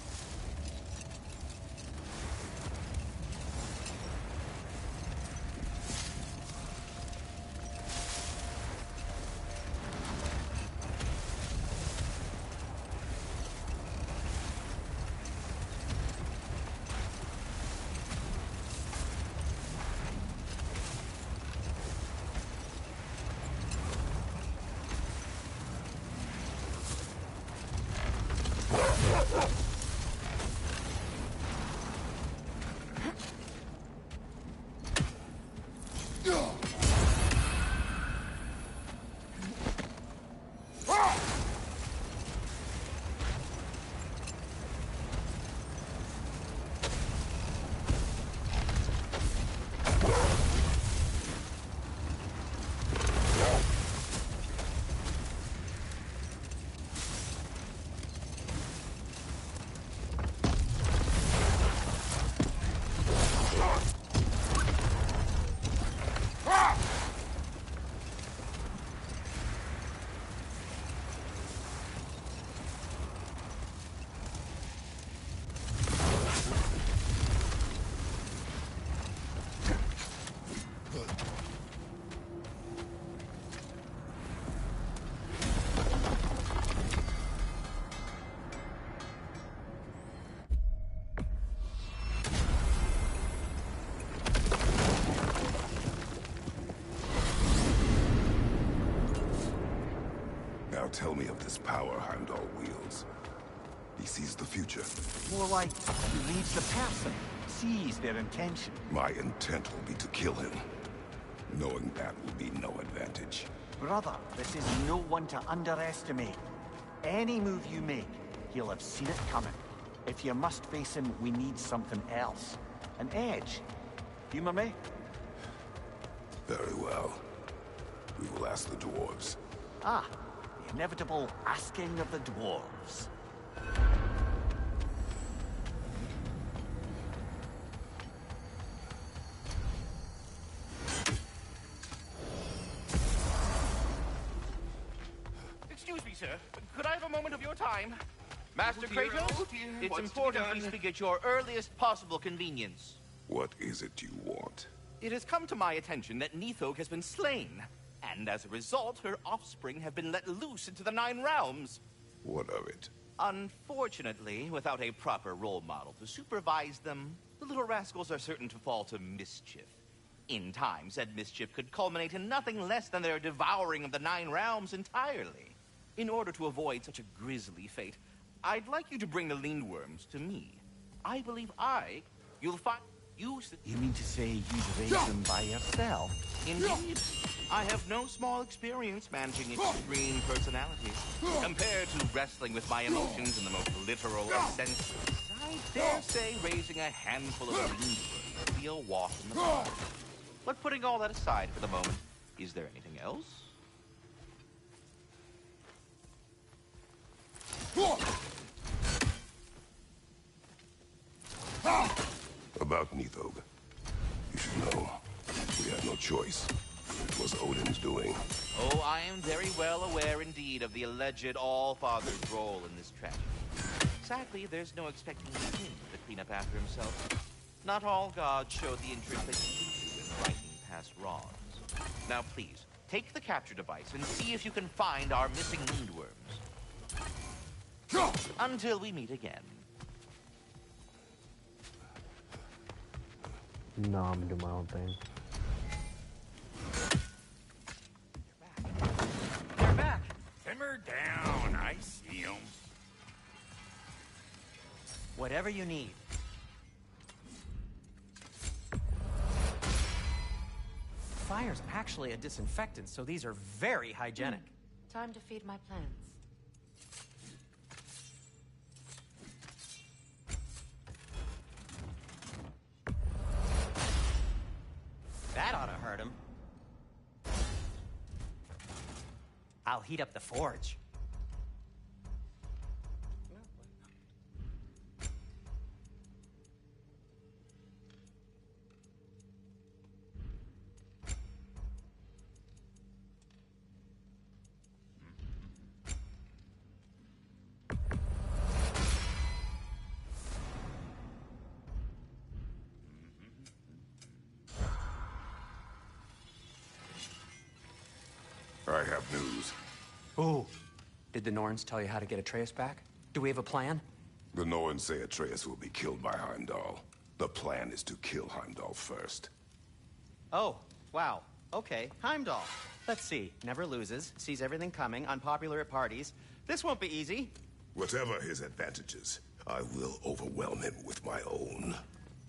tell me of this power Heimdall wields. He sees the future. More like he reads the person, sees their intention. My intent will be to kill him. Knowing that will be no advantage. Brother, this is no one to underestimate. Any move you make, he'll have seen it coming. If you must face him, we need something else. An edge. Humor me? Very well. We will ask the dwarves. Ah, the inevitable asking of the dwarves. Excuse me, sir. Could I have a moment of your time? Master Kratos, it's important we speak at your earliest possible convenience. What is it you want? It has come to my attention that Nithog has been slain, and as a result, her offspring have been let loose into the Nine Realms. What of it? Unfortunately, without a proper role model to supervise them, the little rascals are certain to fall to mischief. In time, said mischief could culminate in nothing less than their devouring of the Nine Realms entirely. In order to avoid such a grisly fate, I'd like you to bring the Lindworms to me. I believe you'll find use. You mean to say you'd raise them by yourself? Indeed. I have no small experience managing extreme personalities. Compared to wrestling with my emotions in the most literal of senses, I dare say raising a handful of Lindworms would be a walk in the park. But putting all that aside for the moment, is there anything else? About Nithog. You should know, we had no choice. It was Odin's doing. Oh, I am very well aware indeed of the alleged All-Father's role in this tragedy. Sadly, there's no expecting him to clean up after himself. Not all gods show the interest that you do in righting past wrongs. Now please, take the capture device and see if you can find our missing Lindworms. Until we meet again. No, I'm gonna do my own thing. You're back. Simmer down. I see him. Whatever you need. Fire's actually a disinfectant, so these are very hygienic. Time to feed my plants. That ought to hurt him. I'll heat up the forge. I have news. Ooh. Did the Norns tell you how to get Atreus back? Do we have a plan? The Norns say Atreus will be killed by Heimdall. The plan is to kill Heimdall first. Oh, wow. Okay, Heimdall. Let's see. Never loses, sees everything coming, unpopular at parties. This won't be easy. Whatever his advantages, I will overwhelm him with my own.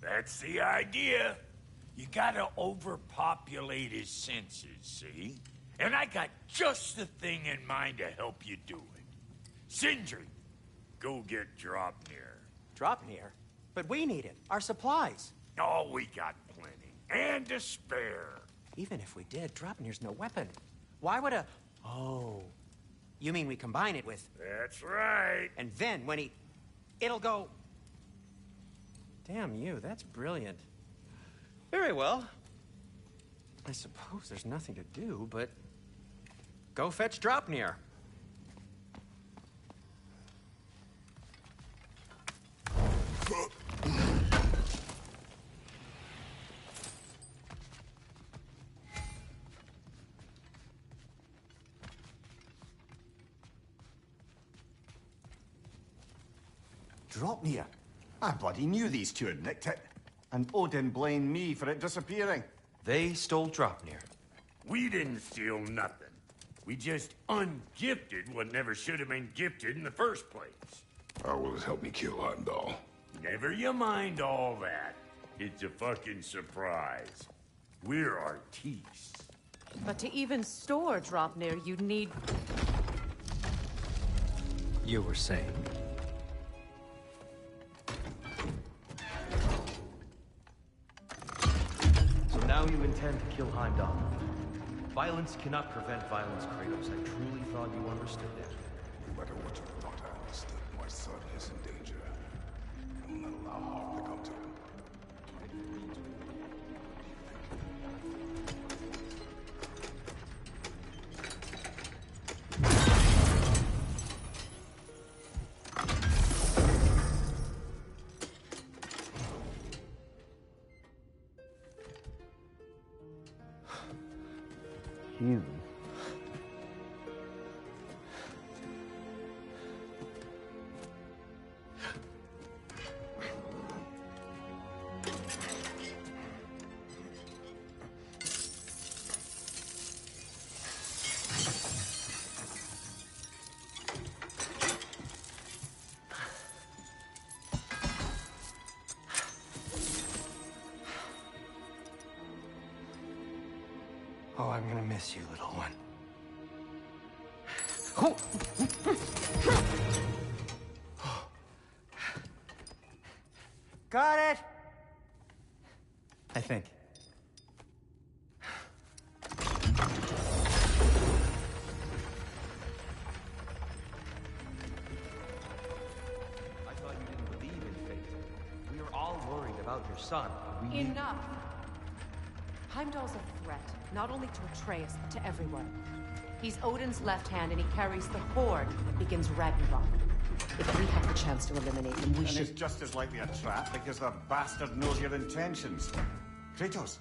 That's the idea. You gotta overpopulate his senses, see? And I got just the thing in mind to help you do it. Sindri, go get Draupnir. Draupnir? But we need it. Our supplies. Oh, we got plenty. And to spare. Even if we did, Draupnir's no weapon. Why would a... Oh. You mean we combine it with... That's right. And then when he... It'll go... Damn you, that's brilliant. Very well. I suppose there's nothing to do, but... Go fetch Draupnir. Draupnir? I bloody knew these two had nicked it. And Odin blamed me for it disappearing. They stole Draupnir. We didn't steal nothing. We just ungifted what never should have been gifted in the first place. How will it help me kill Heimdall? Never you mind all that. It's a fucking surprise. We're artistes. But to even store Draupnir, you'd need... You were saying? So now you intend to kill Heimdall. Violence cannot prevent violence, Kratos. I truly thought you understood that. No matter what you thought I understood, my son is in danger. I will not allow harm to come to him. Jesus. Oh, I'm gonna miss you, little one. Got it! I think. I thought you didn't believe in fate. We are all worried about your son. We need... Enough! Heimdall's a threat, not only to Atreus, but to everyone. He's Odin's left hand, and he carries the horde that begins Ragnarok. If we have the chance to eliminate him, we And should... it's just as likely a trap because the bastard knows your intentions. Kratos,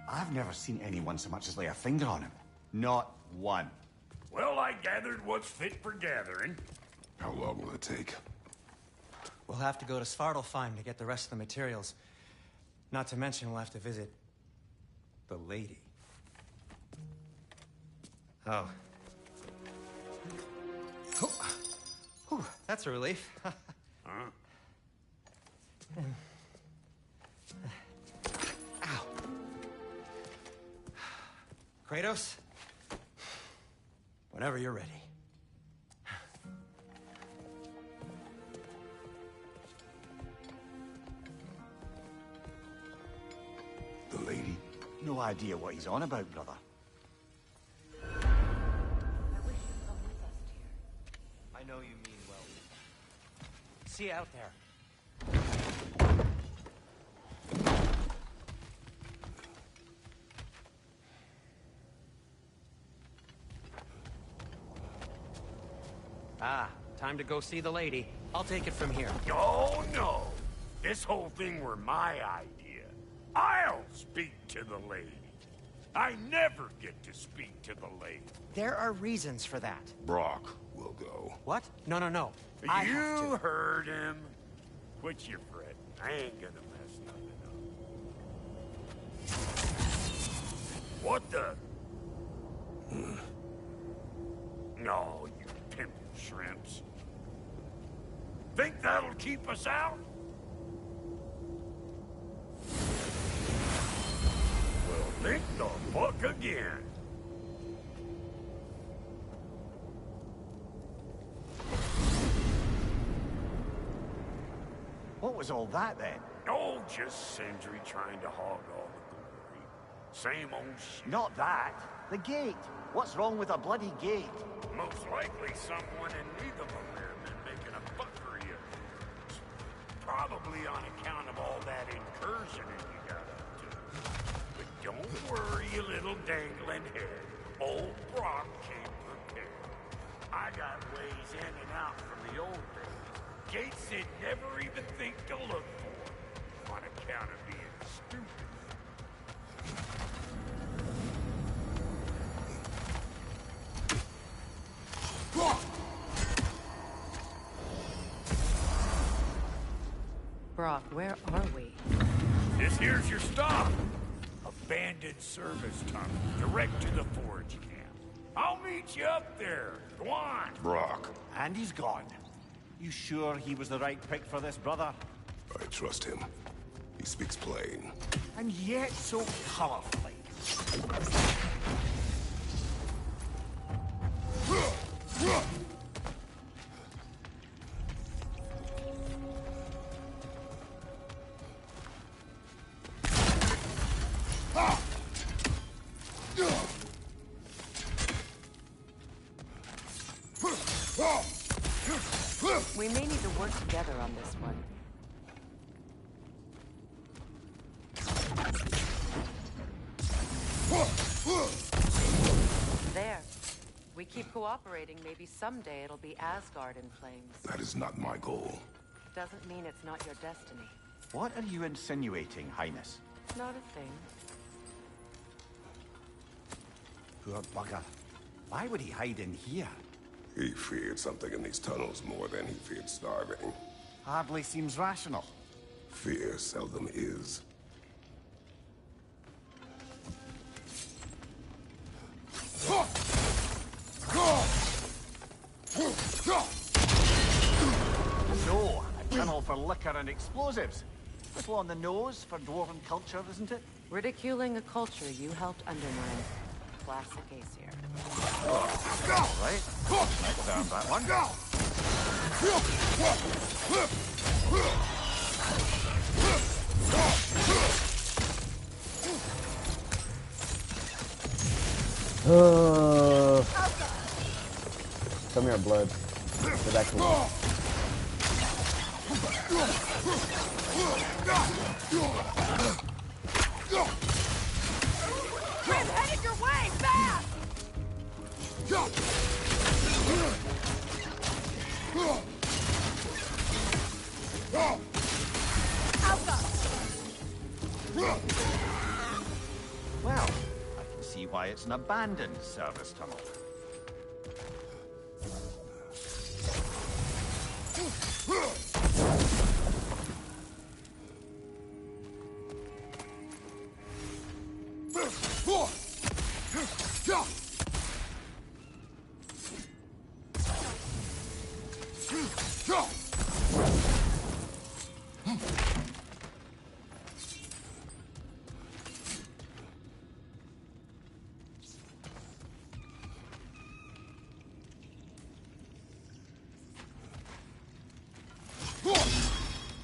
I've never seen anyone so much as lay a finger on him. Not one. Well, I gathered what's fit for gathering. How long will it take? We'll have to go to Svartalfheim to get the rest of the materials. Not to mention we'll have to visit the lady. Oh. Whew, that's a relief. Huh? Ow. Kratos? Whenever you're ready. The lady? No idea what he's on about, brother. I know you mean well. See you out there. Ah, time to go see the lady. I'll take it from here. Oh, no. This whole thing were my idea. I'll speak to the lady. I never get to speak to the lady. There are reasons for that. Brock will go. What? No. You heard him. Quit your fret. I ain't gonna mess nothing up. What the? No, you pimp shrimps. Think that'll keep us out? Well, think the fuck again. What was all that then? Oh, just Sindri trying to hog all the glory. Same old shit. Not that. The gate. What's wrong with a bloody gate? Most likely someone in Nidhogger been making a fuckery of it. Probably on account of all that incursioning you got up to. But don't worry, you little dangling head. Old Brock came prepared. I got ways in and out from the old days. Gates they'd never even think to look for. On account of being stupid. Brock, where are we? This here's your stop. Abandoned service tunnel, direct to the forge camp. I'll meet you up there. Go on. Brock, And he's gone. You sure he was the right pick for this, brother? I trust him. He speaks plain. And yet so colorfully. We may need to work together on this one. There. We keep cooperating, maybe someday it'll be Asgard in flames. That is not my goal. Doesn't mean it's not your destiny. What are you insinuating, Highness? Not a thing. Poor bugger. Why would he hide in here? He feared something in these tunnels more than he feared starving. Hardly seems rational. Fear seldom is. So, a tunnel for liquor and explosives. Little on the nose for dwarven culture, isn't it? Ridiculing a culture you helped undermine. Classic case here. All right. Let's down that one. Come here, blood. Get back to me. Grim, headed your way! Fast! Well, I can see why it's an abandoned service tunnel.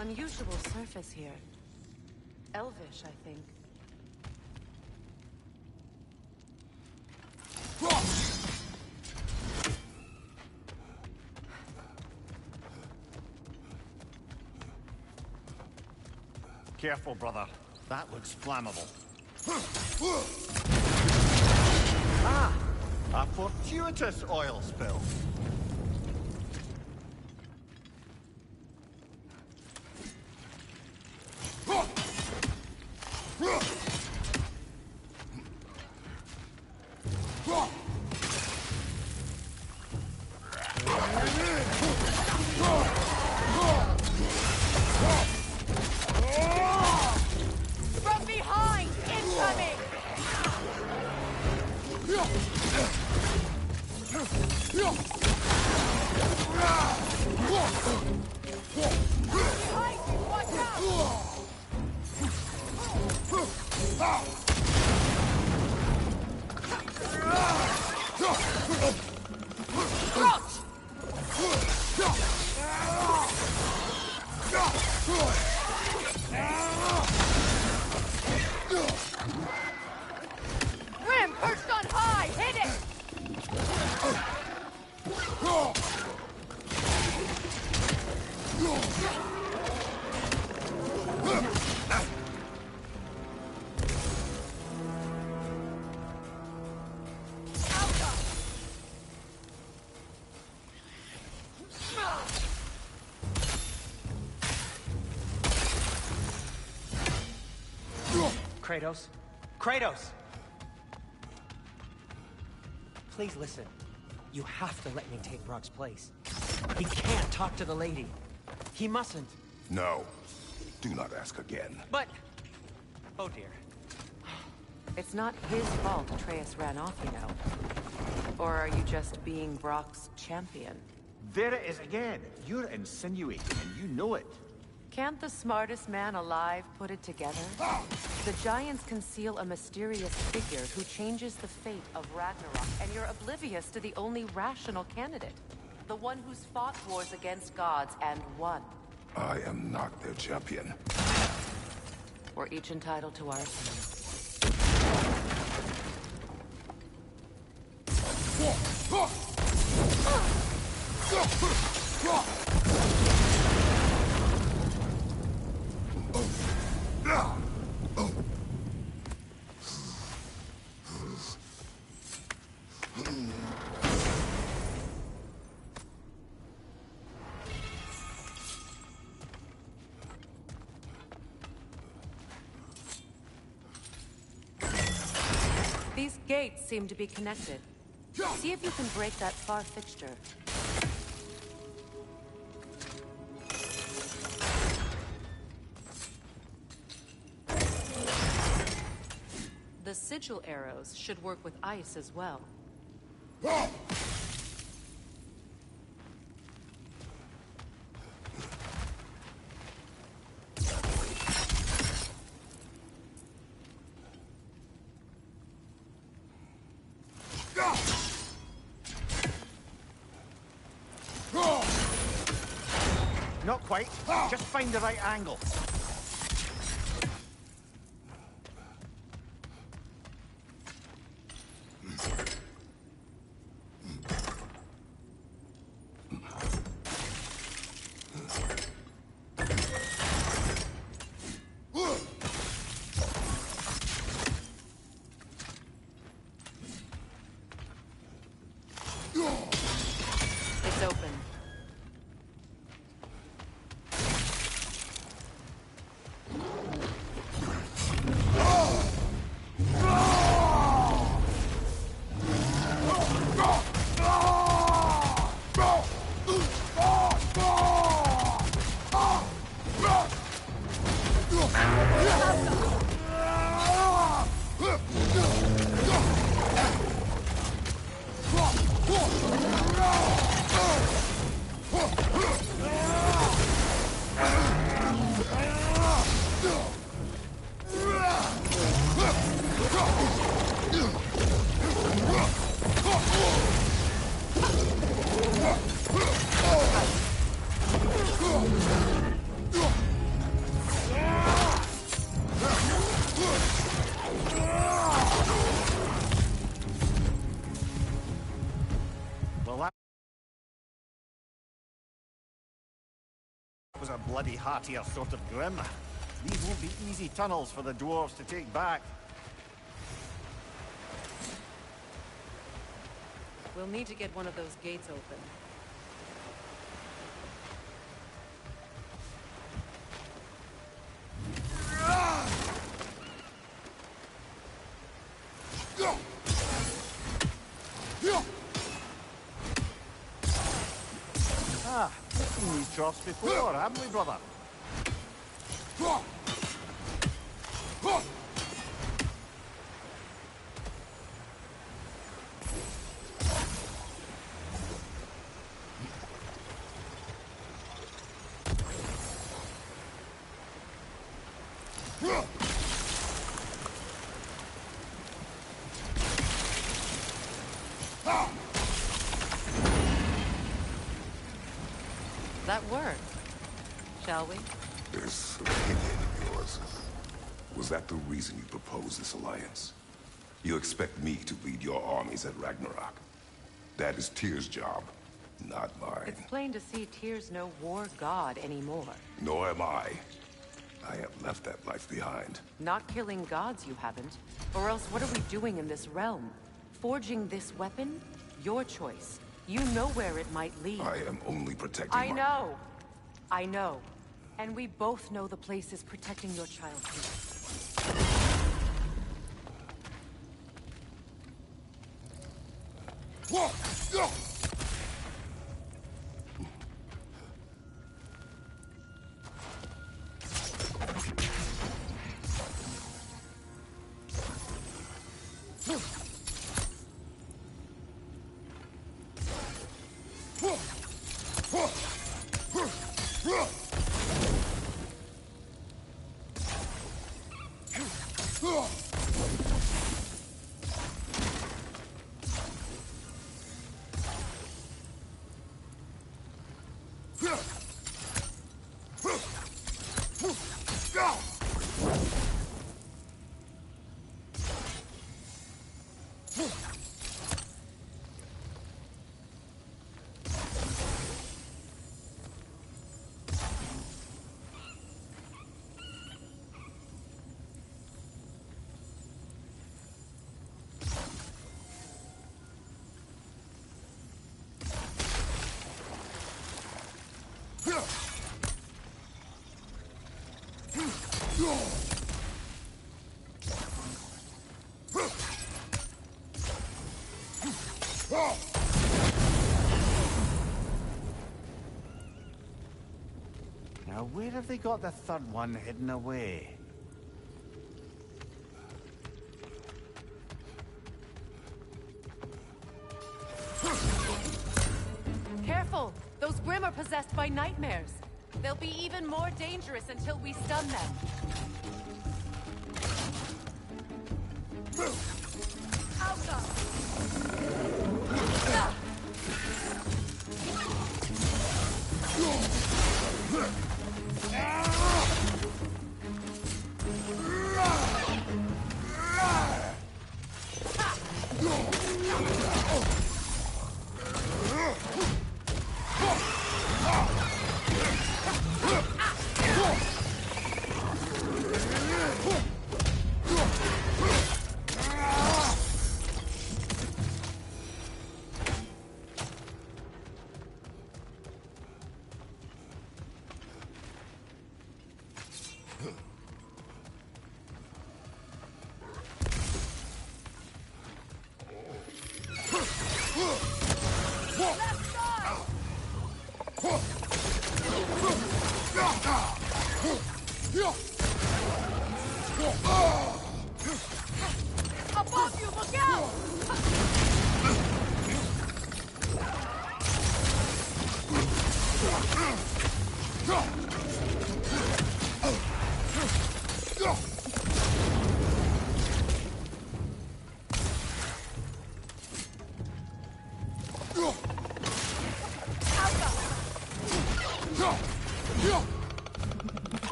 Unusual surface here. Elvish, I think. Careful, brother. That looks flammable. Ah! A fortuitous oil spill. From behind! Incoming! Behind you! Watch Grim, perched on high! Hit it! Kratos? Kratos! Please listen. You have to let me take Brock's place. He can't talk to the lady. He mustn't. No. Do not ask again. But... Oh dear. It's not his fault Atreus ran off, you know. Or are you just being Brock's champion? There it is again. You're insinuating, and you know it. Can't the smartest man alive put it together? The Giants conceal a mysterious figure who changes the fate of Ragnarok, and you're oblivious to the only rational candidate. The one who's fought wars against gods and won. I am not their champion. We're each entitled to our opinion. These gates seem to be connected. See if you can break that far fixture. The sigil arrows should work with ice as well. Not quite. Just find the right angle. It's open. Well, that was a bloody heartier sort of grim. These won't be easy tunnels for the dwarves to take back. We'll need to get one of those gates open. Ah, we've seen these troughs before, haven't we, brother? That worked. Shall we? This opinion of yours, was that the reason you proposed this alliance? You expect me to lead your armies at Ragnarok? That is Tyr's job, not mine. It's plain to see Tyr's no war god anymore. Nor am I. I have left that life behind. Not killing gods, you haven't. Or else what are we doing in this realm? Forging this weapon? Your choice. You know where it might lead. I am only protecting I know. I know. And we both know the place is protecting your child too. Now, where have they got the third one hidden away? Careful! Those Grimm are possessed by nightmares. They'll be even more dangerous until we stun them. Above you, look out!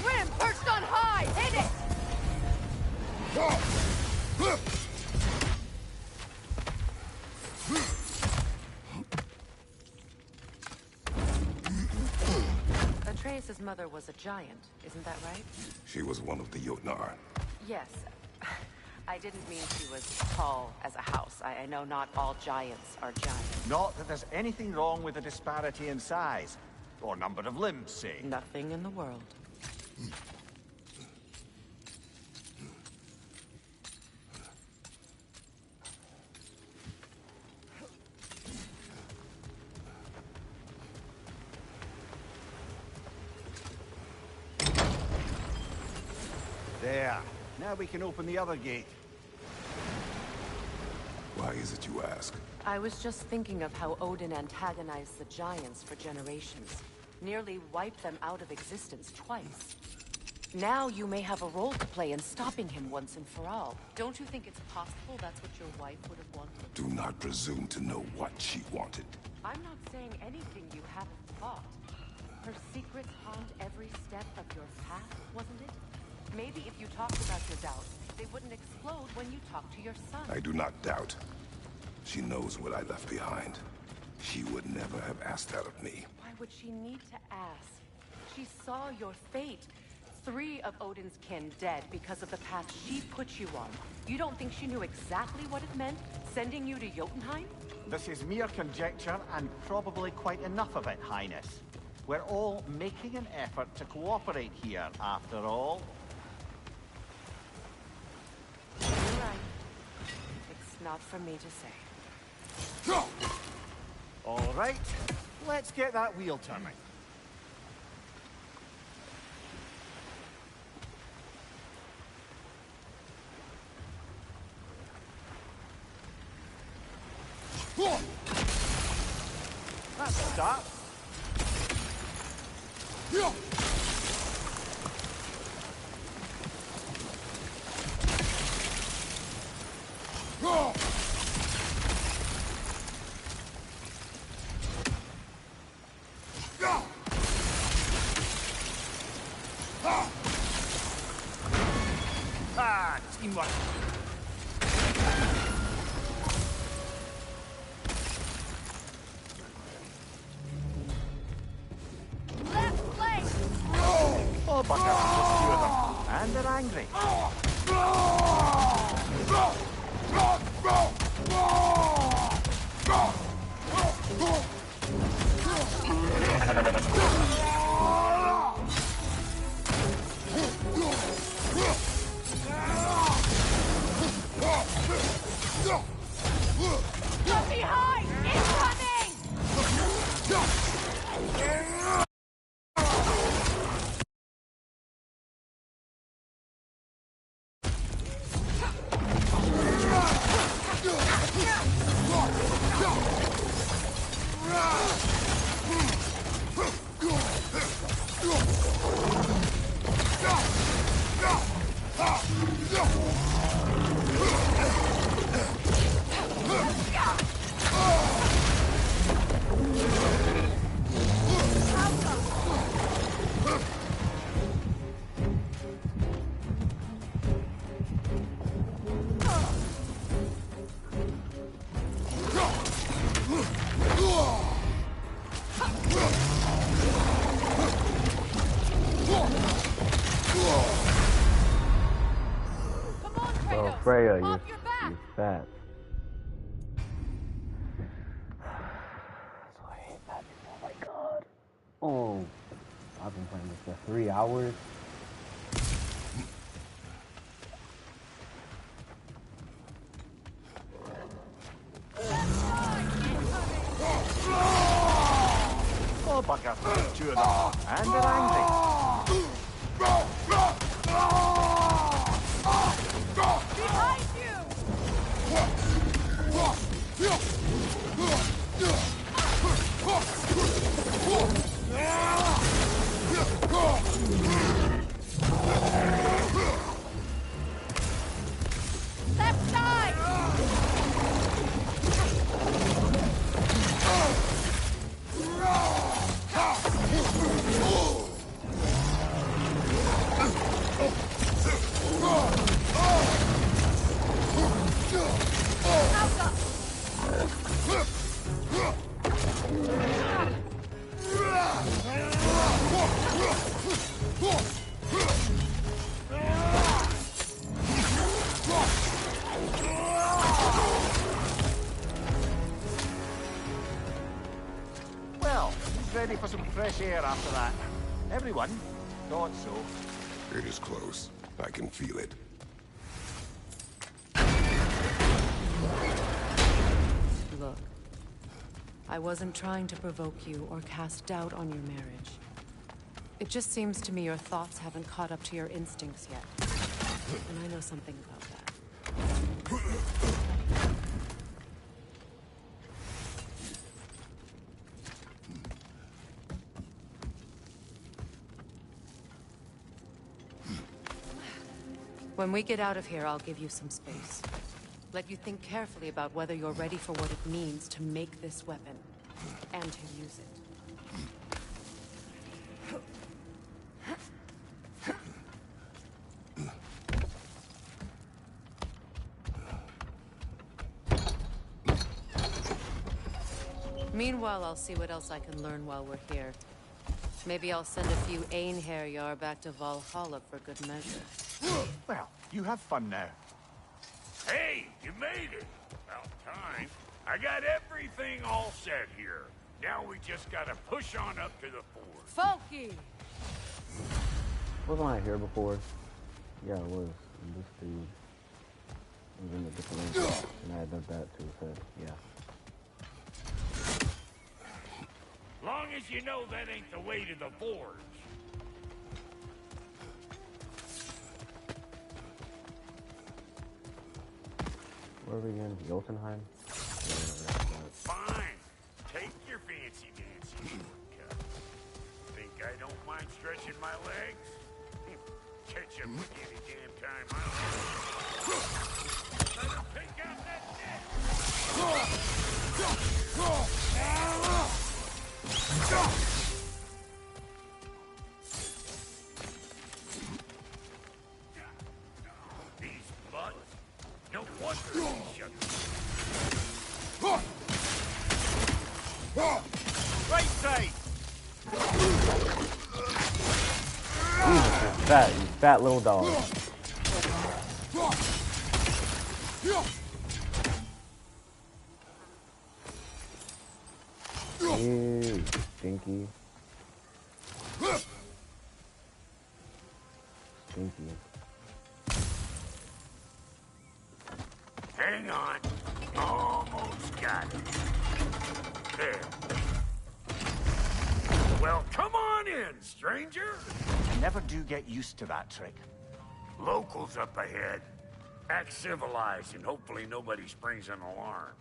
Grim, perched on high! Hit it! Atreus' mother was a giant, isn't that right? She was one of the Jotnar. Yes. I didn't mean she was tall as a house. I know not all giants are giants. Not that there's anything wrong with the disparity in size. Or number of limbs, say. Nothing in the world. There. Now we can open the other gate. Why is it you ask? I was just thinking of how Odin antagonized the giants for generations. Nearly wiped them out of existence twice. Now you may have a role to play in stopping him once and for all. Don't you think it's possible that's what your wife would have wanted? Do not presume to know what she wanted. I'm not saying anything you haven't thought. Her secrets haunt every step of your path, wasn't it? Maybe if you talked about your doubts, they wouldn't explode when you talk to your son. I do not doubt. She knows what I left behind. She would never have asked that of me. Why would she need to ask? She saw your fate. 3 of Odin's kin dead because of the path she put you on. You don't think she knew exactly what it meant, sending you to Jotunheim? This is mere conjecture, and probably quite enough of it, Highness. We're all making an effort to cooperate here, after all. You're right. It's not for me to say. All right, let's get that wheel turning. That's a start. Ah, teamwork. Left leg! Oh, bugger, just two of them. And they're angry. From behind! Incoming! Bro, Freya, you're fat. So I hate that. Oh my god. Oh, I've been playing this for 3 hours. Oh, bugger, there's two of them. And they're angry. Behind you! Left side! Well, he's ready for some fresh air after that. Everyone thought so. It is close. I can feel it. Look, I wasn't trying to provoke you or cast doubt on your marriage. It just seems to me your thoughts haven't caught up to your instincts yet. And I know something about that. When we get out of here, I'll give you some space. Let you think carefully about whether you're ready for what it means to make this weapon, and to use it. Meanwhile, I'll see what else I can learn while we're here. Maybe I'll send a few Einherjar back to Valhalla for good measure. Well, you have fun now. Hey, you made it! About time. I got everything all set here. Now we just gotta push on up to the ford. Funky! Wasn't I here before? Yeah, I was. And this dude was in a different room. And I had done that too, so yeah. Long as you know that ain't the way to the forge. Where are we again? Jotunheim? Fine. Take your fancy dancy shortcut. Think I don't mind stretching my legs? Catch up with any damn time I don't. Let him pick out that net. These butts. No wonder they shut Right side! Fat, you fat little dog. Ew, stinky. Stinky. Hang on. Almost got it. There. Well, come on in, stranger. Never do get used to that trick. Locals up ahead. Act civilized and hopefully nobody springs an alarm.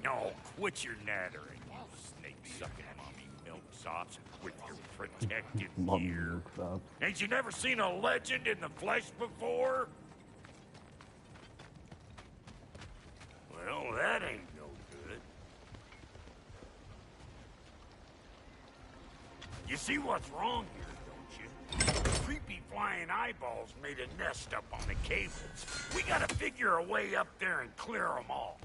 No, quit your nattering, you snake-sucking mommy milksops with your protective gear. Ain't you never seen a legend in the flesh before? Well, that ain't no good. You see what's wrong here, don't you? Creepy flying eyeballs made a nest up on the cables. We gotta figure a way up there and clear them all.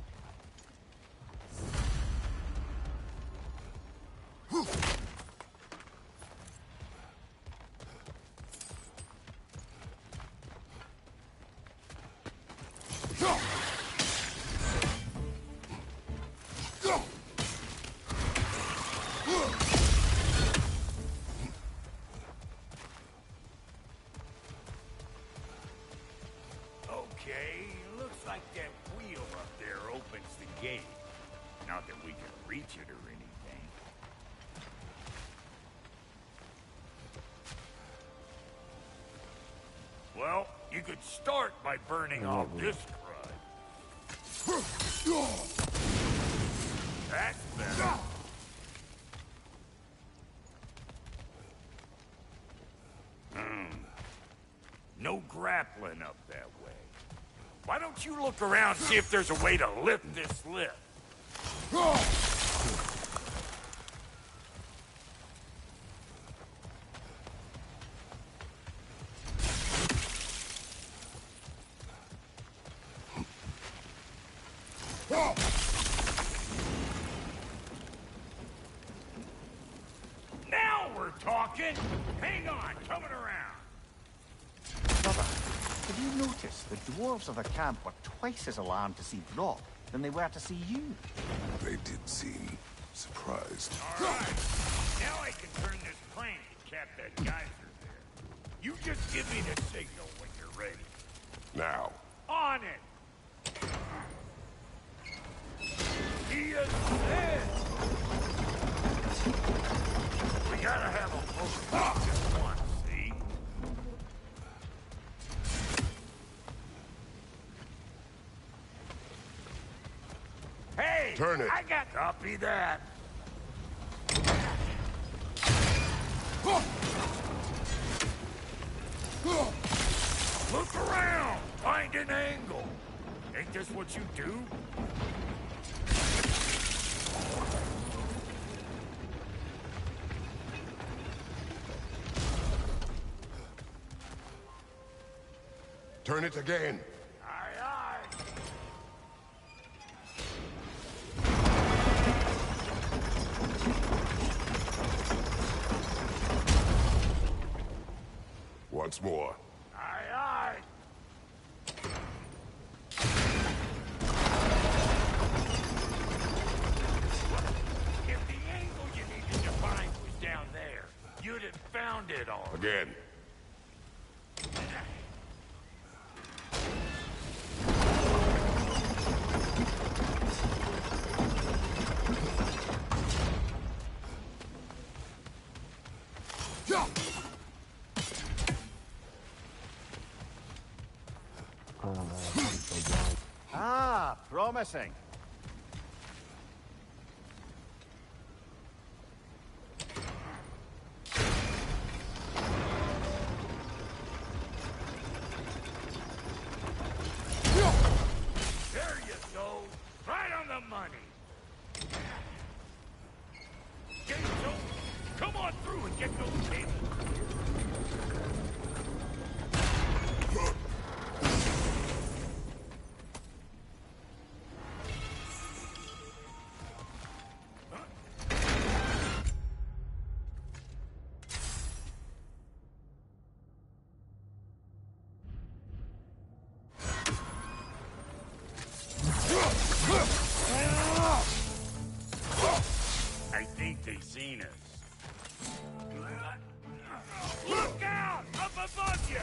Okay, looks like that wheel up there opens the gate. Not that we can reach it or anything. Well, you could start by burning off this crud. That's better. No grappling up that way. Why don't you look around and see if there's a way to lift this lift? Now we're talking! Hang on, coming around. Brother, have you noticed the dwarves of the camp were twice as alarmed to see Brock than they were to see you? They did seem surprised. All right, now I can turn this crank and cap that geyser there. You just give me the signal when you're ready. Now. On it! He is dead! We gotta have a close look at once, see? Hey! Turn it. I got copy that. Look around! Find an angle! Ain't this what you do? Turn it again. Aye, aye. Once more. Aye, aye. found it all. Again. Ah, promising. There you go. Right on the money. Gates open. Come on through and get those tables. I think they seen us. Look out! Up above you!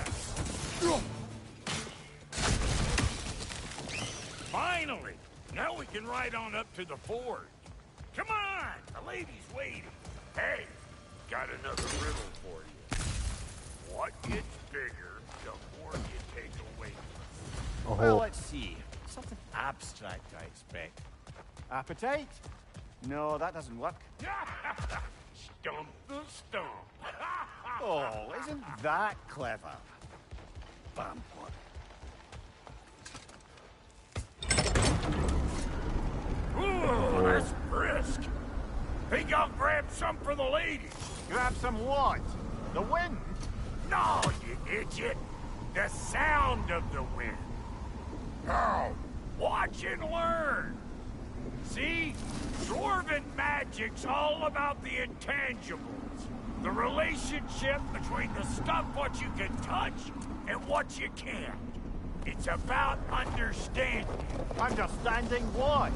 Finally! Now we can ride on up to the forge. Come on! The lady's waiting. Hey, got another riddle for you. What gets bigger the more you take away? Well, let's see. Something abstract, I expect. Appetite? No, that doesn't work. Stump the stump. Oh, isn't that clever? Bam. Ooh, that's brisk. Think I'll grab some for the lady. Grab some what? The wind? No, you idiot. The sound of the wind. Now, watch and learn. See? Dwarven magic's all about the intangibles. The relationship between the stuff what you can touch and what you can't. It's about understanding. Understanding what?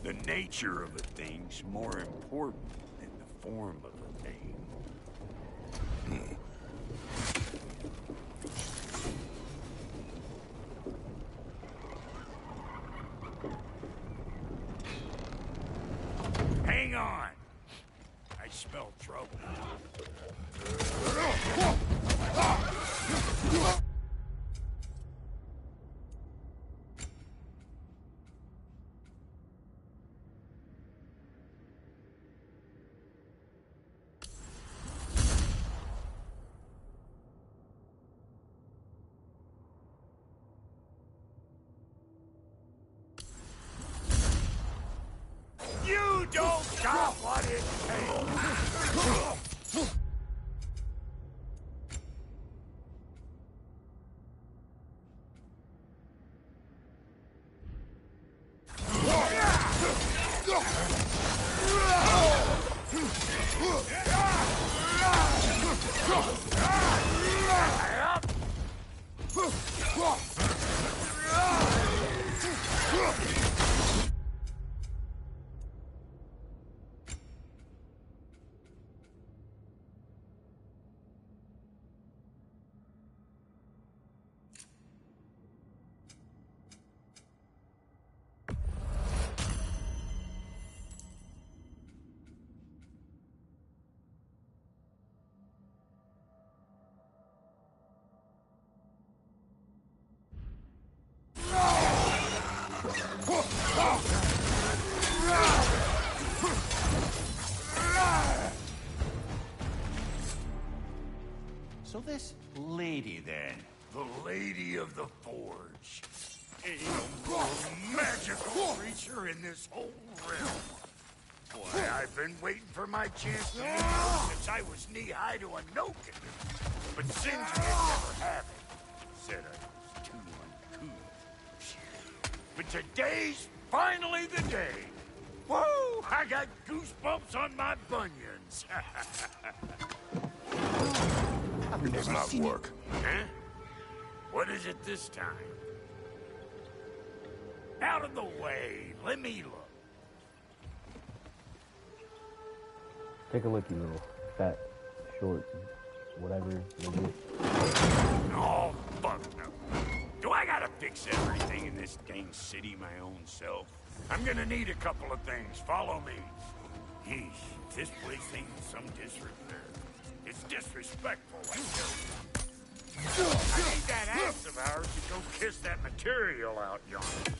The nature of a thing's more important than the form of a thing. Hang on. I smell trouble. You don't got what it takes. So this lady, then? The Lady of the Forge. Ain't no more magical creature in this whole realm. Boy, I've been waiting for my chance to meet her since I was knee-high to a Noken. But Sindri had never have it. Said I was too uncouth. But today's finally the day. Woo! I got goosebumps on my bunions. Does not work. Huh? What is it this time? Out of the way. Let me look. Take a look, you little fat shorts, whatever they get. Oh, fuck no. Do I gotta fix everything in this dang city my own self? I'm gonna need a couple of things. Follow me. Yeesh, this place ain't some disrepair. It's disrespectful, I tell you. I need that axe of ours to go kiss that material out yonder.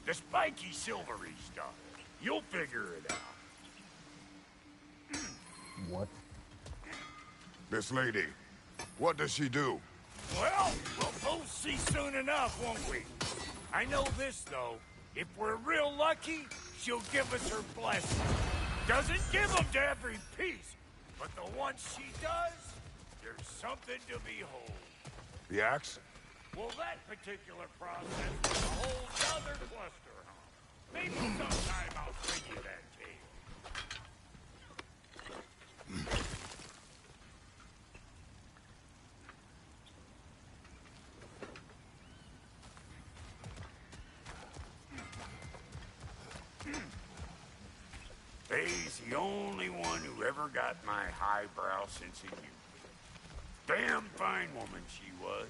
The spiky silvery stuff. You'll figure it out. What? This lady, what does she do? Well, we'll both see soon enough, won't we? I know this, though. If we're real lucky, she'll give us her blessing. Doesn't give them to every piece, but the ones she does, there's something to behold. The axe? Well, that particular process is a whole other cluster, huh? Maybe sometime I'll bring you that tale. Faye's the only one who ever got my highbrow sense of humor. Damn fine woman she was.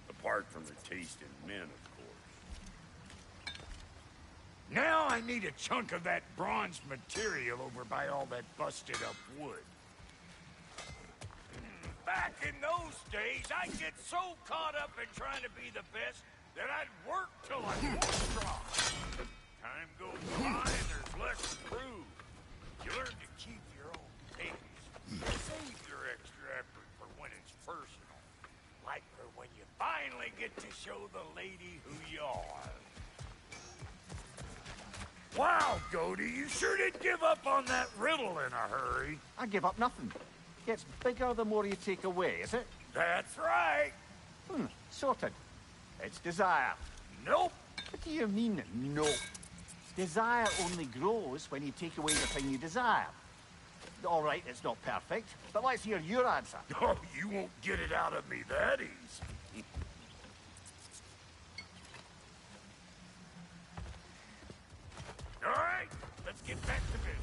Apart from her taste in men, of course. Now I need a chunk of that bronze material over by all that busted up wood. Back in those days, I'd get so caught up in trying to be the best that I'd work till I was strong. Time goes by and there's less to prove. You learn to keep your own pace. Save your extra effort for when it's personal. Like for when you finally get to show the lady who you are. Wow, Goody, you sure did give up on that riddle in a hurry. I give up nothing. Gets bigger the more you take away, is it? That's right. Sorted. It's desire. Nope. What do you mean, no? Desire only grows when you take away the thing you desire. All right, it's not perfect, but let's hear your answer. Oh, you won't get it out of me that easy. All right, let's get back to business.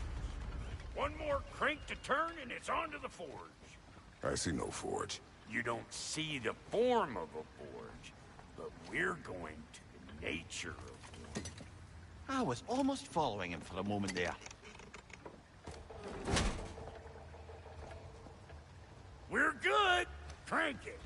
One more crank to turn and it's on to the forge. I see no forge. You don't see the form of a forge, but we're going to the nature of one. I was almost following him for a moment there. We're good. Crank it.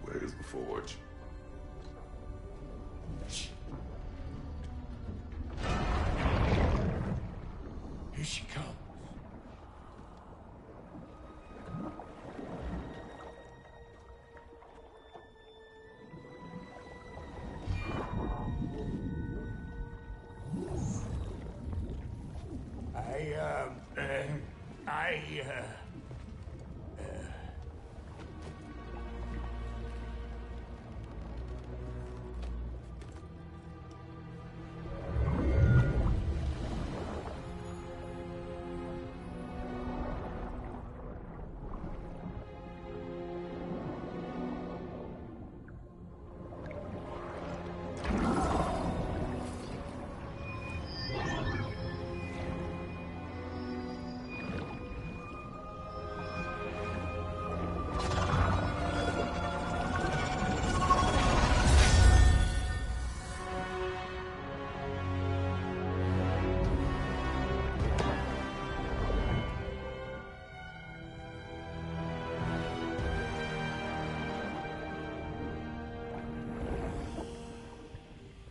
Where's the forge? Here she comes.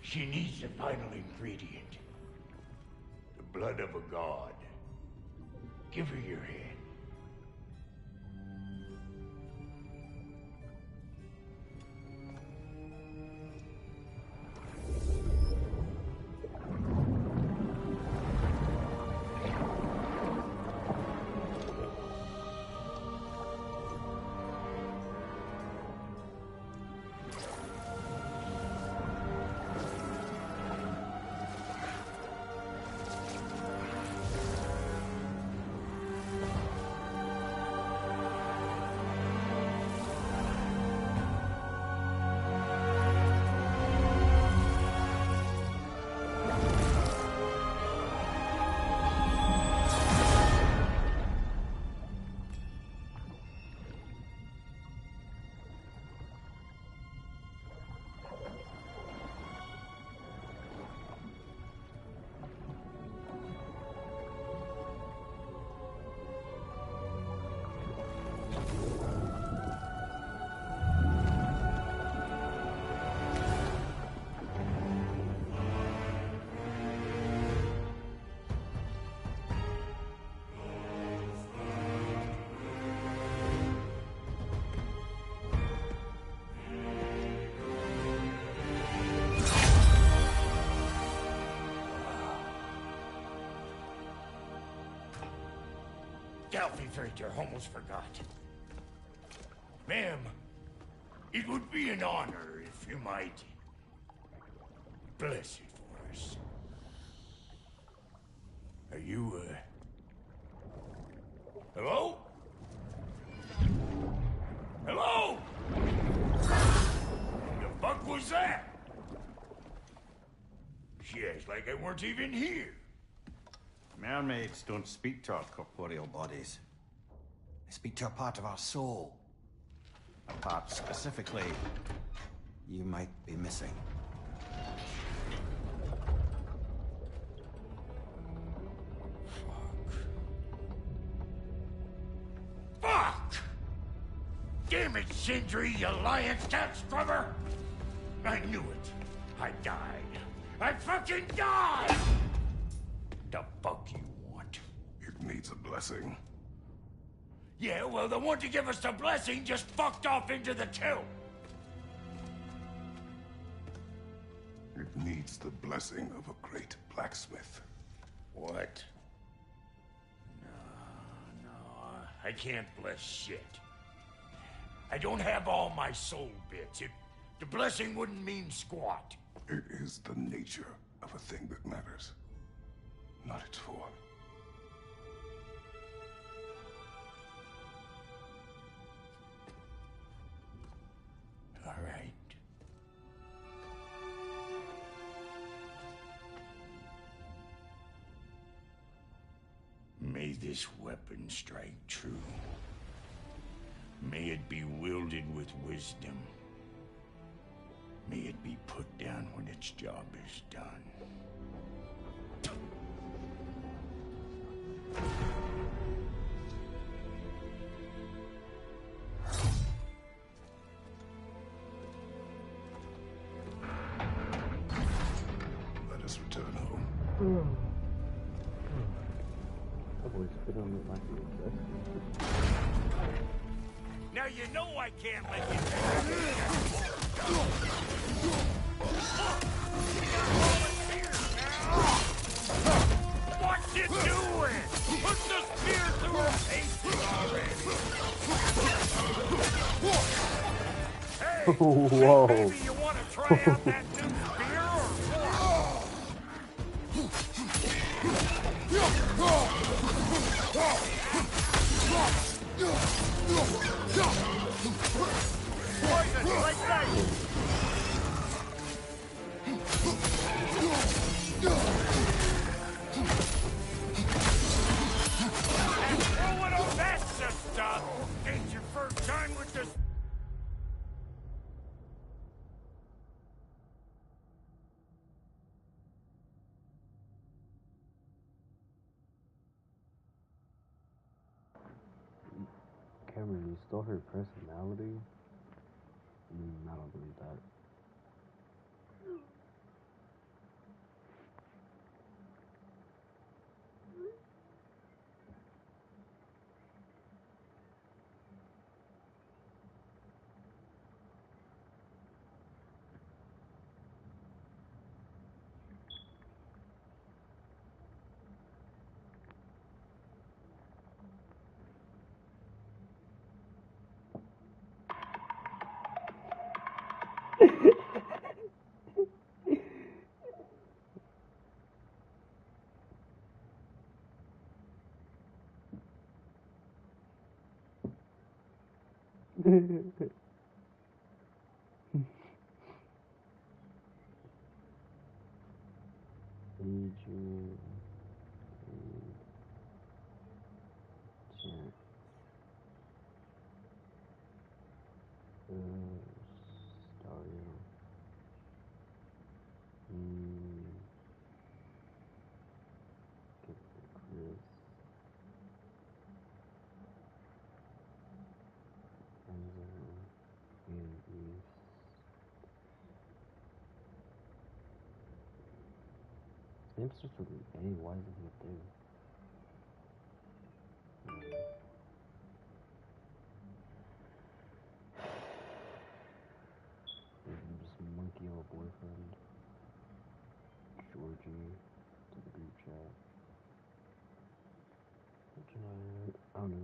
She needs the final ingredient. The blood of a god. Give her your hand. Alfie almost forgot. Ma'am, it would be an honor if you might bless it for us. Are you, hello? Hello? The fuck was that? She acts like I weren't even here. Mermaids don't speak to our corporeal bodies. They speak to a part of our soul. A part specifically you might be missing. Fuck! Damn it, Sindri, you lion cat scrubber! I knew it. I died. I fucking died! The fuck you want? It needs a blessing. Yeah, well, the one to give us the blessing just fucked off into the tomb. It needs the blessing of a great blacksmith. What? No, I can't bless shit. I don't have all my soul bits. The blessing wouldn't mean squat. It is the nature of a thing that matters, not its form. All right. May this weapon strike true. May it be wielded with wisdom. May it be put down when its job is done. Let us return home. Now you know I can't let you do What's it doing? Put the spear through her face already! Hey, Whoa. maybe you want to try out that new spear or Poison, like that! And throw it on that stuff! Ain't your first time with this. Cameron, you stole her personality? I don't believe that. Adrian and Jack. Starting. Chris. Enzo and Reese. Name starts with an A. Why isn't he up there? Just monkey of a boyfriend. Georgie to the group chat. I don't know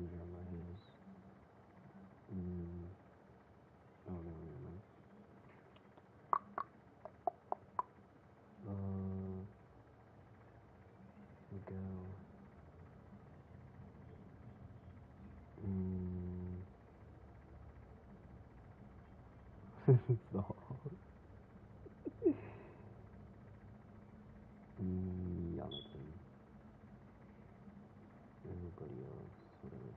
we go. So hard. Jonathan. Everybody else, whatever.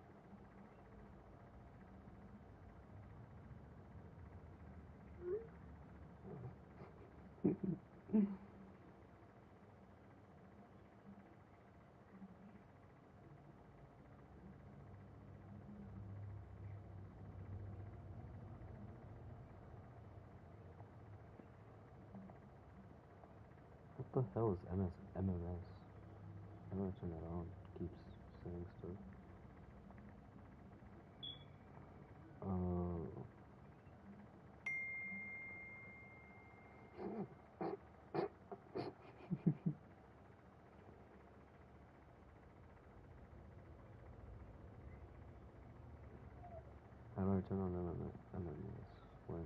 What the hell is MMS? I'm gonna turn that on. Keeps saying stuff. How do I turn on MMS? When?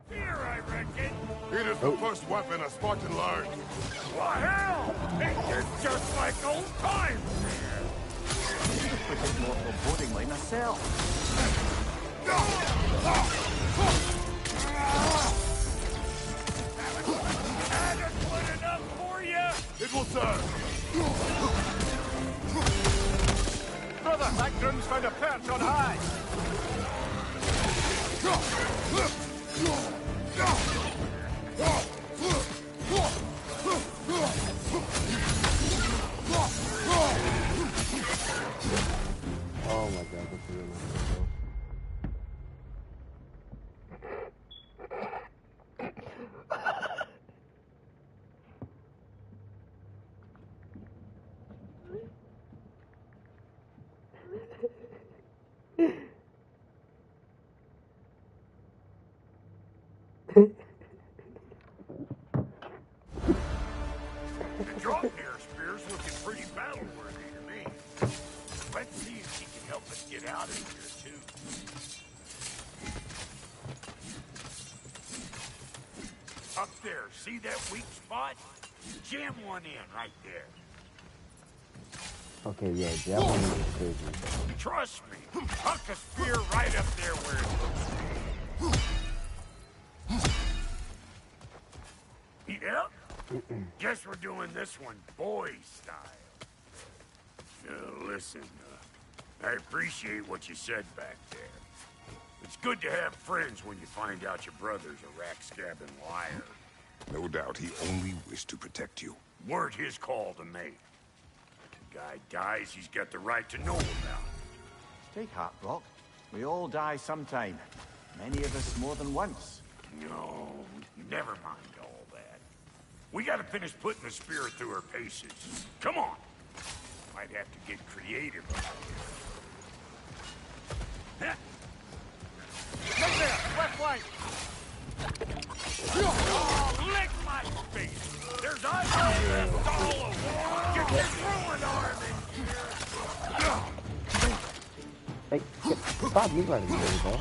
Here, I reckon. It is the first weapon a Spartan learned. What hell? It's just like old times. I did more foreboding like myself. Adequate enough for you? It will serve. Brother, that groom's found a perch on high. Oh my god, that's really nice. The Draupnir spear's looking pretty battle-worthy to me. Let's see if she can help us get out of here, too. Up there, see that weak spot? Jam one in right there. Okay, yeah, that one is crazy. Trust me, huck a spear right up there where it looks. Yep. Guess we're doing this one boy style. Listen, I appreciate what you said back there. It's good to have friends when you find out your brother's a rack-scabbing liar. No doubt he only wished to protect you. Weren't his call to make. The guy dies, he's got the right to know about it. Take heart, Brock. We all die sometime. Many of us more than once. No, never mind all that. We gotta finish putting the spear through her paces. Come on! Might have to get creative about it. Right there! Left flank! Oh, lick my face! There's eyeball left all over! Get this ruined arm in here! Hey, stop me right here, bro.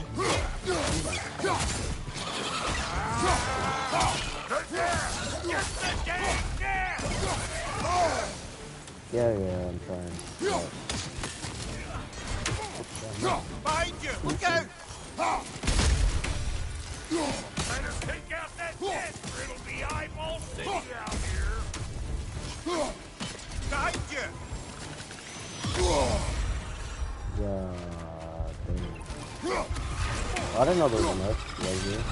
Good there! Get Yeah, I'm trying. Behind you! Look out! Better take out that desk or it'll be eyeball city out here. Behind you! Yeah, dang. I didn't know there was enough right here.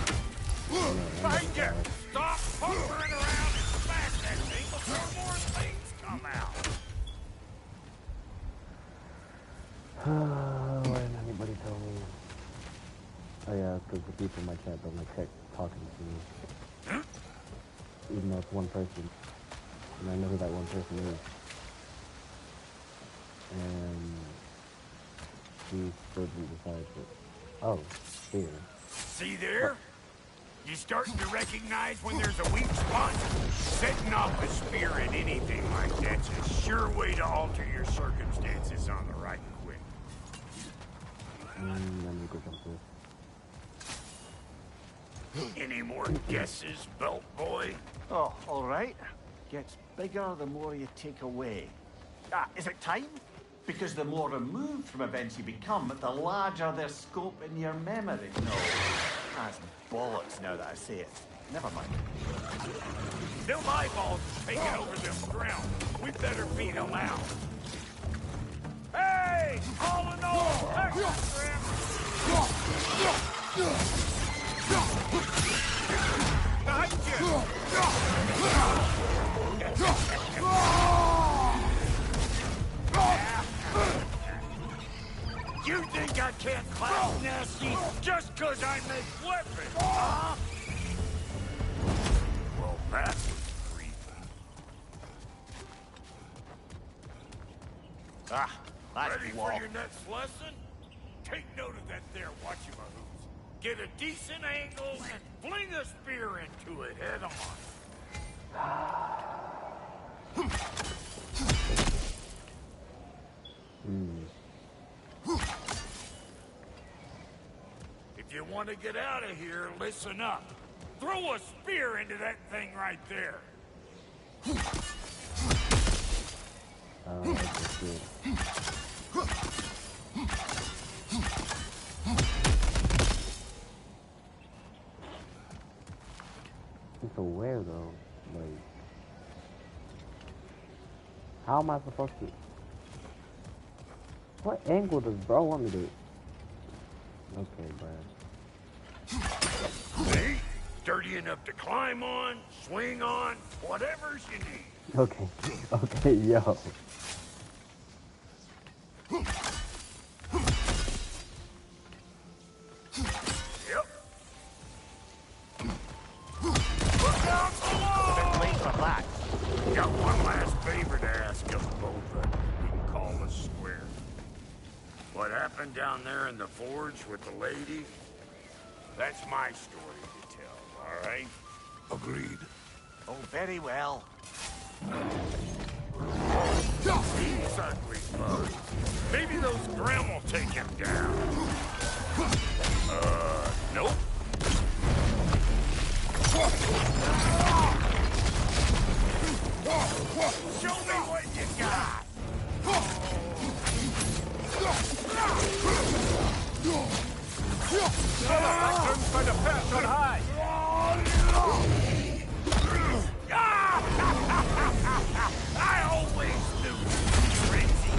Behind you! Stop hovering around and smash that thing before more things come out. Why didn't anybody tell me? Oh yeah, it's because the people in my chat don't like talking to me. Even though it's one person. And I know who that one person is. And she still didn't decide to. Oh, here. See there? You starting to recognize when there's a weak spot? Setting off a spear in anything like that's a sure way to alter your circumstances on the right quick. Let me go jump this. Any more guesses, belt boy? Oh, all right. Gets bigger the more you take away. Ah, is it time? Because the more removed from events you become, the larger their scope in your memory. No, that's bollocks now that I say it. Never mind. Them eyeballs are taking over them ground. We better beat them out. Hey! All in all, extra grip! Behind you! You think I can't clap nasty just 'cause I make weapons, huh? Well, that was brief. Ah, that's ready for your next lesson? Take note of that there whatchamahoos. Get a decent angle and fling a spear into it head on. If you want to get out of here, listen up. Throw a spear into that thing right there. So where though? Like, how am I supposed to? What angle does bro want me to? Okay, Brad. See? Sturdy enough to climb on, swing on, whatever's you need. Okay, okay, yo. Yep. Look out below! Been late for that. Got one last favor to ask of both of you. We can call us square. What happened down there in the forge with the lady? That's my story to tell, all right? Agreed. Oh, very well. He's ugly, bud. Maybe those Grim will take him down. Nope. Show me what you got. By the path on high. I always knew you crazy.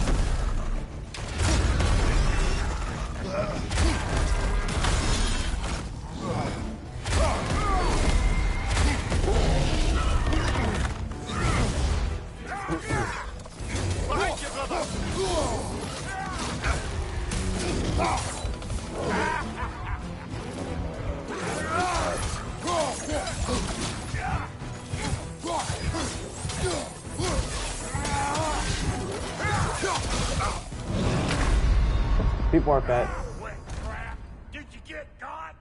Behind you, brother. People are fat. Wet crap. Did you get caught?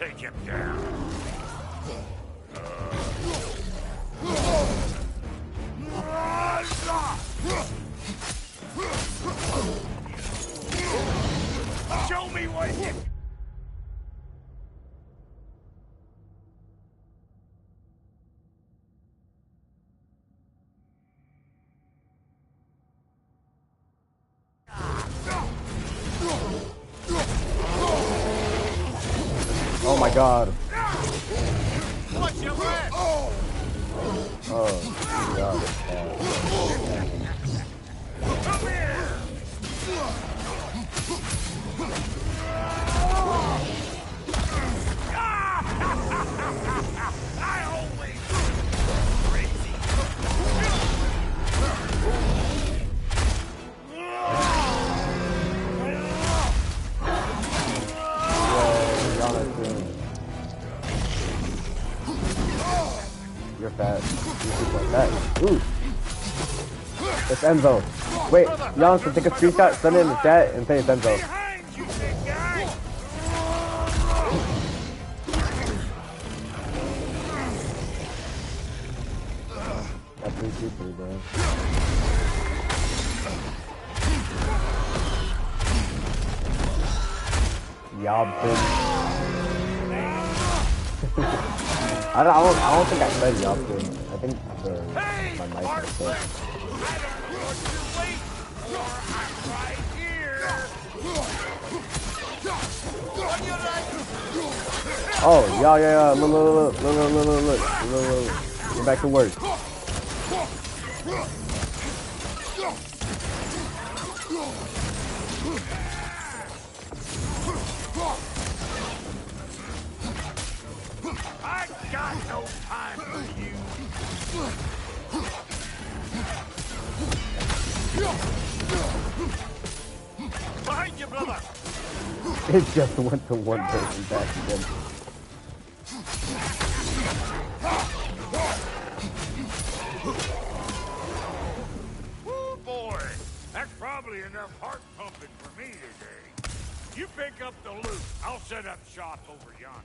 take him down. Show me what you... Oh my god. Watch your left! Oh god. Come here! I always crazy. You're fat. You're super fat. Ooh. It's Enzo. Wait, Jonathan, take a screenshot, send it in the chat, and say it's Enzo. That's pretty super, bro. Yeah, bitch. I don't think I said Yopkin. I think my mic was sick. Oh, yeah. Look. Get back to work. I got no time for you. Behind you, brother. It just went to one person back again. Oh boy, that's probably enough heart pumping for me today. You pick up the loot. I'll set up shop over yonder.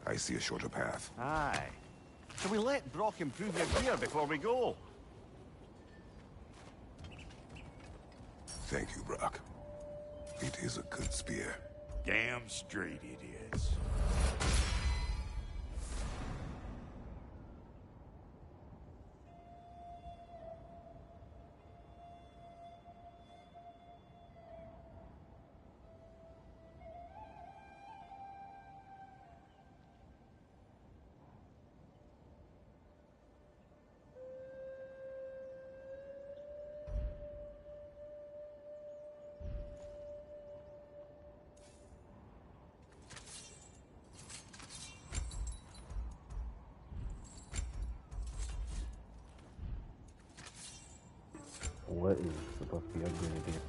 I see a shorter path. Aye. Shall we let Brock improve your gear before we go? Thank you, Brock. It is a good spear. Damn straight it is. What is supposed to be upgraded here?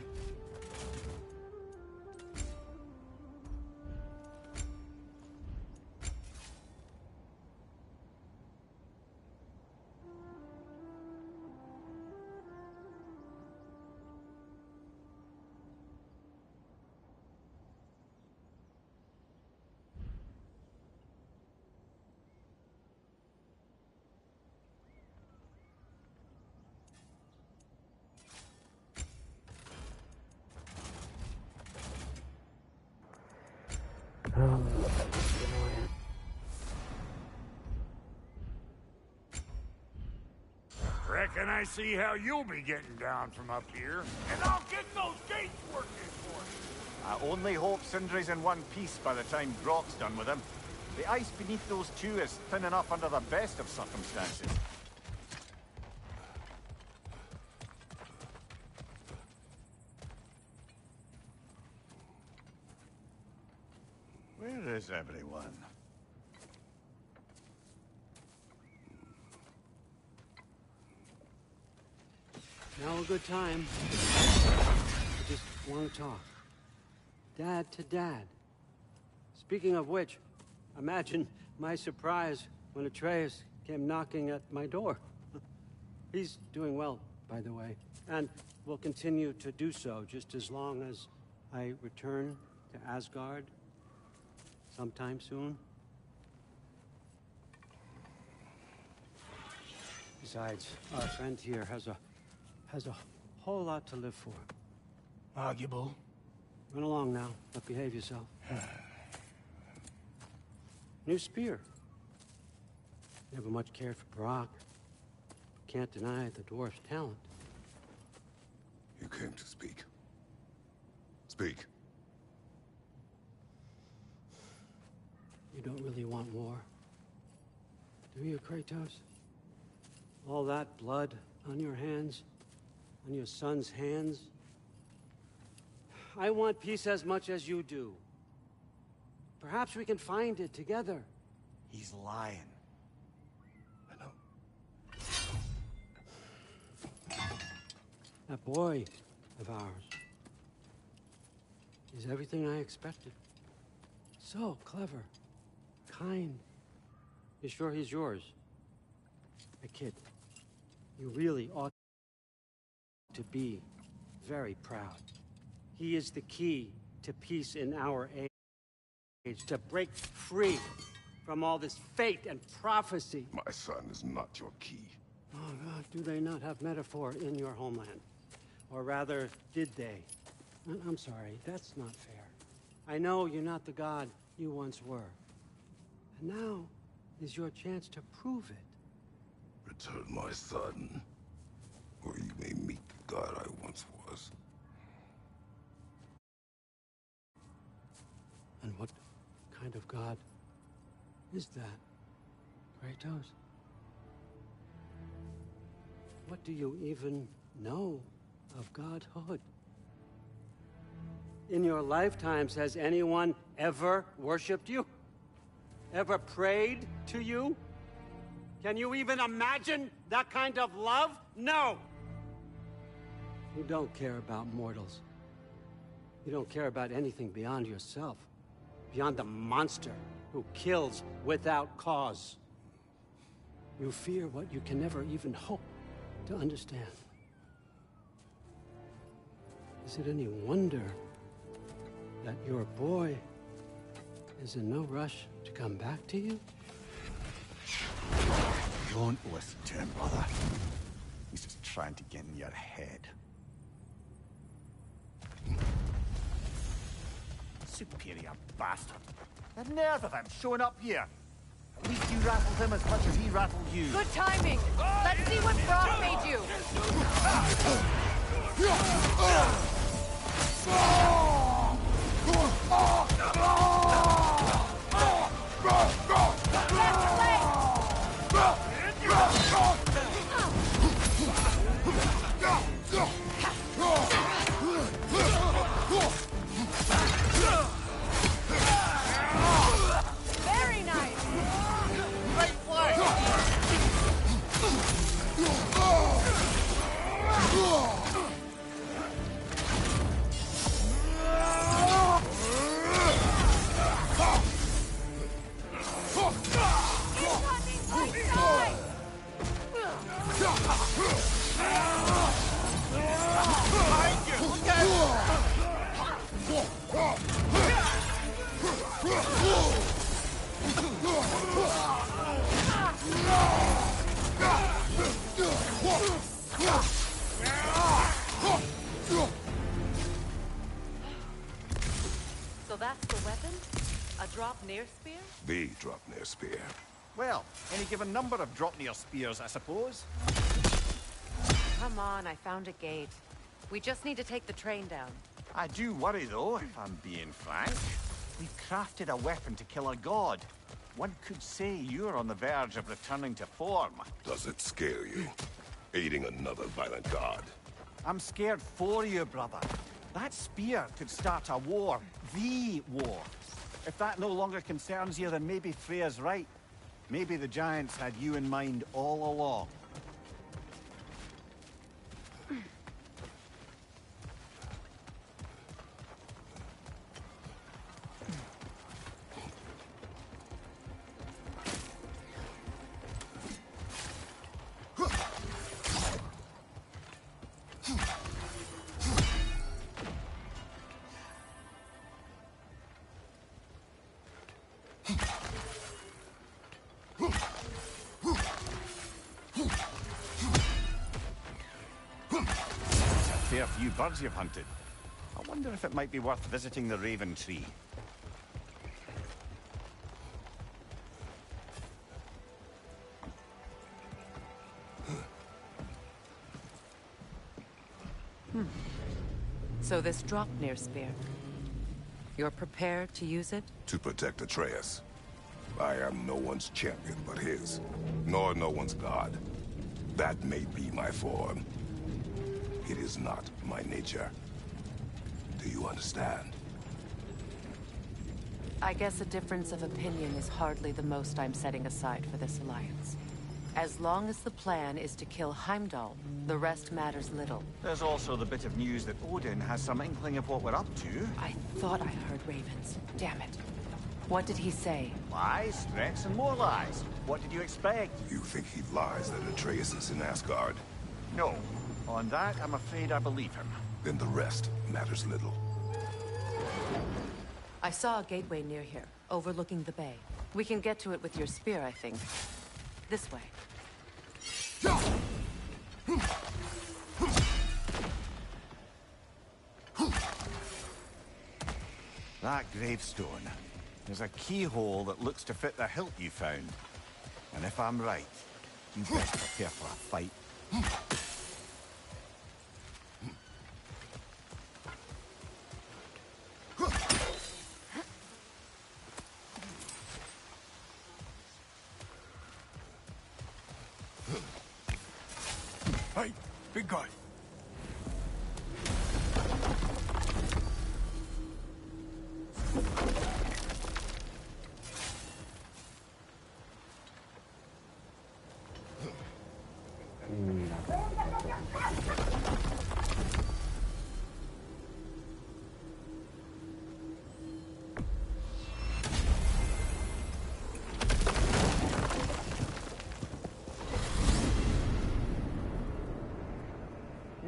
Reckon I see how you'll be getting down from up here, and I'll get those gates working for you. I only hope Sindri's in one piece by the time Brock's done with him. The ice beneath those two is thin enough under the best of circumstances. Where is everyone? Now a good time. I just want to talk. Dad to Dad. Speaking of which, imagine my surprise when Atreus came knocking at my door. He's doing well, by the way, and will continue to do so just as long as I return to Asgard sometime soon. Besides, our friend here has a whole lot to live for. Arguable. Run along now, but behave yourself. New spear. Never much cared for Brock. Can't deny the dwarf's talent. You came to speak. Speak. You don't really want war, do you, Kratos? All that blood on your hands, on your son's hands. I want peace as much as you do. Perhaps we can find it together. He's lying. That boy of ours is everything I expected. So clever, kind. You sure he's yours? A kid. You really ought to be very proud. He is the key to peace in our age, to break free from all this fate and prophecy. My son is not your key. Oh, God, do they not have metaphor in your homeland? Or rather, did they? I'm sorry, that's not fair. I know you're not the god you once were. And now is your chance to prove it. Return my son, or you may meet the god I once was. And what kind of god is that, Kratos? What do you even know of godhood? In your lifetimes, has anyone ever worshipped you? Ever prayed to you? Can you even imagine that kind of love? No! You don't care about mortals. You don't care about anything beyond yourself. Beyond the monster who kills without cause. You fear what you can never even hope to understand. Is it any wonder that your boy is in no rush to come back to you? Don't listen to him, brother. He's just trying to get in your head. Superior bastard. The nerve of him showing up here. At least you rattled him as much as he rattled you. Good timing. Let's see what Brock made you. Very nice. Right flank. So that's the weapon? A drop near spear? The drop near spear. Well, any given number of drop near spears, I suppose. Come on, I found a gate. We just need to take the train down. I do worry, though, if I'm being frank. We've crafted a weapon to kill a god. One could say you're on the verge of returning to form. Does it scare you? Aiding another violent god? I'm scared for you, brother. That spear could start a war. The war. If that no longer concerns you, then maybe Freya's right. Maybe the Giants had you in mind all along. That's a fair few birds you've hunted. I wonder if it might be worth visiting the Raven Tree. So this Draupnir spear, you're prepared to use it? To protect Atreus. I am no one's champion but his, nor no one's god. That may be my form. It is not my nature. Do you understand? I guess a difference of opinion is hardly the most I'm setting aside for this alliance. As long as the plan is to kill Heimdall, the rest matters little. There's also the bit of news that Odin has some inkling of what we're up to. I thought I heard ravens. Damn it. What did he say? Lies, threats, and more lies. What did you expect? You think he lies that Atreus is in Asgard? No. On that, I'm afraid I believe him. Then the rest matters little. I saw a gateway near here, overlooking the bay. We can get to it with your spear, I think. This way. That gravestone. There's a keyhole that looks to fit the hilt you found. And if I'm right, you best prepare for a fight. Hey, big guy.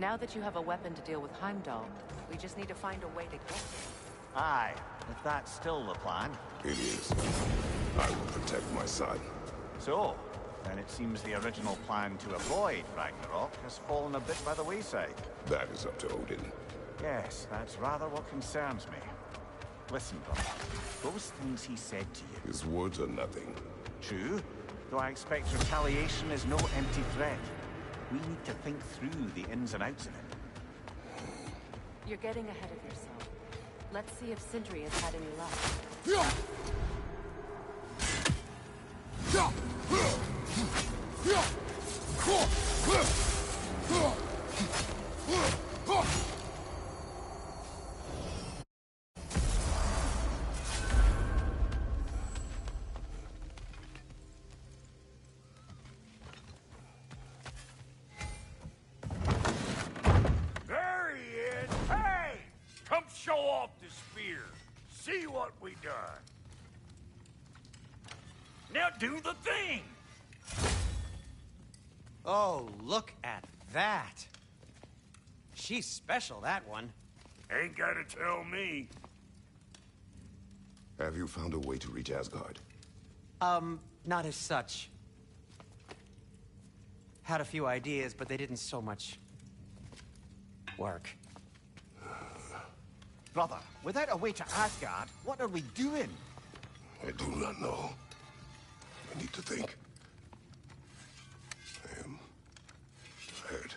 Now that you have a weapon to deal with Heimdall, we just need to find a way to get there. Aye, if that's still the plan. It is. I will protect my son. So, then it seems the original plan to avoid Ragnarok has fallen a bit by the wayside. That is up to Odin. Yes, that's rather what concerns me. Listen, brother, those things he said to you... His words are nothing. True, though I expect retaliation is no empty threat. We need to think through the ins and outs of it. You're getting ahead of yourself. Let's see if Sindri has had any luck. There he is! Hey! Come show off the spear. See what we done. Now do the thing! Oh, look at that. She's special, that one. Ain't gotta tell me. Have you found a way to reach Asgard? Not as such. Had a few ideas, but they didn't so much work. Brother, without a way to Asgard, what are we doing? I do not know. I need to think. I am tired.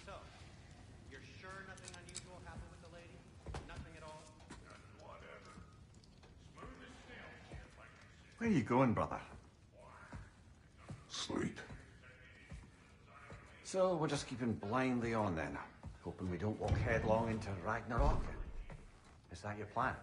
So, you're sure nothing unusual happened with the lady? Nothing at all? Whatever. Smooth as snail, like I Where are you going, brother? Sleep. So, we're just keeping blindly on then, hoping we don't walk headlong into Ragnarok. Is that your plan?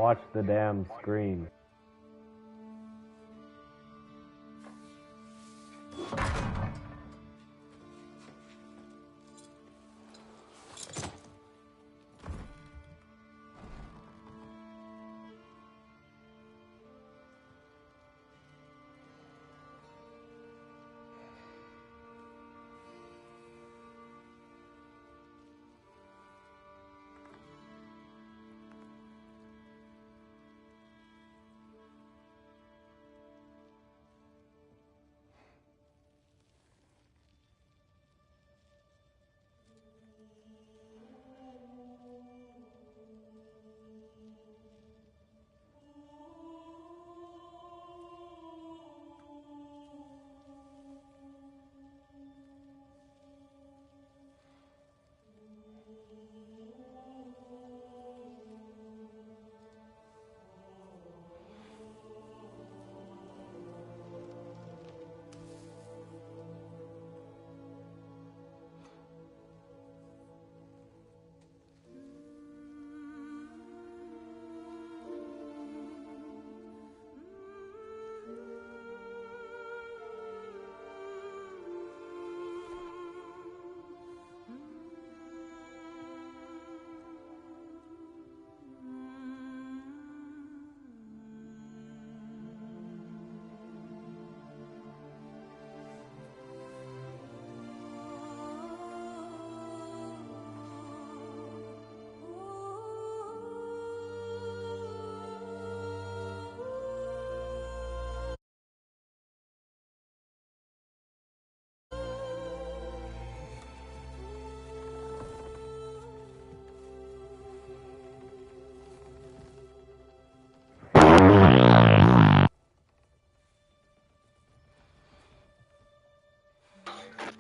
Watch the damn screen.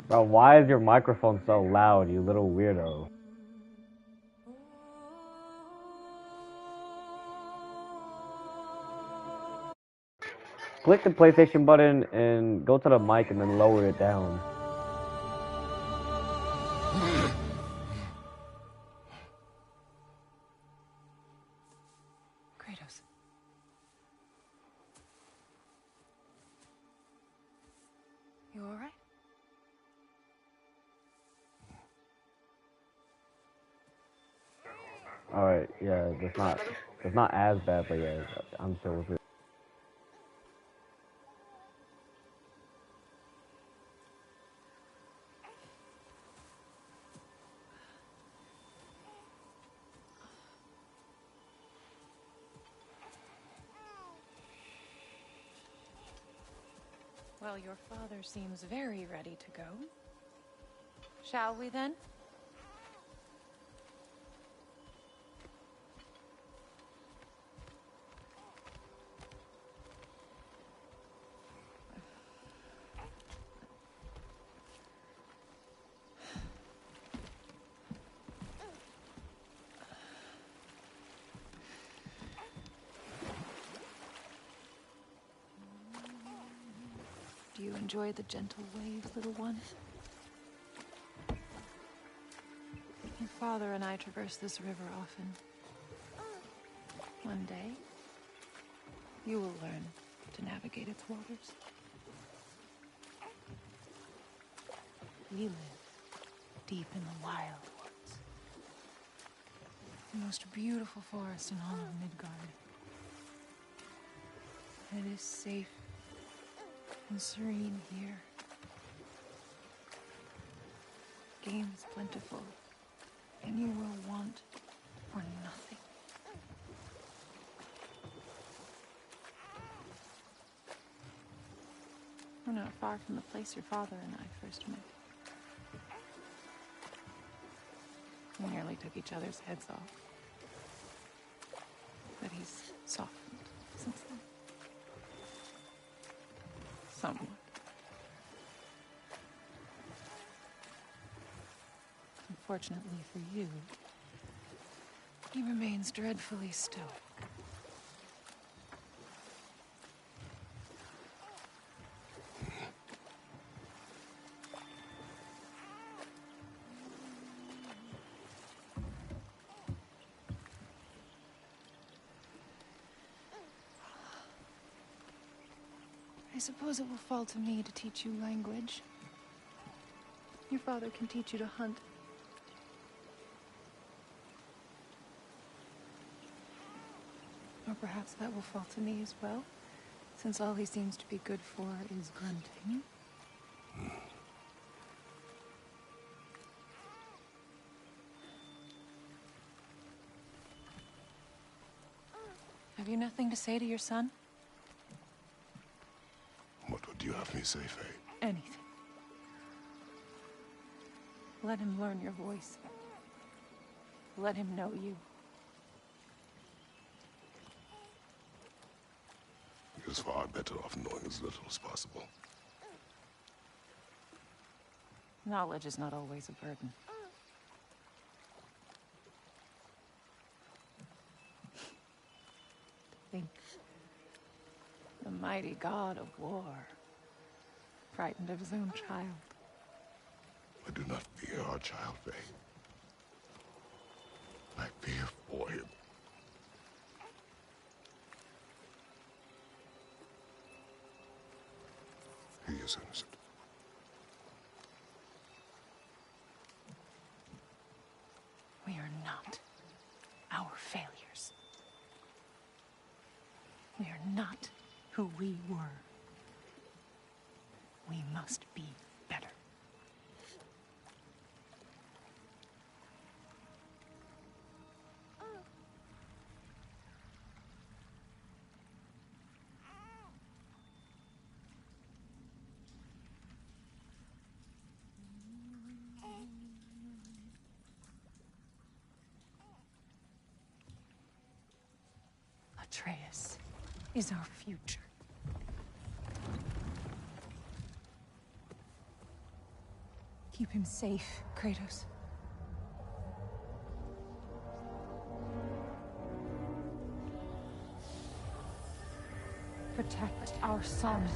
Bro, why is your microphone so loud, you little weirdo? Click the PlayStation button and go to the mic and then lower it down. Kratos. You alright? Alright, yeah, it's not as bad, but yeah, I'm still with it. Well, your father seems very ready to go. Shall we then? Do you enjoy the gentle waves, little one? Your father and I traverse this river often. One day, you will learn to navigate its waters. We live deep in the wild woods. The most beautiful forest in all of Midgard. It is safe and serene here. Game is plentiful, and you will want for nothing. We're not far from the place your father and I first met. We nearly took each other's heads off. But he's softened since then. Somewhat. Unfortunately for you, he remains dreadfully stoic. suppose it will fall to me to teach you language. Your father can teach you to hunt. Or perhaps that will fall to me as well, since all he seems to be good for is grunting. Have you nothing to say to your son? What would you have me say, Faye? Anything. Let him learn your voice. Let him know you. He is far better off knowing as little as possible. Knowledge is not always a burden. Think. The mighty god of war, frightened of his own child. I do not fear our child, Faye. I fear for him. He is innocent. We are not our failures. We are not who we were. We must be better. Atreus is our future. Keep him safe, Kratos. Protect our son.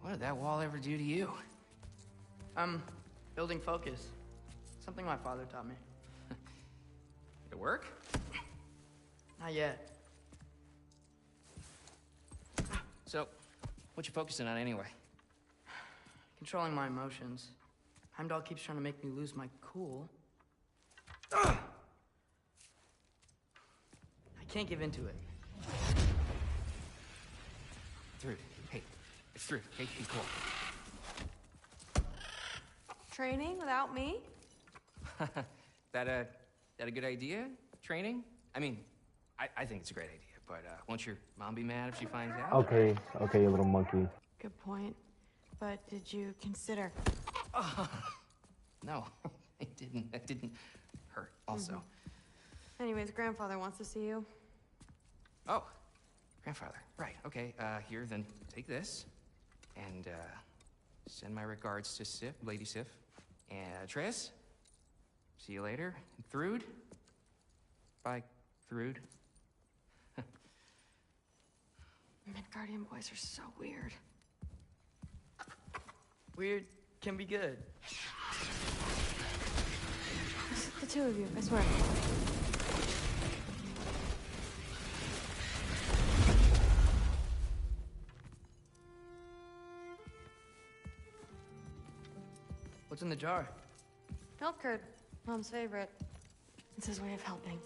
What did that wall ever do to you? Building focus. Something my father taught me. Did it work? Not yet. So, what you focusing on anyway? Controlling my emotions. Heimdall keeps trying to make me lose my cool. I can't give into it. Thrud, hey, it's Thrud. Hey, be cool. Training without me? that a good idea? Training? I mean, I think it's a great idea, but won't your mom be mad if she finds out? Okay, you little monkey. Good point. But did you consider? No, I didn't. That didn't hurt, also. Anyways, grandfather wants to see you. Oh, grandfather. Right, okay. Here, then take this. And, send my regards to Sif, Lady Sif. And Atreus, see you later. Thrud. Bye, Thrud. Midgardian boys are so weird. Weird can be good. It's the two of you, I swear. What's in the jar? Milk curd, Mom's favorite. It's his way of helping.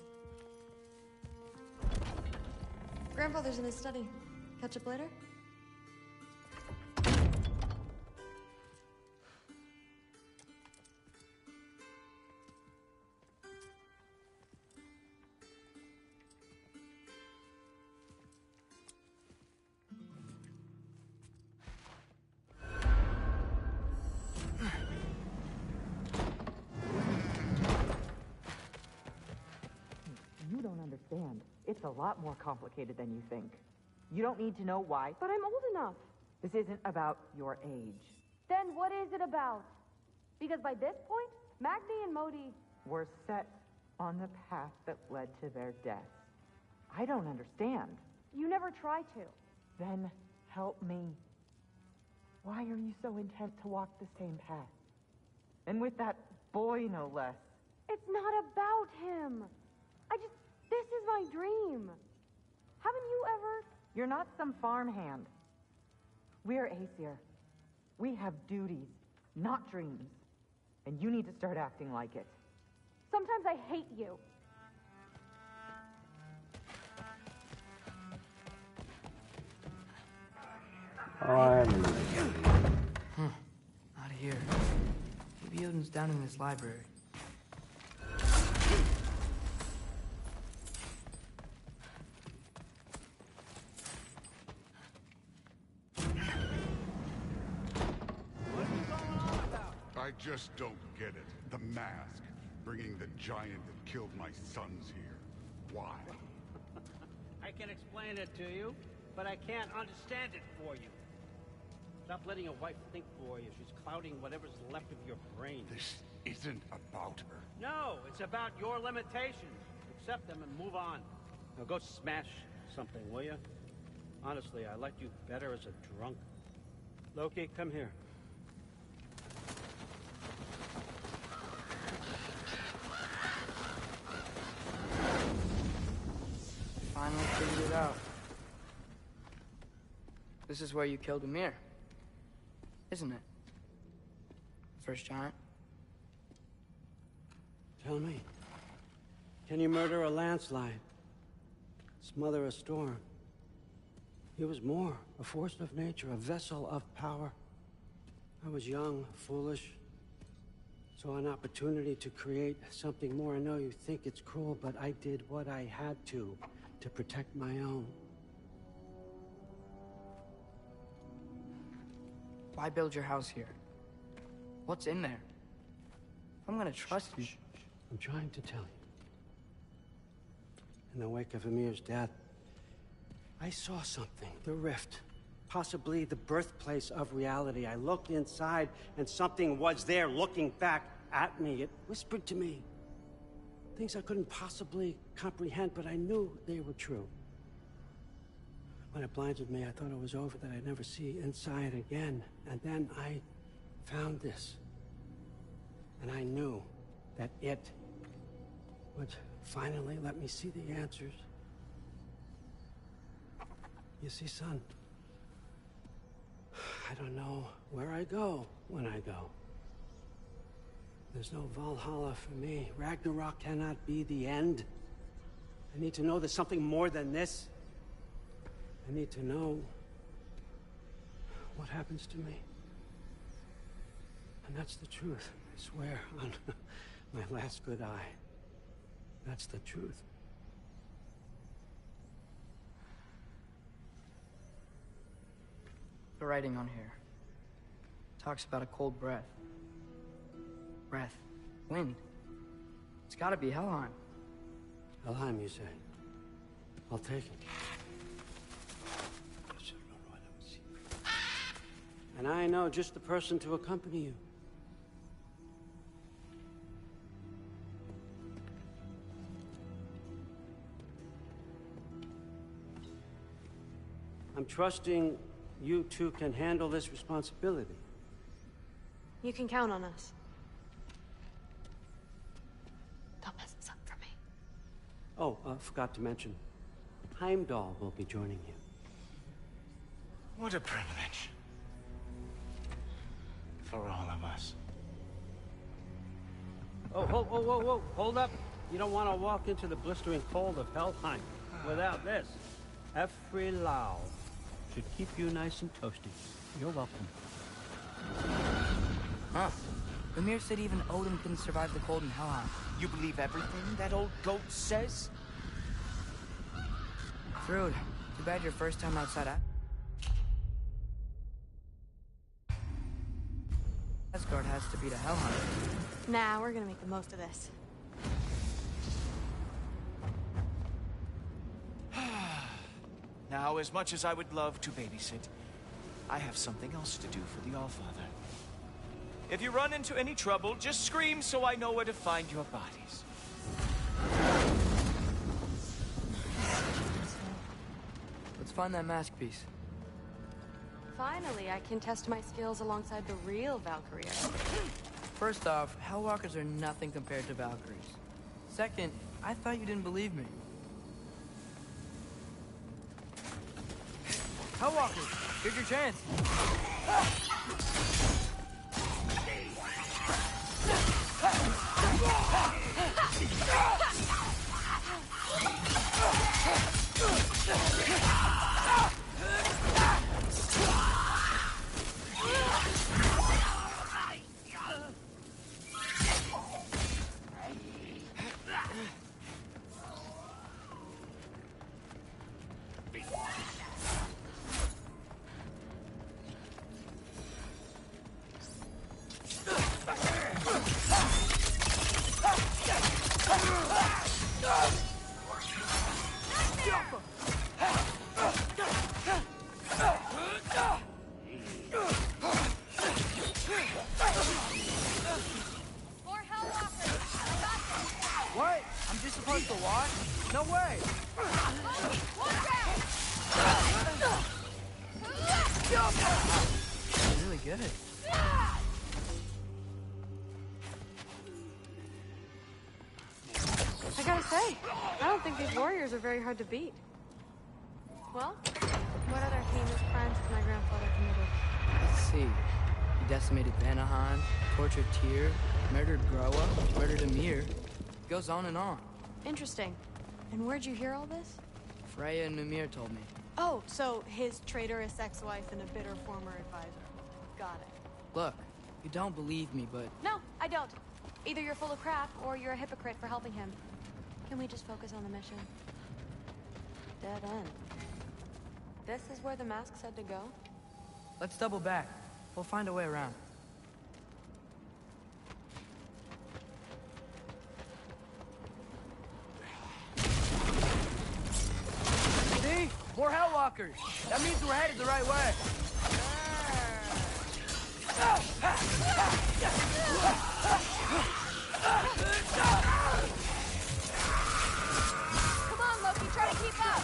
Grandfather's in his study. Catch up later? You don't understand. It's a lot more complicated than you think. You don't need to know why. But I'm old enough. This isn't about your age. Then what is it about? Because by this point, Magni and Modi Were set on the path that led to their death. I don't understand. you never try to. Then help me. Why are you so intent to walk the same path? And with that boy, no less. It's not about him. This is my dream. Haven't you ever? You're not some farmhand. We're Aesir. We have duties, not dreams. And you need to start acting like it. Sometimes I hate you. Not here. Maybe Odin's down in this library. I just don't get it. The mask, bringing the giant that killed my sons here. Why? I can explain it to you, but I can't understand it for you. Stop letting your wife think for you. She's clouding whatever's left of your brain. This isn't about her. No, it's about your limitations. Accept them and move on. Now go smash something, will you? Honestly, I liked you better as a drunk. Loki, come here. Finally figured it out. This is where you killed Ymir, isn't it? First giant. Tell me, can you murder a landslide? Smother a storm? He was more, a force of nature, a vessel of power. I was young, foolish, saw an opportunity to create something more. I know you think it's cruel, but I did what I had to protect my own. Why build your house here? What's in there? I'm gonna trust you. I'm trying to tell you. In the wake of Ymir's death, I saw something. The rift. Possibly the birthplace of reality. I looked inside, and something was there looking back at me. It whispered to me things I couldn't possibly comprehend, but I knew they were true. When it blinded me, I thought it was over, that I'd never see inside again. And then I found this. And I knew that it would finally let me see the answers. You see, son, I don't know where I go when I go. There's no Valhalla for me. Ragnarok cannot be the end. I need to know there's something more than this. I need to know what happens to me. And that's the truth, I swear, on my last good eye. That's the truth. The writing on here talks about a cold breath. Breath. Wind. It's gotta be Helheim. Helheim, you say? I'll take it. And I know just the person to accompany you. I'm trusting you two can handle this responsibility. You can count on us. Don't mess this up for me. Oh, forgot to mention, Heimdall will be joining you. What a privilege. For all of us. Oh, whoa, hold up. You don't want to walk into the blistering cold of Helheim without this. Every Lau should keep you nice and toasty. You're welcome. Huh. Ymir said even Odin couldn't survive the cold in Helheim. You believe everything that old goat says? Thrud, too bad your first time outside Asgard has to be to Helheim. Nah, we're gonna make the most of this. Now, as much as I would love to babysit, I have something else to do for the Allfather. If you run into any trouble, just scream so I know where to find your bodies. Let's find that mask piece. Finally, I can test my skills alongside the real Valkyrie. First off, Hellwalkers are nothing compared to Valkyries. Second, I thought you didn't believe me. Hellwalkers, here's your chance. What? I'm just supposed to watch? No way! You're really good. I gotta say, I don't think these warriors are very hard to beat. Well, what other heinous crimes has my grandfather committed? Let's see. He decimated Vanaheim, tortured Tyr, murdered Groa, murdered Ymir. Goes on and on. Interesting. And where'd you hear all this? Freya and Ymir told me. Oh, so his traitorous ex-wife and a bitter former advisor. Got it. Look, you don't believe me, but... No, I don't. Either you're full of crap, or you're a hypocrite for helping him. Can we just focus on the mission? Dead end. This is where the mask said to go? Let's double back. We'll find a way around. See? More Hellwalkers! That means we're headed the right way! Come on, Loki, try to keep up!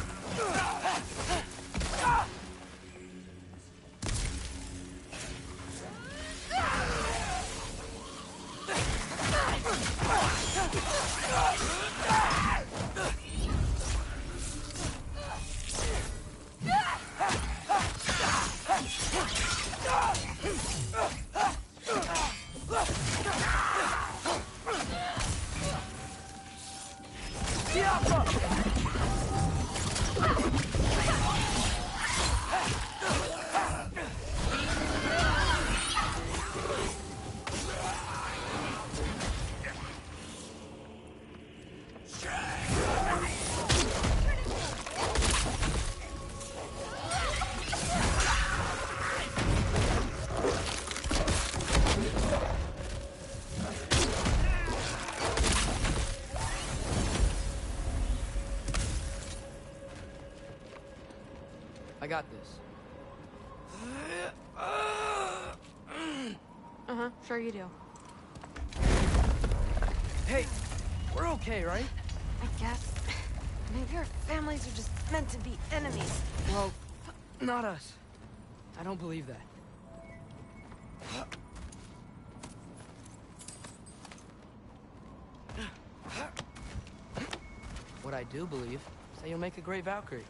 I got this. Uh-huh, sure you do. Hey, we're okay, right? I guess. Maybe our families are just meant to be enemies. Well, Not us. I don't believe that. What I do believe is that you'll make a great Valkyrie.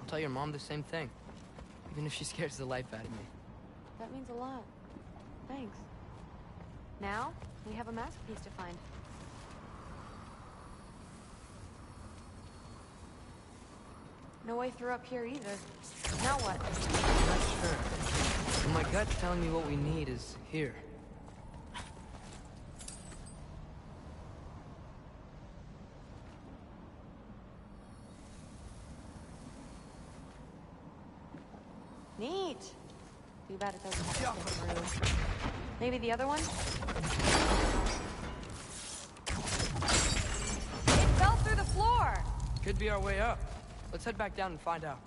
I'll tell your mom the same thing, even if she scares the life out of me. That means a lot. Thanks. Now, we have a mask piece to find. No way through up here either. Now what? I'm not sure. But my gut's telling me what we need is here. Neat. Too bad it doesn't have a different room. Maybe the other one? It fell through the floor! Could be our way up. Let's head back down and find out.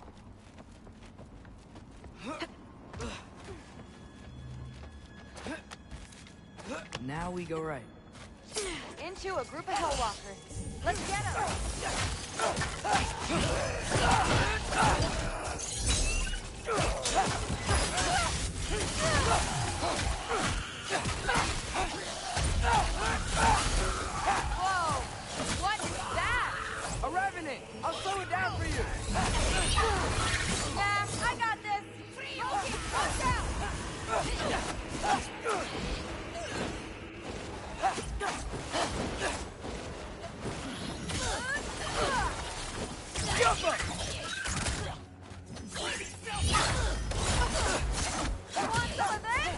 Now we go right. Into a group of Hellwalkers. Let's get them! Whoa! What is that? A revenant! I'll slow it down for you! Nah, I got this! Loki, watch out! Jump up! You want some of this?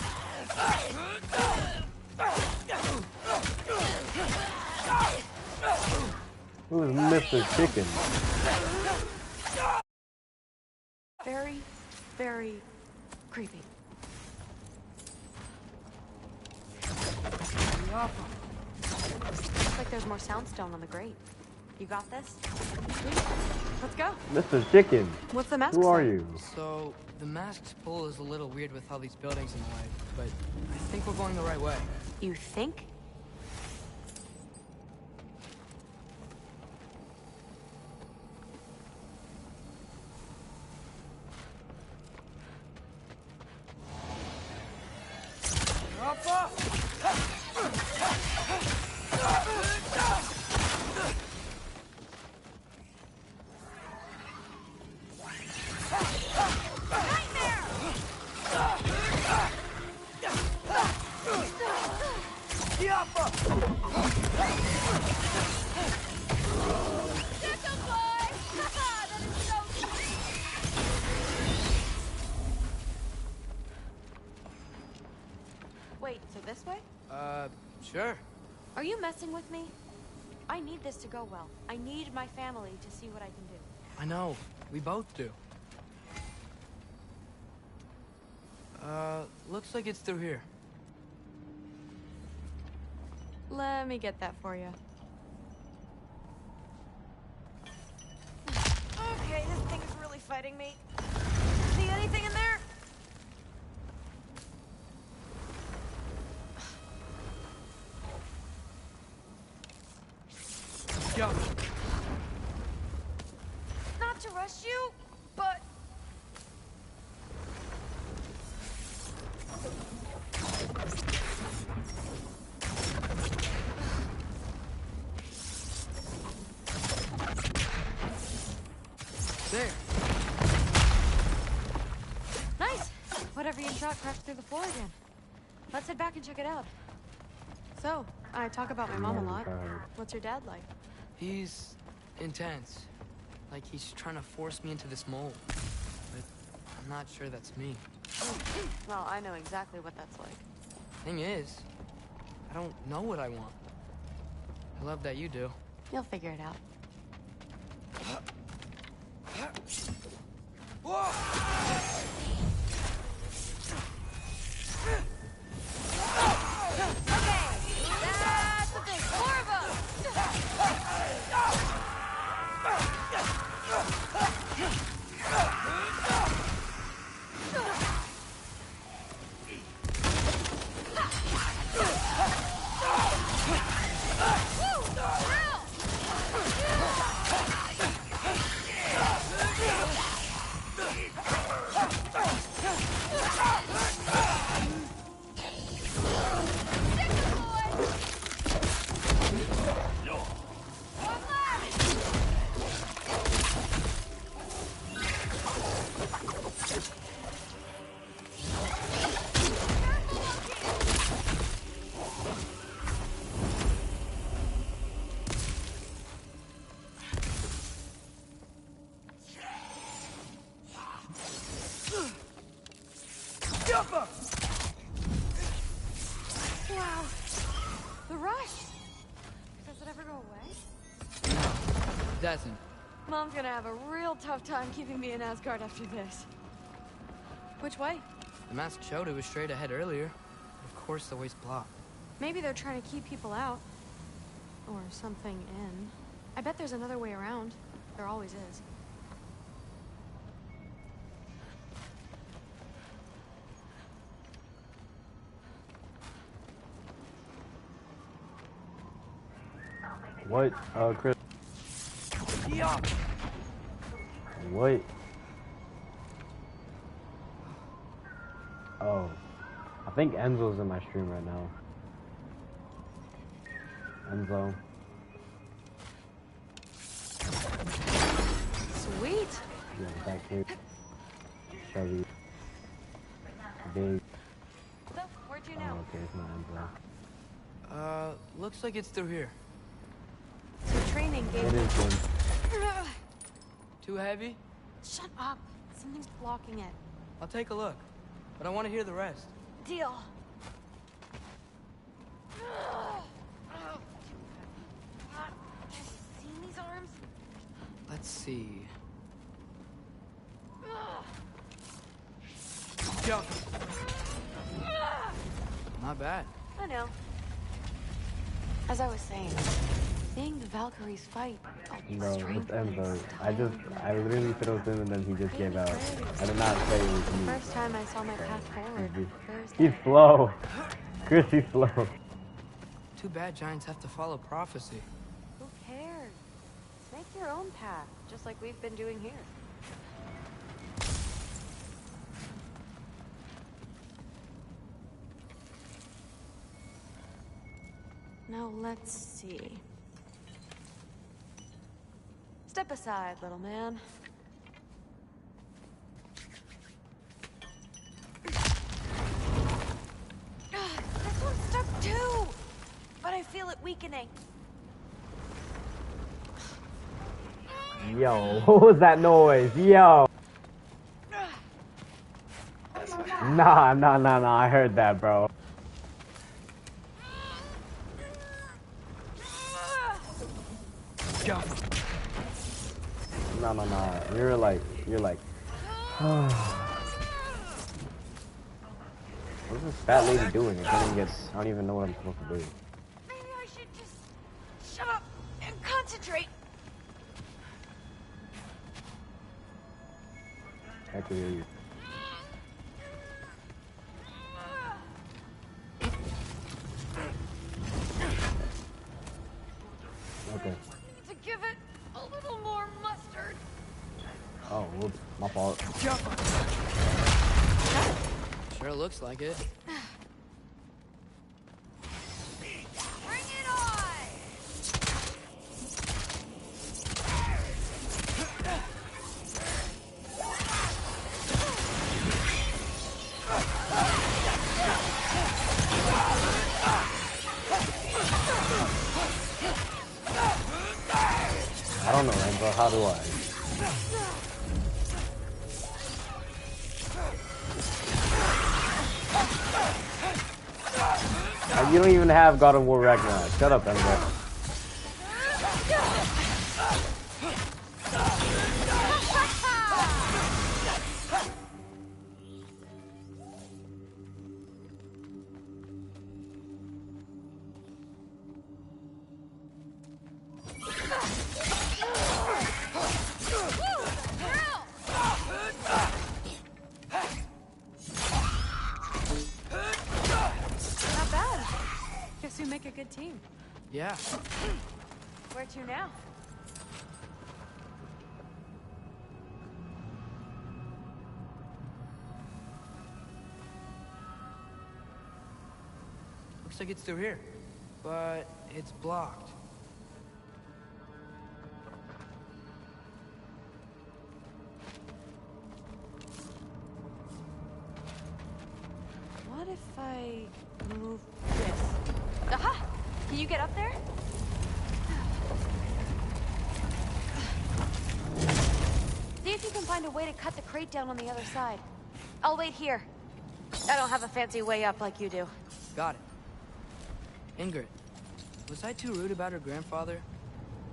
Who's Mr. Chicken? Very, very creepy. Looks like there's more soundstone on the grate. You got this? Sweet. Let's go. Mr. Chicken. What's the mask Who are say? you? So, the mask's pull is a little weird with all these buildings in the way, but I think we're going the right way. You think? Wait, so this way? Sure. Are you messing with me? I need this to go well. I need my family to see what I can do. I know. We both do. Looks like it's through here. Let me get that for you. Okay, this thing is really fighting me. See anything in there? Go. Not to rush you, but... There. Nice! Whatever you shot crashed through the floor again. Let's head back and check it out. So, I talk about my mom a lot. What's your dad like? He's intense. Like he's trying to force me into this mold. But I'm not sure that's me. Well, I know exactly what that's like. Thing is, I don't know what I want. I love that you do. You'll figure it out. That's a big four of them! Wow. The rush. Does it ever go away? It doesn't. Mom's gonna have a real tough time keeping me in Asgard after this. Which way? The mask showed it was straight ahead earlier. Of course the way's blocked. Maybe they're trying to keep people out. Or something in. I bet there's another way around. There always is. What? Chris. What? Oh. I think Enzo's in my stream right now. Enzo. Sweet. Yeah, back here. Chevy. Big. So, where'd you Oh, know? okay, it's not Enzo. Looks like it's through here. So training gave It is good. Too heavy? Shut up. Something's blocking it. I'll take a look, but I want to hear the rest. Deal. Seen these arms? Let's see. Jump. Not bad. I know. As I was saying, seeing the Valkyries fight. Bro, it's Enzo. I literally threw him and then he just gave out. I did not say it was me. First time I saw my path forward. He's slow. Chris, he's slow. Too bad giants have to follow prophecy. Who cares? Make your own path, just like we've been doing here. Now let's see. Step aside, little man. This one's stuck too! But I feel it weakening. Yo, what was that noise? Yo. Nah, I heard that, bro. No. You're like. What's this fat lady doing? I don't even know what I'm supposed to do. Maybe I should just shut up and concentrate. I can hear you. Okay. To give it a little more mustard. Oh, whoops. My fault. Sure looks like it. Bring it on! I don't know, Rainbow. How do I? You don't even have God of War Ragnarok. Shut up, Ember. Not bad. Guess we make a good team. Yeah. Where to now? Looks like it's through here, but it's blocked. What if I move this? Aha! Can you get up there? See if you can find a way to cut the crate down on the other side. I'll wait here. I don't have a fancy way up like you do. Got it. Ingrid, was I too rude about her grandfather?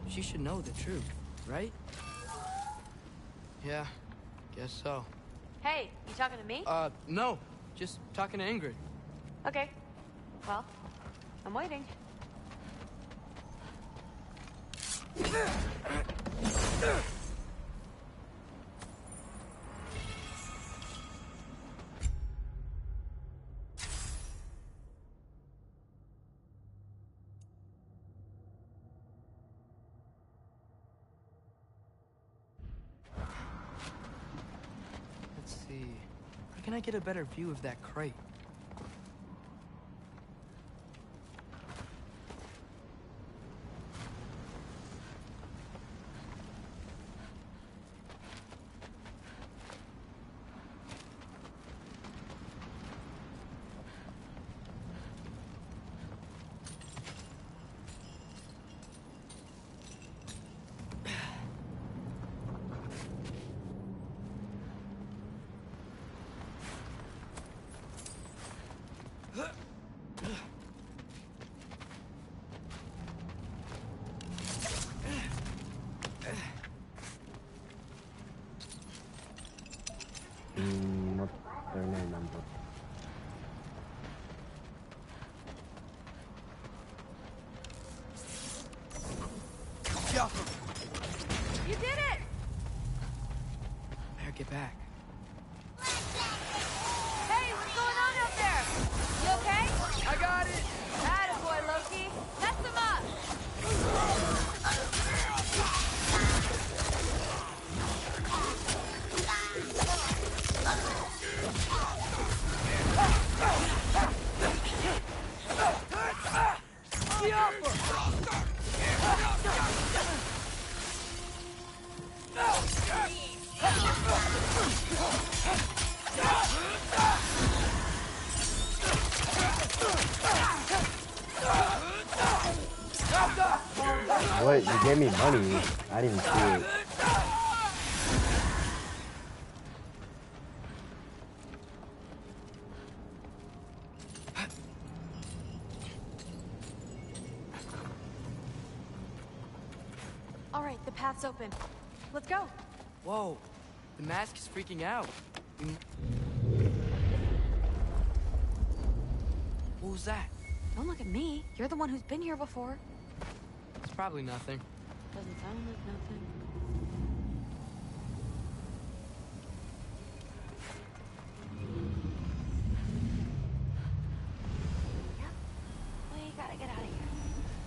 She should know the truth, right? Yeah, guess so. Hey, you talking to me? No. Just talking to Ingrid. Okay. Well, I'm waiting. Let's see. Where can I get a better view of that crate? What's their name number? You did it! Better get back. Hey, what's going on out there? You okay? I got it! Attaboy, Loki. Mess him up! What? You gave me money. I didn't see it. All right, the path's open. Let's go. Whoa, the mask is freaking out. What was that? Don't look at me. You're the one who's been here before. It's probably nothing. Doesn't sound like nothing. Yep. We gotta get out of here.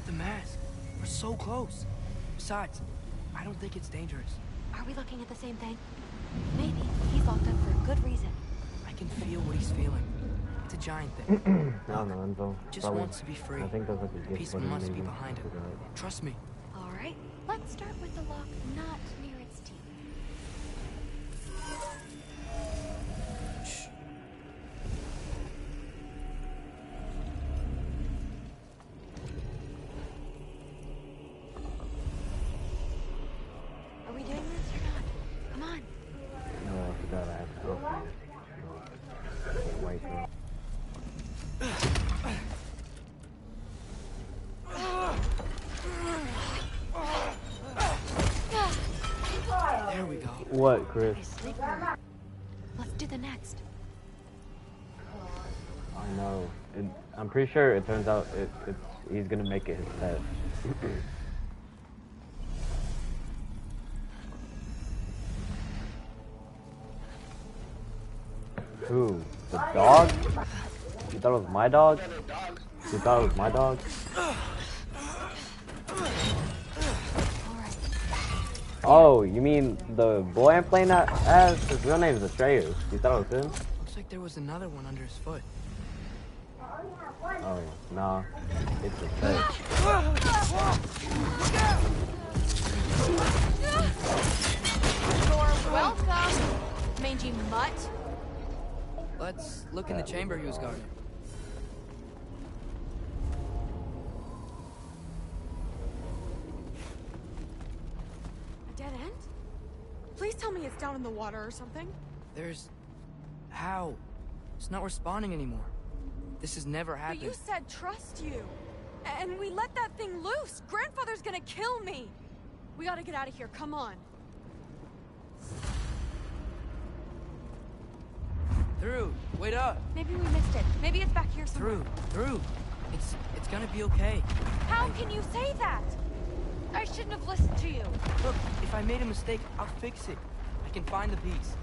The mask. We're so close. Besides, I don't think it's dangerous. Are we looking at the same thing? Maybe. He's locked up for a good reason. I can feel what he's feeling. It's a giant thing. I don't know, Enzo. Just Probably. wants to be free. I think there's like a gift Peace for him, must be maybe. behind it. Figure it out. Trust me. All right. Let's start with the lock not near its teeth. Are we doing this or not? Come on. No, I forgot I have to help you. White girl. There we go. What, Chris? Let's do the next. I know. I'm pretty sure it turns out he's gonna make it his pet. Who? The dog? You thought it was my dog? You thought it was my dog? Oh, you mean the boy I'm playing that as? His real name is Atreus. You thought it was him? Looks like there was another one under his foot. Oh, nah. It's Atreus. You're welcome, mangy mutt. Let's look in the chamber he was guarding. A dead end? Please tell me it's down in the water or something. There's... How? It's not responding anymore. This has never But happened. you said trust you. And we let that thing loose. Grandfather's gonna kill me. We gotta get out of here. Come on. Through. Wait up. Maybe we missed it. Maybe it's back here somewhere. Through. It's gonna be okay. How can you say that? I shouldn't have listened to you. Look, if I made a mistake, I'll fix it. I can find the piece.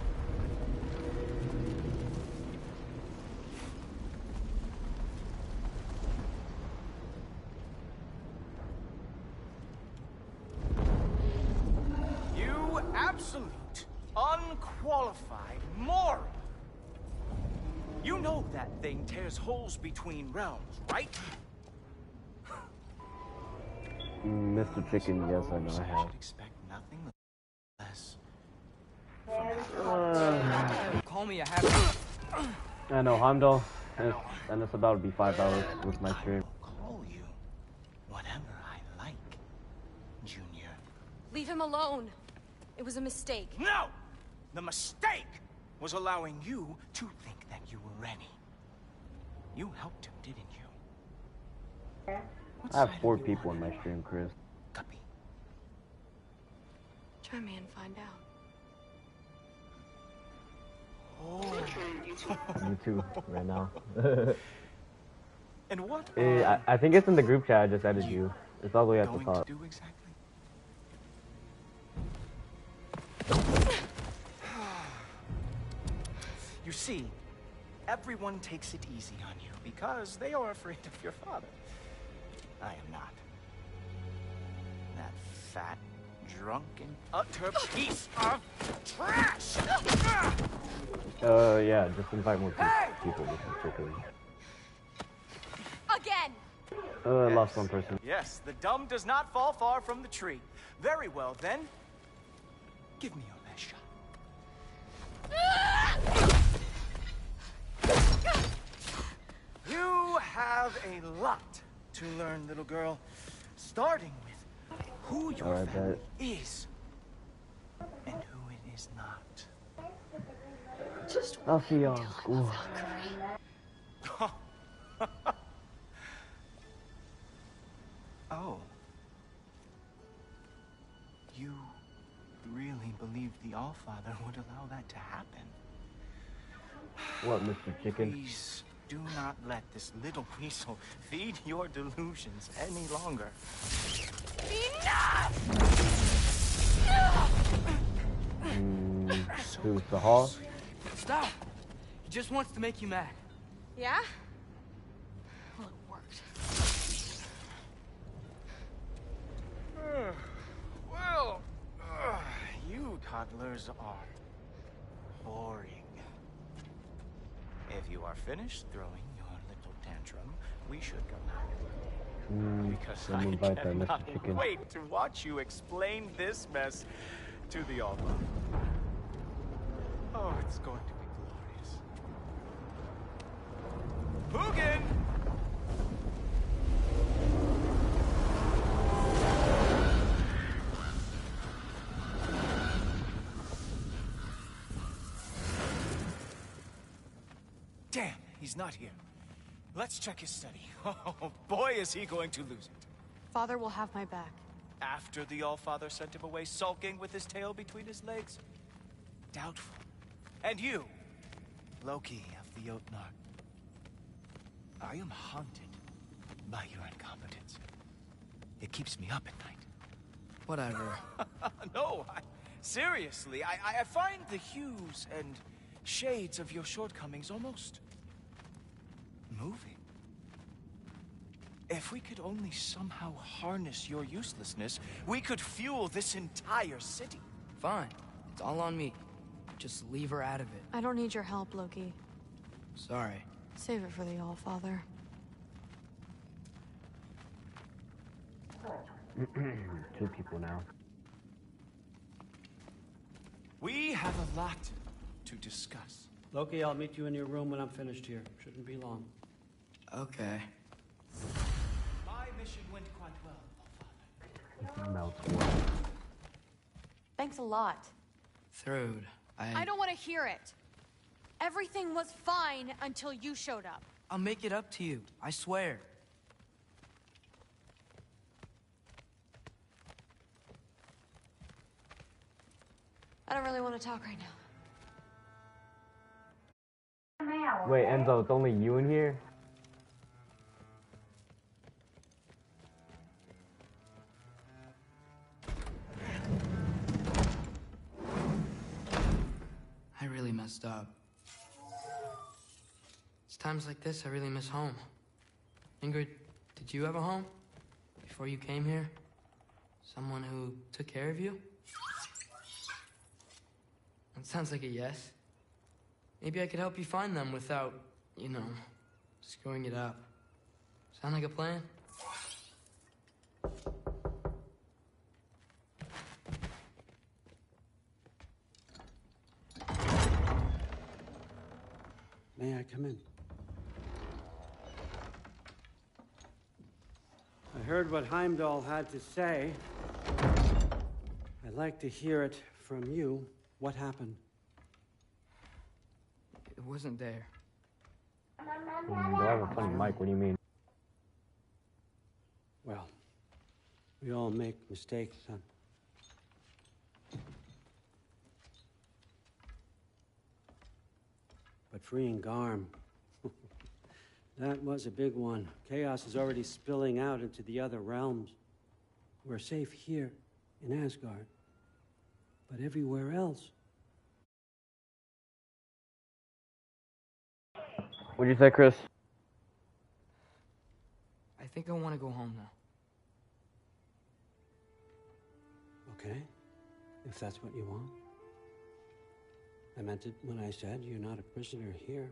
You absolute, unqualified moron! You know that thing tears holes between realms, right? Mr. Chicken, yes, I know I have. Expect nothing less. Call me a happy. I know, Heimdall, and it's about to be 5 hours with my stream. Call you whatever I like, Junior. Leave him alone. It was a mistake. No! The mistake was allowing you to think that you were ready. You helped him, didn't you? I have 4 people in my stream, Chris. Try me and find out. Oh. Me too, right now. And what? I think it's in the group chat. I just added you. It's all the way at the top. Do exactly? You see, everyone takes it easy on you because they are afraid of your father. I am not. That fat, drunken, utter piece of trash! Yeah, just invite more people with the chicken. Again! I lost one person. Yes, the dumb does not fall far from the tree. Very well, then. Give me your best shot. You have a lot to learn, little girl. Starting with who your family is and who it is not. I'll see y'all in school. Oh. You really believe the Allfather would allow that to happen? What, Mr. Chicken? Please do not let this little weasel feed your delusions any longer. Who's the hall? Stop! He just wants to make you mad. Yeah? Well, it worked. Well, you toddlers are boring. If you are finished throwing your little tantrum, we should go now. Because let me I invite that cannot Mr. Chicken. wait to watch you explain this mess to the Allfather. Oh, it's going to be glorious. Hugin! Damn, he's not here. Let's check his study. Oh, boy, is he going to lose it. Father will have my back. After the Allfather sent him away sulking with his tail between his legs? Doubtful. And you, Loki of the Jotnar. I am haunted by your incompetence. It keeps me up at night. Whatever. No, seriously, I find the hues and shades of your shortcomings almost moving. If we could only somehow harness your uselessness, we could fuel this entire city. Fine. It's all on me. Just leave her out of it. I don't need your help, Loki. Sorry. Save it for the Allfather. 2 people now. We have a lot to discuss. Loki, I'll meet you in your room when I'm finished here. Shouldn't be long. Okay. My mission went quite well, Melts. Thanks a lot. Thrud, I don't want to hear it. Everything was fine until you showed up. I'll make it up to you, I swear. I don't really want to talk right now. Wait, Enzo, it's only you in here? I really messed up. It's times like this I really miss home. Ingrid, did you have a home? Before you came here? Someone who took care of you? That sounds like a yes. Maybe I could help you find them without, you know, screwing it up. Sound like a plan? May I come in? I heard what Heimdall had to say. I'd like to hear it from you. What happened? It wasn't there. You have a funny mic, what do you mean? Well, we all make mistakes, son. But freeing Garm, that was a big one. Chaos is already spilling out into the other realms. We're safe here in Asgard, but everywhere else. What'd you say, Chris? I think I want to go home now. Okay, if that's what you want. I meant it when I said you're not a prisoner here.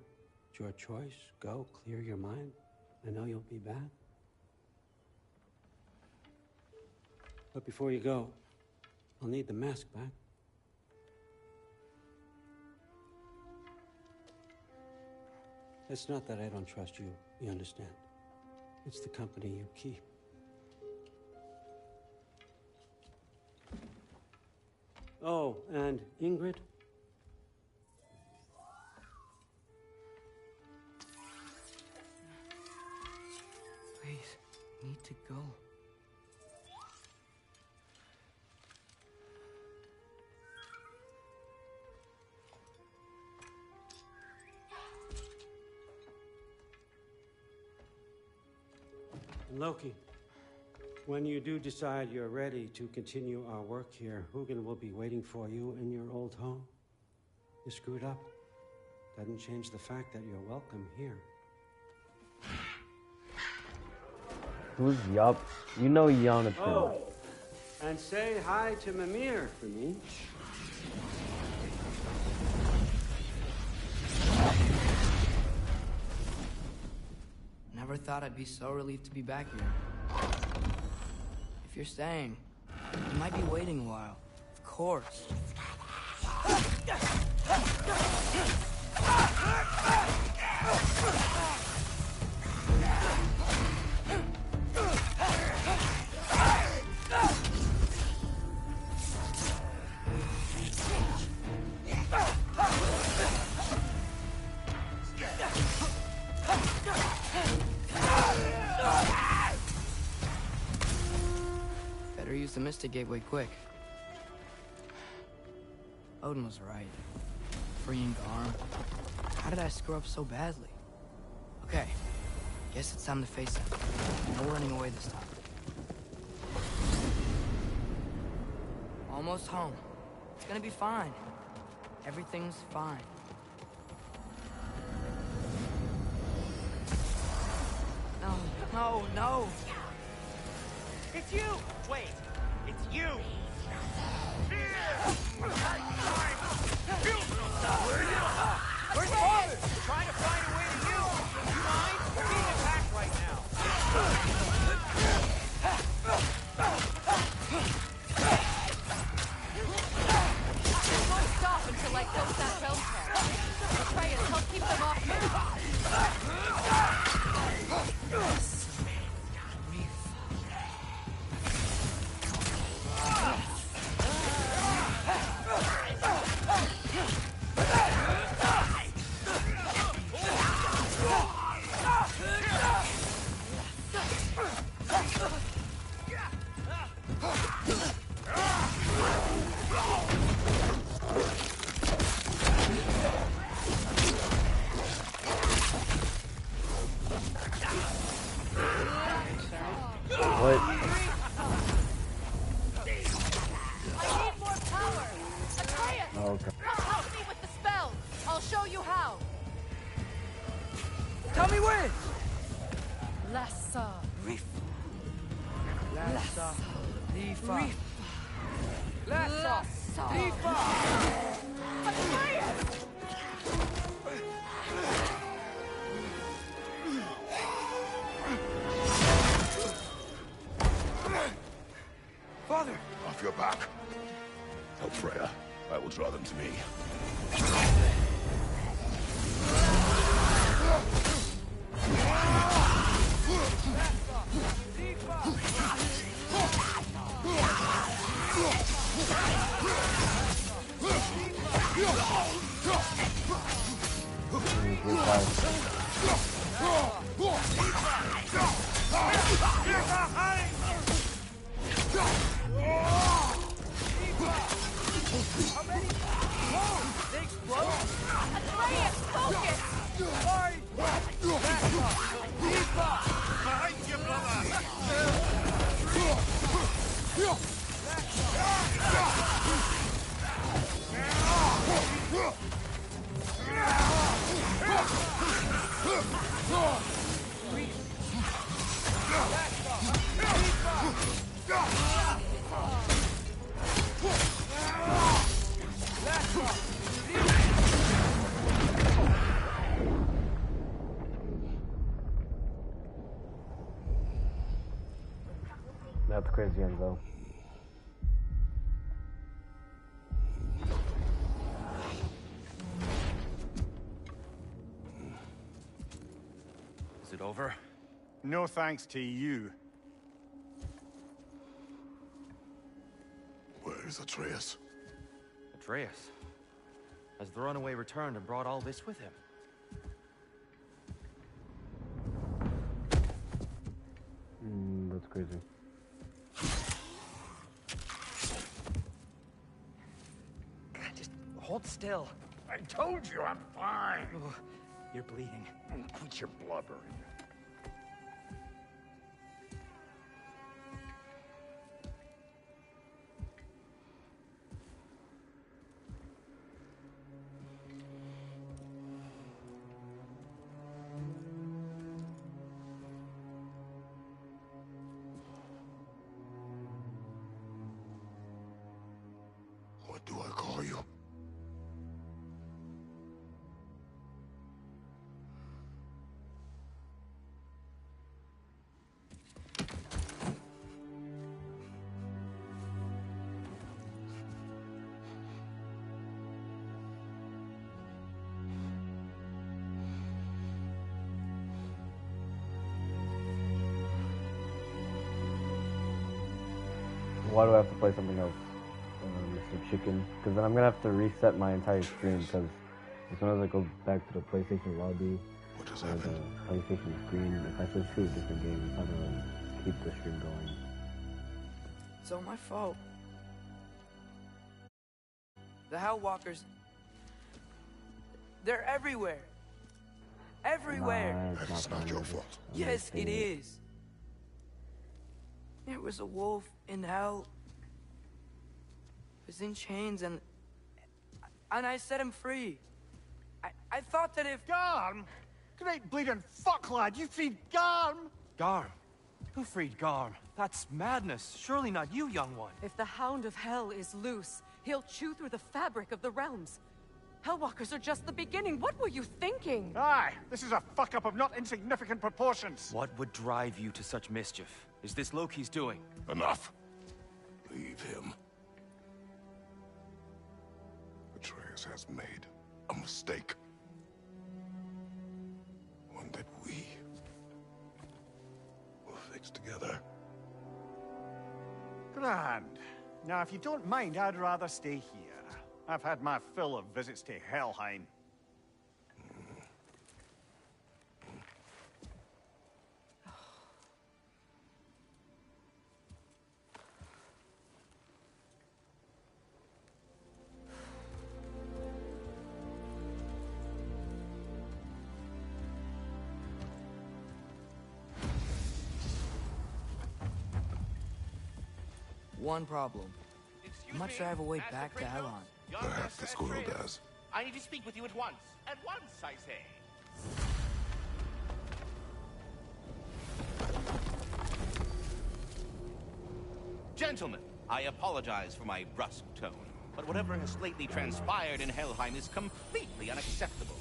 It's your choice. Go, clear your mind. I know you'll be back. But before you go, I'll need the mask back. It's not that I don't trust you, you understand? It's the company you keep. Oh, and Ingrid? Please, need to go. And Loki, when you do decide you're ready to continue our work here, Hugin will be waiting for you in your old home. You screwed up. Doesn't change the fact that you're welcome here. Who's Yup? You know Jonathan. Oh, and say hi to Mimir for me. Never thought I'd be so relieved to be back here. If you're staying, you might be waiting a while. Of course. Better use the Mystic Gateway quick. Odin was right. Freeing Garm. How did I screw up so badly? Okay, guess it's time to face him. No running away this time. Almost home. It's gonna be fine. Everything's fine. No, no, no! It's you! Wait, it's you! Where's Father? Trying to find a way to you! You mind? We're being attacked right now. It won't stop until I close that realm trap. Atreus, help keep them off me. What? I need more power! Atreus! Oh, okay. Come help me with the spells! I'll show you how! Tell me when! Lassa. Lassa. Rifa. Rifa. Lassa. Rifa. Atreus! Father! Off your back. Help Freya. I will draw them to me. Atreus, focus! Behind you, That's crazy, Enzo. Is it over? No thanks to you. Where is Atreus? Atreus? Has the runaway returned and brought all this with him? That's crazy. Just hold still. I told you I'm fine. Oh, you're bleeding. Quit your blubbering. What do I call you? Why do I have to play something else? Mr. Chicken? Because then I'm gonna have to reset my entire stream, because as soon as I go back to the PlayStation lobby or the PlayStation screen, if I switch to a different game, it's not gonna keep the stream going. It's all my fault. The Hellwalkers... They're everywhere. Everywhere. It's not your fault. Yes, it is. There was a wolf in hell. He was in chains and I set him free. I thought that if... Garm? Great bleeding fuck, lad. You freed Garm? Garm? Who freed Garm? That's madness. Surely not you, young one. If the Hound of Hell is loose, he'll chew through the fabric of the realms. Hellwalkers are just the beginning. What were you thinking? Aye, this is a fuck-up of not insignificant proportions. What would drive you to such mischief? Is this Loki's doing? Enough. Leave him. Atreus has made a mistake. One that we will fix together. Grand. Now, if you don't mind, I'd rather stay here. I've had my fill of visits to Helheim. one problem. I'm not sure I have a way back to Elon. Perhaps the squirrel does. I need to speak with you at once. At once, I say. Gentlemen, I apologize for my brusque tone, but whatever has lately transpired in Helheim is completely unacceptable.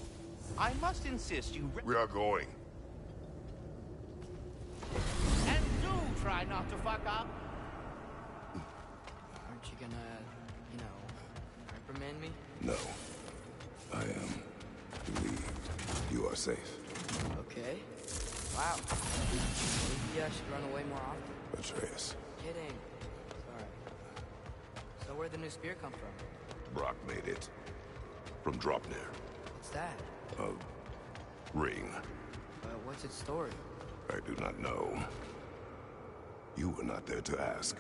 I must insist you... We are going. And do try not to fuck up. Aren't you gonna, you know, reprimand me? No. I am relieved. You are safe. Okay. Wow. Maybe I should run away more often. Atreus. Kidding. Sorry. So where'd the new spear come from? Brock made it. From Dropnir. What's that? A ring. What's its story? I do not know. You were not there to ask.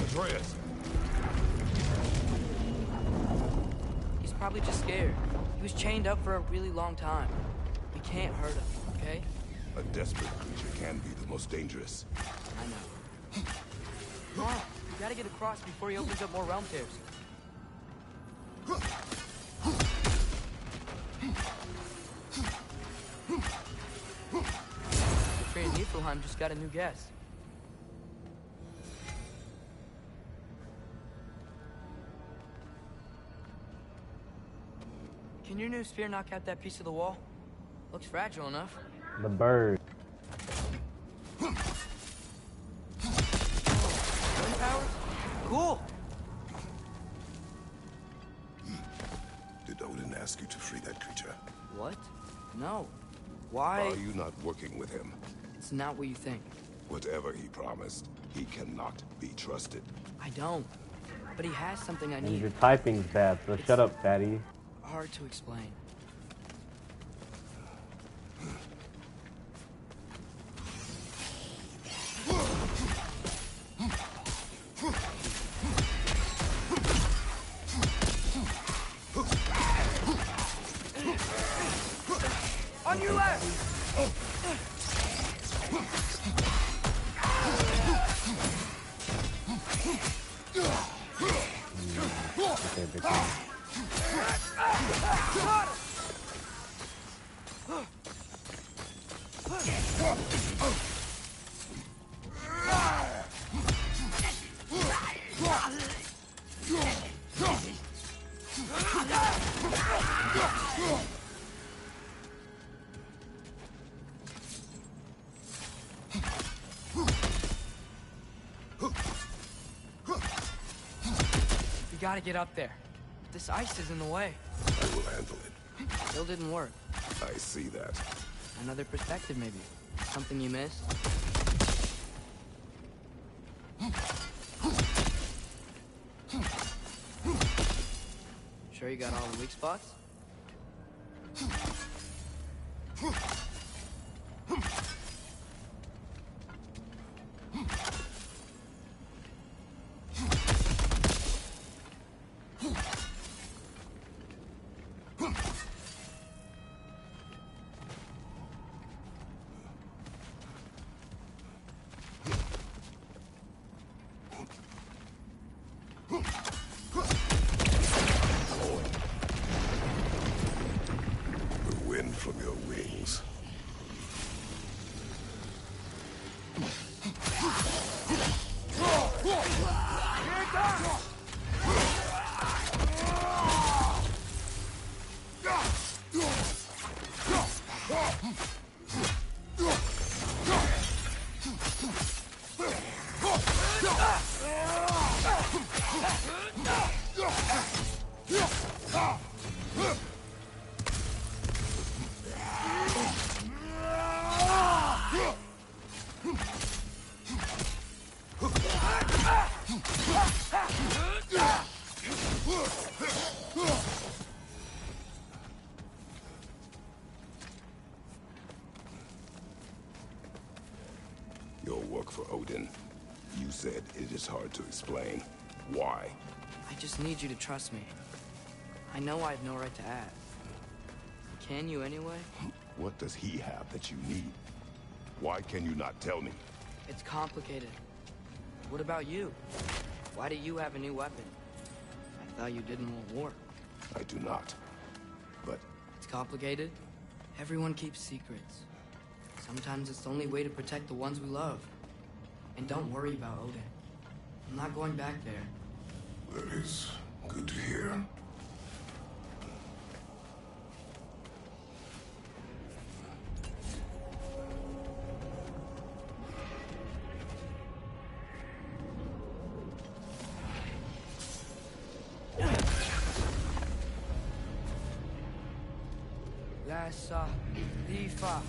Atreus! He's probably just scared. He was chained up for a really long time. We can't hurt him, okay? A desperate creature can be the most dangerous. I know. Come on, we gotta get across before he opens up more realm tears. The tree in Niflheim just got a new guest. Can your new spear knock out that piece of the wall? Looks fragile enough. The bird. Wind powers? Cool. Did Odin ask you to free that creature? What? No. Why? Are you not working with him? It's not what you think. Whatever he promised, he cannot be trusted. I don't. But he has something I And need. your typing's bad, so shut up, fatty. Hard to explain. On your left! Okay, big one. We gotta get up there. This ice is in the way. I will handle it. Still didn't work. I see that. Another perspective, maybe. Something you missed? Sure you got all the weak spots? The wind from your wings. for Odin. You said it is hard to explain. Why? I just need you to trust me. I know I have no right to ask. Can you anyway? What does he have that you need? Why can you not tell me? It's complicated. What about you? Why do you have a new weapon? I thought you didn't want war. I do not. But... It's complicated. Everyone keeps secrets. Sometimes it's the only way to protect the ones we love. And don't worry about Odin. I'm not going back there. That is good to hear. Lassa, Lifa.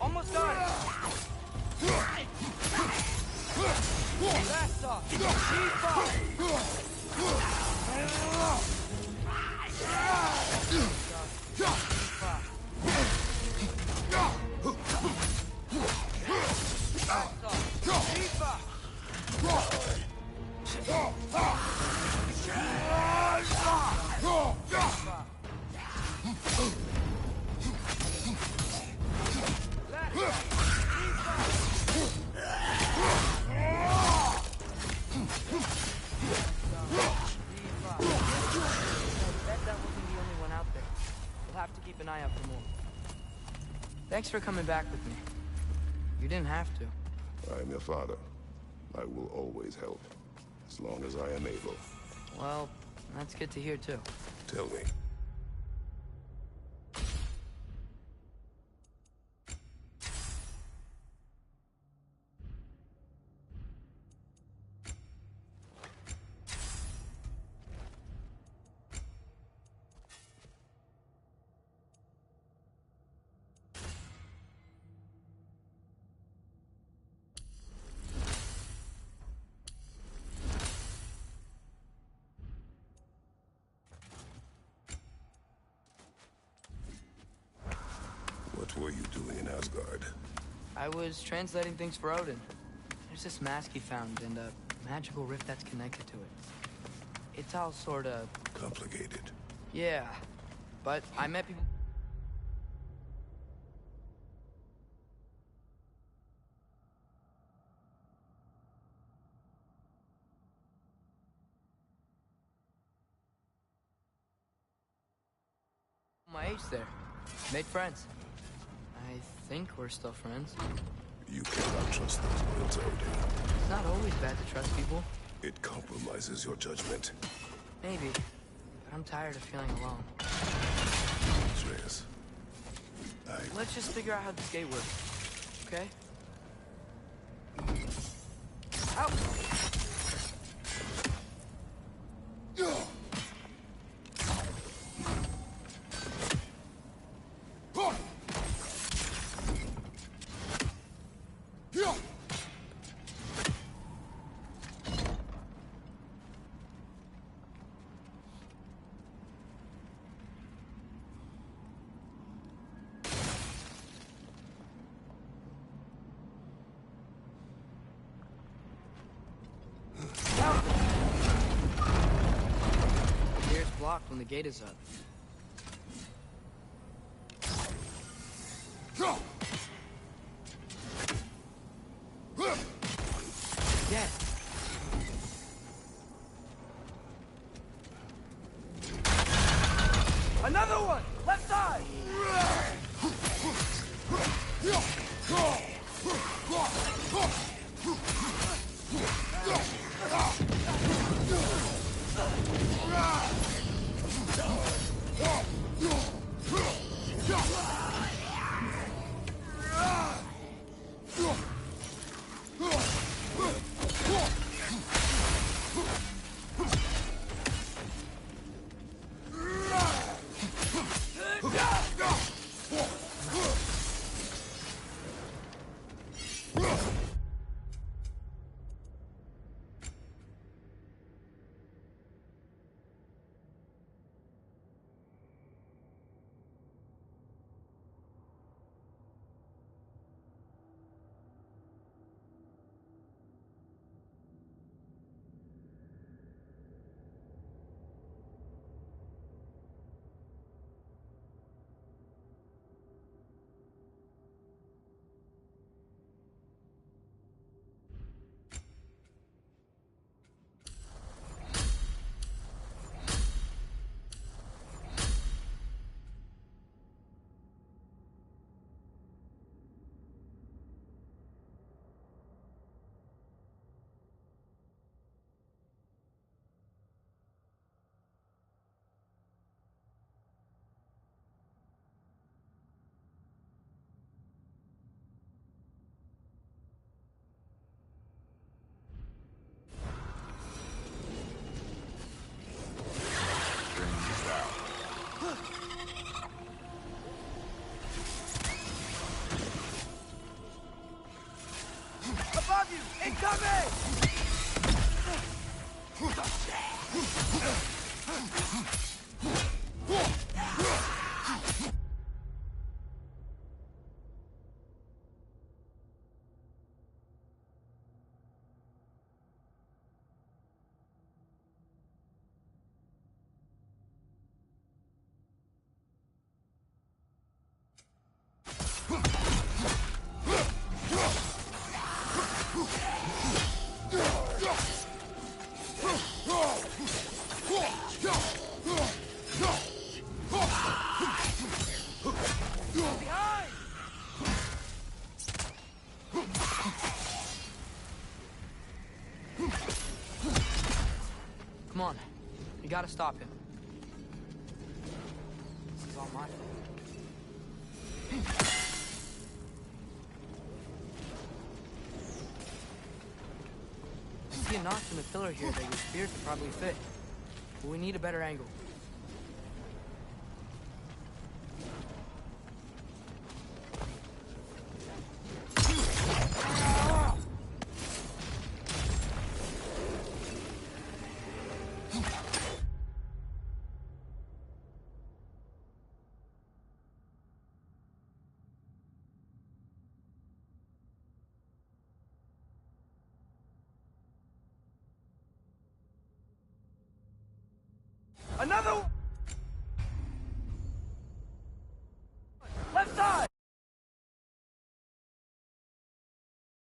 Almost done. Thanks for coming back with me. You didn't have to. I am your father. I will always help, as long as I am able. Well, that's good to hear, too. Tell me. What were you doing in Asgard? I was translating things for Odin. There's this mask he found and a magical rift that's connected to it. It's all sort of... complicated. Yeah, but I met people... my age there. Made friends. I think we're still friends. You cannot trust those words, Odin. It's not always bad to trust people. It compromises your judgment. Maybe. But I'm tired of feeling alone. Atreus, Let's just figure out how this gate works. Okay? Out! When the gate is up. Come on. You gotta stop him. This is all my fault. I see a notch in the pillar here that your spear could probably fit. But we need a better angle. Another one!